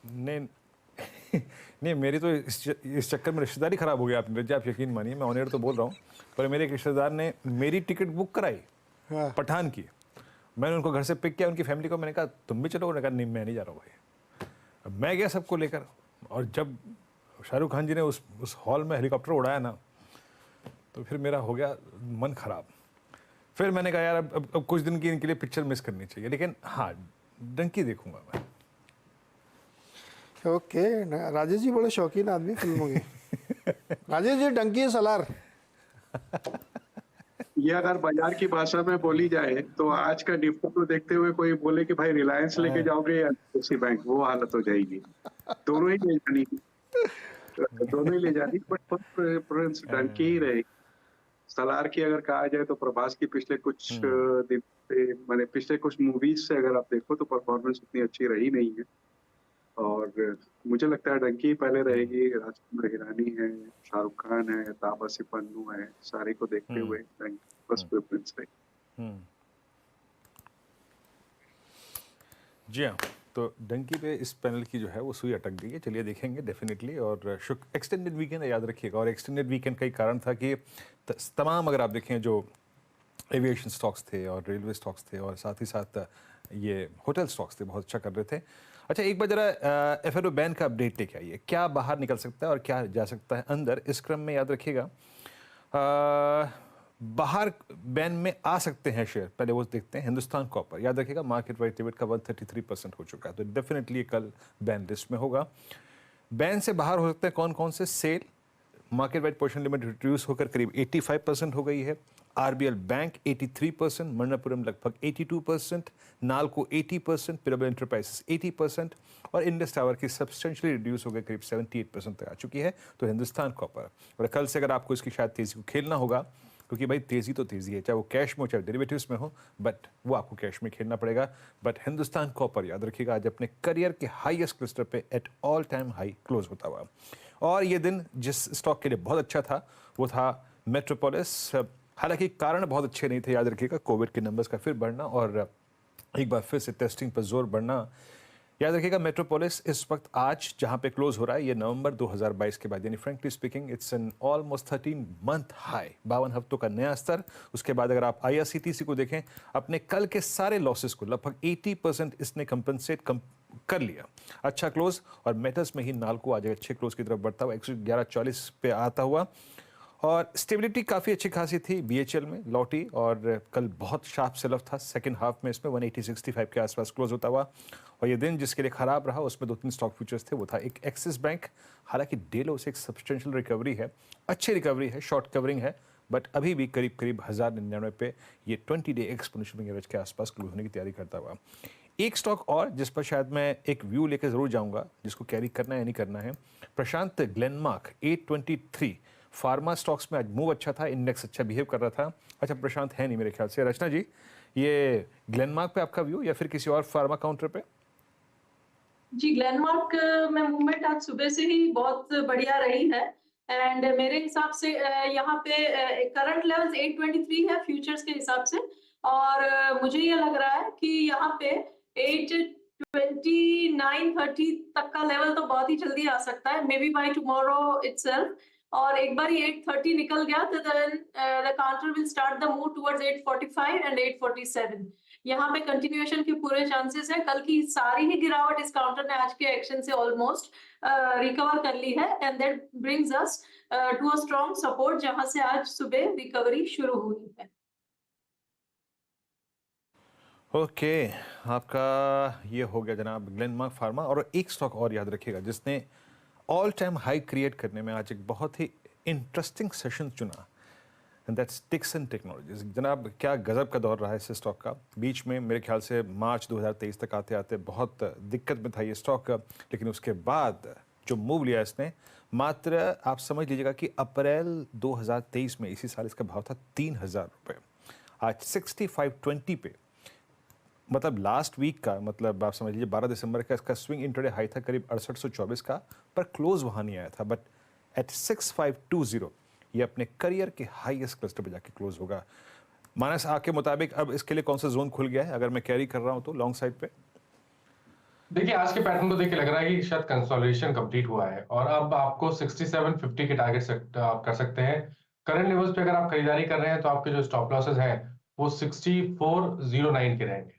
नहीं नहीं, मेरी तो इस चक्कर में रिश्तेदारी खराब हो गया आप यकीन मानिए। मैं ऑन एयर तो बोल रहा हूँ, पर मेरे एक रिश्तेदार ने मेरी टिकट बुक कराई पठान की। मैंने उनको घर से पिक किया, उनकी फैमिली को। मैंने कहा तुम भी चलो, उन्होंने कहा नहीं मैं नहीं जा रहा हूँ भाई। अब मैं गया सबको लेकर, और जब शाहरुख खान जी ने उस हॉल में हेलीकॉप्टर उड़ाया ना, तो फिर मेरा हो गया मन खराब। फिर मैंने कहा यार अब कुछ दिन की इनके लिए पिक्चर मिस करनी चाहिए, लेकिन हाँ डंकी देखूंगा मैं। ओके राजेश जी बड़े शौकीन आदमी फिल्मों के। राजेश जी डंकी सलार ये अगर बाजार की भाषा में बोली जाए तो आज का निफ्टी को देखते हुए कोई बोले कि भाई रिलायंस लेके जाओगे या एचडीएफसी बैंक, वो हालत हो जाएगी। दोनों ही ले जानी, दोनों ही ले जानी, बट प्रेफरेंस डंकी ही रहेगी। सलार की अगर कहा जाए तो प्रभास की पिछले कुछ दिन से, मैंने पिछले कुछ मूवीज से अगर आप देखो तो परफॉर्मेंस उतनी अच्छी रही नहीं है, और मुझे लगता है डंकी पहले रहेगी। राजकुमार हिरानी है, शाहरुख खान है, तापसी पन्नू है, सारे को देखते हुए डंकी फर्स्ट प्रेफरेंस रहेगी। जी हाँ, तो डंकी पे इस पैनल की जो है वो सुई अटक गई है। चलिए देखेंगे डेफिनेटली। और एक्सटेंडेड वीकेंड याद रखिएगा, और एक्सटेंडेड वीकेंड का ही कारण था कि तमाम अगर आप देखें जो एविएशन स्टॉक्स थे और रेलवे स्टॉक्स थे और साथ ही साथ ये होटल स्टॉक्स थे, बहुत अच्छा कर रहे थे। अच्छा एक बार जरा एफएनओ बैन का अपडेट लेके आइए, क्या बाहर निकल सकता है और क्या जा सकता है अंदर। इस क्रम में याद रखिएगा बाहर बैन में आ सकते हैं शेयर। पहले वो देखते हैं हिंदुस्तान कॉपर। याद रखिएगा मार्केट वाइड डिविडेंड का 133% हो चुका है, तो डेफिनेटली कल बैन लिस्ट में होगा। बैन से बाहर हो सकते हैं कौन कौन से। Sell market wide position limit reduce होकर करीब 85% हो गई है। आरबीएल बैंक 83%, मणप्पुरम लगभग 82%, नालको 80%, पिरामल एंटरप्राइजेस 80% और इंडस टावर की सब्सटेंशियली रिड्यूस हो गई, करीब 78% तक आ चुकी है। तो हिंदुस्तान कॉपर, और कल से अगर आपको इसकी शायद तेजी को खेलना होगा, क्योंकि भाई तेजी तो तेजी है, चाहे वो कैश में हो चाहे डेरिवेटिव्स में हो, बट वो आपको कैश में खेलना पड़ेगा। बट हिंदुस्तान कॉपर याद रखिएगा आज अपने करियर के हाईएस्ट क्लस्टर पे at all time high close होता हुआ। और ये दिन जिस स्टॉक के लिए बहुत अच्छा था वो था मेट्रोपोलिस। हालांकि कारण बहुत अच्छे नहीं थे, याद रखिएगा कोविड के नंबर्स का फिर बढ़ना और एक बार फिर से टेस्टिंग पर जोर बढ़ना। याद रखिएगा मेट्रोपोलिस इस वक्त आज जहां पे क्लोज हो रहा है, ये नवंबर 2022 के बाद, यानी frankly speaking it's an almost 13 month high, 52 हफ्तों का नया स्तर। उसके बाद अगर आप आईआरसीटीसी को देखें, अपने कल के सारे लॉसेस को लगभग 80% इसने कंपनसेट कर लिया। अच्छा क्लोज। और मेटल्स में ही नालको आज अच्छे क्लोज की तरफ बढ़ता हुआ 111.40 पे आता हुआ, और स्टेबिलिटी काफ़ी अच्छी खासी थी बीएचएल में लौटी, और कल बहुत शार्प सेल ऑफ था सेकंड हाफ में, इसमें 180.65 के आसपास क्लोज होता हुआ। और ये दिन जिसके लिए खराब रहा उसमें 2-3 स्टॉक फ्यूचर्स थे, वो था एक एक्सिस बैंक। हालांकि डेलो से एक सब्सटेंशियल रिकवरी है, अच्छी रिकवरी है, शॉर्ट कवरिंग है, बट अभी भी करीब 1099 पे ये 20 डे एक्सपोनेंशियल एवरेज के आसपास क्लोज होने की तैयारी करता हुआ। एक स्टॉक और जिस पर शायद मैं एक व्यू लेकर जरूर जाऊंगा, जिसको कैरी करना है या नहीं करना है, प्रशांत ग्लेनमार्क 823। फार्मा स्टॉक्स में आज मूव अच्छा था, इंडेक्स अच्छा बिहेव कर रहा था। अच्छा प्रशांत है नहीं मेरे ख्याल से। रचना जी, ये ग्लेनमार्क पे आपका व्यू या फिर किसी और फार्मा काउंटर पे? जी ग्लेनमार्क में मूवमेंट आज सुबह से ही बहुत बढ़िया रही है, एंड मेरे हिसाब से यहाँ पे करंट लेवल्स 823 है फ्यूचर्स के हिसाब से, और मुझे ये लग रहा है कि यहाँ पे 829.30 तक का लेवल तो बहुत ही जल्दी आ सकता है, maybe by tomorrow itself. और एक बार ये 830 निकल गया तो then the counter will start the move towards 845 and 847। यहाँ पे कंटिन्यूएशन के पूरे चांसेस है। कल की सारी ही गिरावट इस काउंटर ने आज के एक्शन से ऑलमोस्ट रिकवर कर ली है, and that brings us to a strong support, जहां से आज सुबह रिकवरी शुरू हुई है। ओके आपका ये हो गया जनाब ग्लेनमार्क फार्मा। और एक स्टॉक और याद रखिएगा जिसने ऑल टाइम हाई क्रिएट करने में आज एक बहुत ही इंटरेस्टिंग सेशन चुना, एंड दैट्स डिक्सन टेक्नोलॉजीज। जनाब क्या गजब का दौर रहा है इस स्टॉक का। बीच में मेरे ख्याल से मार्च 2023 तक आते आते बहुत दिक्कत में था ये स्टॉक, लेकिन उसके बाद जो मूव लिया इसने, मात्र आप समझ लीजिएगा कि अप्रैल 2023 में इसी साल इसका भाव था 3,000 रुपये, आज 6520 पे, मतलब लास्ट वीक का, मतलब आप समझ लीजिए 12 दिसंबर का इसका स्विंग इंट्राडे हाई था करीब 6824 का, पर क्लोज वहाँ नहीं आया था। बट एट 6520 ये अपने करियर के हाईएस्ट क्लस्टर पे जाके क्लोज होगा। मानस के मुताबिक अब इसके लिए कौन सा जोन खुल गया है अगर मैं कैरी कर रहा हूँ तो लॉन्ग साइड पे? देखिए आज के पैटर्न को देख के लग रहा है कि शायद कंसोलिडेशन कंप्लीट हुआ है और अब आपको 6750 के टारगेट आप कर सकते हैं। करंट लेवल्स पे अगर आप खरीदारी कर रहे हैं तो आपके जो स्टॉप लॉसेस हैं वो 6409 के रहेंगे।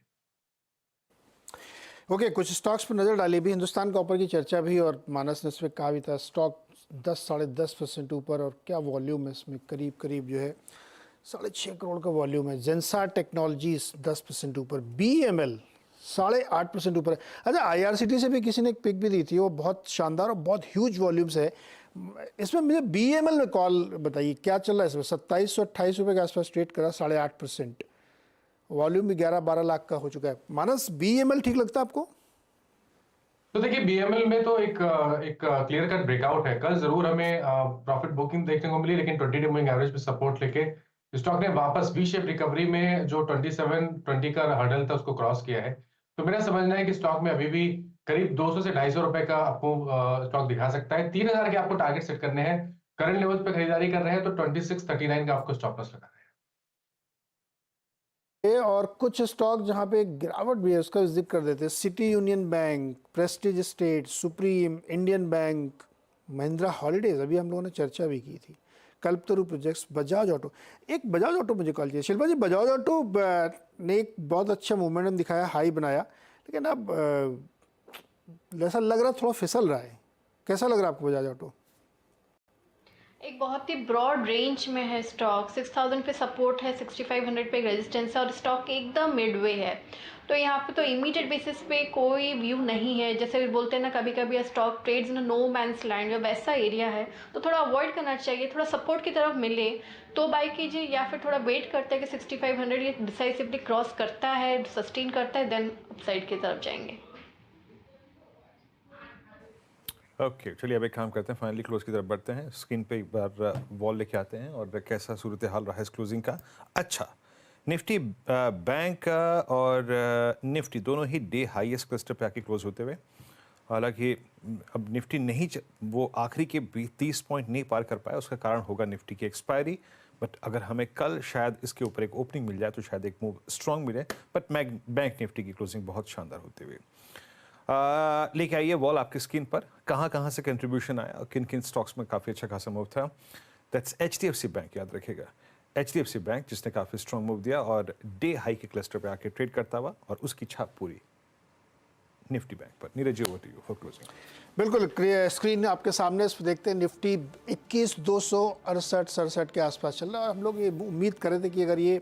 ओके, कुछ स्टॉक्स पर नजर डाली भी, हिंदुस्तान कॉपर की चर्चा भी और मानस ने इसमें कहा भी था स्टॉक 10-10.5% ऊपर, और क्या वॉल्यूम है इसमें, करीब करीब जो है 6.5 करोड़ का वॉल्यूम है। जेंसार टेक्नोलॉजीज 10% ऊपर, BML 8.5% ऊपर है। अच्छा, IRCT से भी किसी ने एक पिक भी दी थी, वो बहुत शानदार और बहुत ह्यूज वॉल्यूम्स है इसमें। मुझे BML में कॉल बताइए क्या चल रहा है इसमें, 2728 रुपये के आसपास ट्रेड करा, 8.5%, वॉल्यूम भी 11-12 लाख का हो चुका है। मानस BML ठीक लगता है आपको? तो देखिए BML में तो एक क्लियर कट ब्रेकआउट है। कल जरूर हमें प्रॉफिट बुकिंग देखने को मिली, लेकिन 20 डे मूविंग एवरेज पे सपोर्ट लेके स्टॉक ने वापस वी शेप रिकवरी में जो 2720 का हर्डल था उसको क्रॉस किया है। तो मेरा समझना है कि स्टॉक में अभी भी करीब 200 से 250 रुपए का आपको स्टॉक दिखा सकता है। 3000 के आपको टारगेट सेट करने हैं। करंट लेवल पे खरीदारी कर रहे हैं तो 2639 का आपको स्टॉप लॉस लगाना है। और कुछ स्टॉक जहां पे गिरावट भी है उसका जिक्र कर देते हैं। City union bank, Prestige estate, supreme, Indian bank, Mahindra holidays, अभी हम लोगों ने चर्चा भी की थी, कल्पतरु प्रोजेक्ट्स, बजाज ऑटो। एक बजाज ऑटो मुझे कॉल किया शिल्पा जी, बजाज ऑटो ने एक बहुत अच्छा मोमेंटम दिखाया, हाई बनाया, लेकिन अब ऐसा लग रहा थोड़ा फिसल रहा है। कैसा लग रहा है आपको बजाज ऑटो? एक बहुत ही ब्रॉड रेंज में है स्टॉक, 6000 पे सपोर्ट है, 6500 पे रेजिस्टेंस है और स्टॉक एकदम मिडवे है। तो यहाँ पे तो इमीडिएट बेसिस पे कोई व्यू नहीं है। जैसे बोलते हैं ना कभी कभी stock trades in no man's land, वैसा एरिया है, तो थोड़ा अवॉइड करना चाहिए। थोड़ा सपोर्ट की तरफ मिले तो बाय कीजिए, या फिर थोड़ा वेट करते हैं कि 6500 ये डिसाइसिवली क्रॉस करता है, सस्टेन करता है, देन अपसाइड की तरफ जाएंगे। ओके, चलिए अब एक काम करते हैं, फाइनली क्लोज की तरफ बढ़ते हैं। स्क्रीन पे एक बार वॉल लेके आते हैं और कैसा सूरत हाल रहा है इस क्लोजिंग का। अच्छा, निफ्टी बैंक और निफ्टी दोनों ही डे हाईएस्ट क्लस्टर पे आके क्लोज होते हुए, हालांकि अब निफ्टी नहीं वो आखिरी के 30 पॉइंट नहीं पार कर पाया, उसका कारण होगा निफ्टी की एक्सपायरी। बट अगर हमें कल शायद इसके ऊपर एक ओपनिंग मिल जाए तो शायद एक मूव स्ट्रॉन्ग मिले। बट बैंक निफ्टी की क्लोजिंग बहुत शानदार होते हुए। लेके आइए वॉल आपकी स्क्रीन पर, कहाँ से कंट्रीब्यूशन आया और किन किन स्टॉक्स में काफ़ी अच्छा खासा मूव था। दैट्स HDFC बैंक, याद रखिएगा HDFC बैंक जिसने काफ़ी स्ट्रॉन्ग मूव दिया और डे हाई के क्लस्टर पे आके ट्रेड करता हुआ, और उसकी छाप पूरी निफ्टी बैंक पर। Neeraj ji, over to you for closing. बिल्कुल, स्क्रीन आपके सामने, इस पर देखते हैं निफ्टी 21,268 के आसपास चल रहा है। और हम लोग ये उम्मीद कर रहे थे कि अगर ये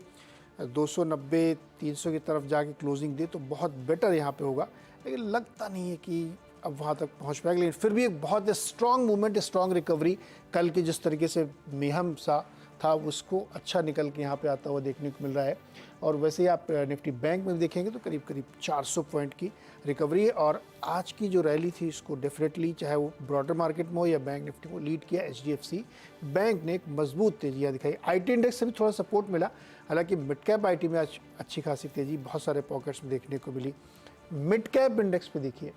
290-300 की तरफ जाके क्लोजिंग दे तो बहुत बेटर यहाँ पे होगा, लेकिन लगता नहीं है कि अब वहाँ तक पहुँच पाएगा। लेकिन फिर भी एक बहुत स्ट्रॉन्ग मूवमेंट, स्ट्रॉन्ग रिकवरी, कल की जिस तरीके से मेहम सा था उसको अच्छा निकल के यहाँ पे आता हुआ देखने को मिल रहा है। और वैसे ही आप निफ्टी बैंक में भी देखेंगे तो करीब करीब 400 पॉइंट की रिकवरी है। और आज की जो रैली थी इसको डेफिनेटली, चाहे वो ब्रॉडर मार्केट में हो या बैंक निफ्टी को, लीड किया HDFC बैंक ने। एक मजबूत तेजियाँ दिखाई, IT इंडेक्स से भी थोड़ा सपोर्ट मिला, हालांकि मिड कैप IT में आज अच्छी खासी तेजी बहुत सारे पॉकेट्स में देखने को मिली। मिड कैप इंडेक्स पे देखिए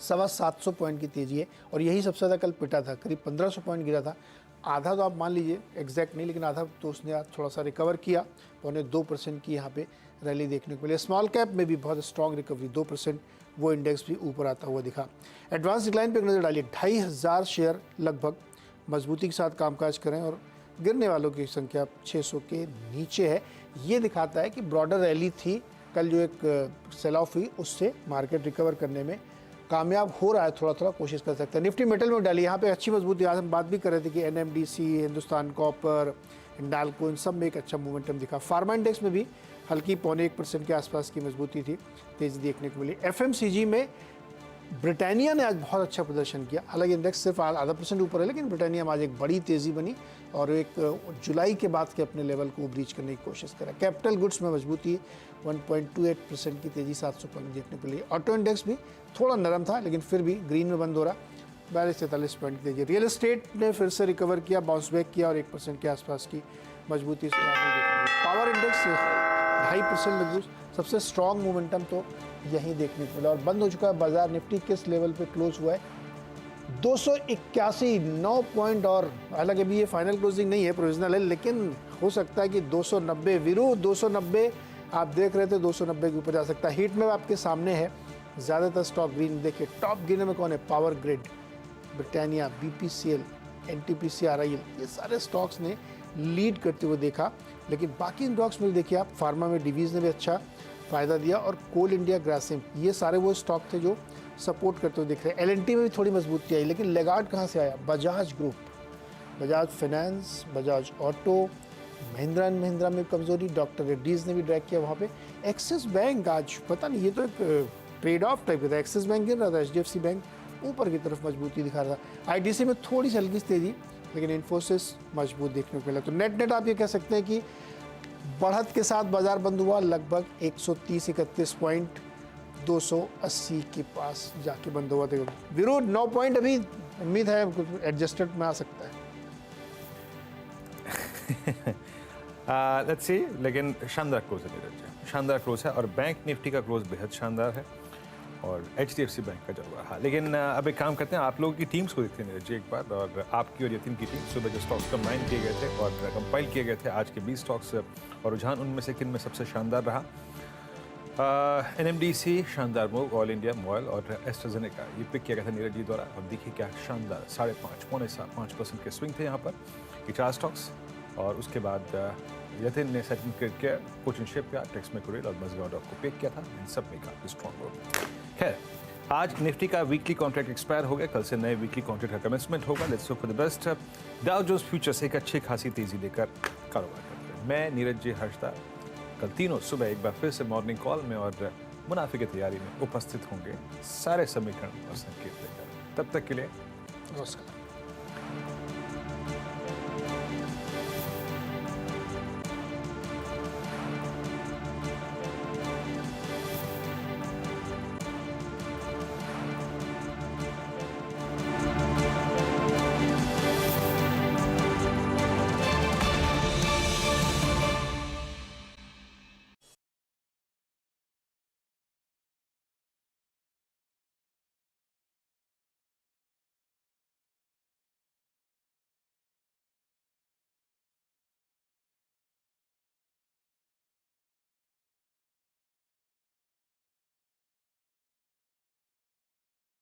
750 पॉइंट की तेजी है, और यही सबसे ज़्यादा कल पिटा था, करीब 1500 पॉइंट गिरा था। आधा तो आप मान लीजिए, एग्जैक्ट नहीं, लेकिन आधा तो उसने आज थोड़ा सा रिकवर किया, 2% की यहाँ पे रैली देखने को मिली। स्मॉल कैप में भी बहुत स्ट्रॉन्ग रिकवरी, 2% वो इंडेक्स भी ऊपर आता हुआ दिखा। एडवांस डिक्लाइन पे एक नज़र डालिए, 2500 शेयर लगभग मजबूती के साथ कामकाज करें और गिरने वालों की संख्या 600 के नीचे है। ये दिखाता है कि ब्रॉडर रैली थी कल, जो एक सेल ऑफ हुई उससे मार्केट रिकवर करने में कामयाब हो रहा है, थोड़ा थोड़ा कोशिश कर सकता है। निफ्टी मेटल में डाली, यहाँ पे अच्छी मजबूती, आज हम बात भी कर रहे थे कि NMDC, हिंदुस्तान कॉपर, हिंडाल्को, इन सब में एक अच्छा मोमेंटम दिखा। फार्मा इंडेक्स में भी हल्की 0.25% के आसपास की मजबूती थी, तेजी देखने को मिली। FMCG में ब्रिटानिया ने आज बहुत अच्छा प्रदर्शन किया, हालांकि इंडेक्स सिर्फ आधा % ऊपर है, लेकिन ब्रिटानिया में आज एक बड़ी तेज़ी बनी और एक जुलाई के बाद के अपने लेवल को ब्रीच करने की कोशिश करा। कैपिटल गुड्स में मजबूती 1.28% की तेज़ी 700 पॉइंट देखने को मिली। ऑटो इंडेक्स भी थोड़ा नरम था, लेकिन फिर भी ग्रीन में बंद हो रहा, 42-43 पॉइंट की तेजी। रियल एस्टेट ने फिर से रिकवर किया, बाउंस बैक किया और 1% के आसपास की मजबूती इसमें आपको देखने को मिली। पावर इंडेक्स 2.5% मजबूत, सबसे स्ट्रॉन्ग मोमेंटम तो यहीं देखने को मिला और बंद हो चुका है बाजार। निफ्टी किस लेवल पे क्लोज हुआ है? 281, 9 पॉइंट और, हालांकि अभी ये फाइनल क्लोजिंग नहीं है, प्रोविजनल है, लेकिन हो सकता है कि 290 वीरू 290 आप देख रहे थे, 290 के ऊपर जा सकता है। हीट में आपके सामने है, ज़्यादातर स्टॉक ग्रीन। देखिए टॉप गिनर में कौन है? Power grid, Britannia, BPCL, NTPC, RIL, ये सारे स्टॉक्स ने लीड करते हुए देखा। लेकिन बाकी स्टॉक्स में देखिए आप, फार्मा में डिवीज़ ने भी अच्छा फ़ायदा दिया और कोल इंडिया, ग्रासिम, ये सारे वो स्टॉक थे जो सपोर्ट करते हुए दिख रहे हैं। LNT में भी थोड़ी मजबूती आई, लेकिन लेगार्ड कहाँ से आया? Bajaj group, Bajaj finance, Bajaj auto, Mahindra and Mahindra में कमजोरी, डॉक्टर रेड्डीज ने भी ड्रैग किया वहाँ पे। एक्सिस बैंक आज पता नहीं, ये तो एक ट्रेड ऑफ टाइप का था, एक्सिस बैंक गिर रहा था, HDFC बैंक ऊपर की तरफ मजबूती दिखा रहा था। ITC में थोड़ी सी हल्की तेजी, लेकिन इन्फोसिस मजबूत देखने को मिला। तो नेट आप ये कह सकते हैं कि बढ़त के साथ बाजार बंद हुआ लगभग 130-31 पॉइंट 280 के पास जाके बंद हुआ था। विरोध 9 पॉइंट अभी उम्मीद है एडजस्टेड में आ सकता है। लेट्स सी, लेकिन शानदार क्लोज है नीरज जी, शानदार क्लोज है और बैंक निफ्टी का क्लोज बेहद शानदार है और HDFC बैंक का जरूर रहा। लेकिन अब एक काम करते हैं, आप लोगों की टीम्स को देखते हैं नीरज जी एक बार, और आपकी और यतीम की टीम सुबह जो स्टॉक्स कंबाइन किए गए थे और कंपाइल किए गए थे आज के 20 स्टॉक्स और रुझान उनमें से किन में सबसे शानदार रहा? NMDC शानदार मूव, ऑल इंडिया मोबाइल और एस्ट्राजेनेका ये पिक किया गया था नीरज जी द्वारा और देखिए क्या शानदार 5.5 पौने 5% के स्विंग थे यहाँ पर ये 4 स्टॉक्स। और उसके बाद यतिन ने सेटल किया कोचिन शिप का, टेक्स मैक्रेल और मजगांव डॉक को पिक किया था, इन सब में काफी स्ट्रॉन्ग हो। खैर, आज निफ्टी का वीकली कॉन्ट्रैक्ट एक्सपायर हो गया, कल से नए वीकली कॉन्ट्रैक्ट का कमेंसमेंट होगा। Let's hope for the best. Dow Jones futures एक अच्छी खासी तेजी लेकर कारोबार करते हैं। मैं नीरज जी हर्षदा कल तीनों सुबह एक बार फिर से मॉर्निंग कॉल में और मुनाफे की तैयारी में उपस्थित होंगे, सारे समीकरण और संकेत लेकर। तब तक के लिए नमस्कार।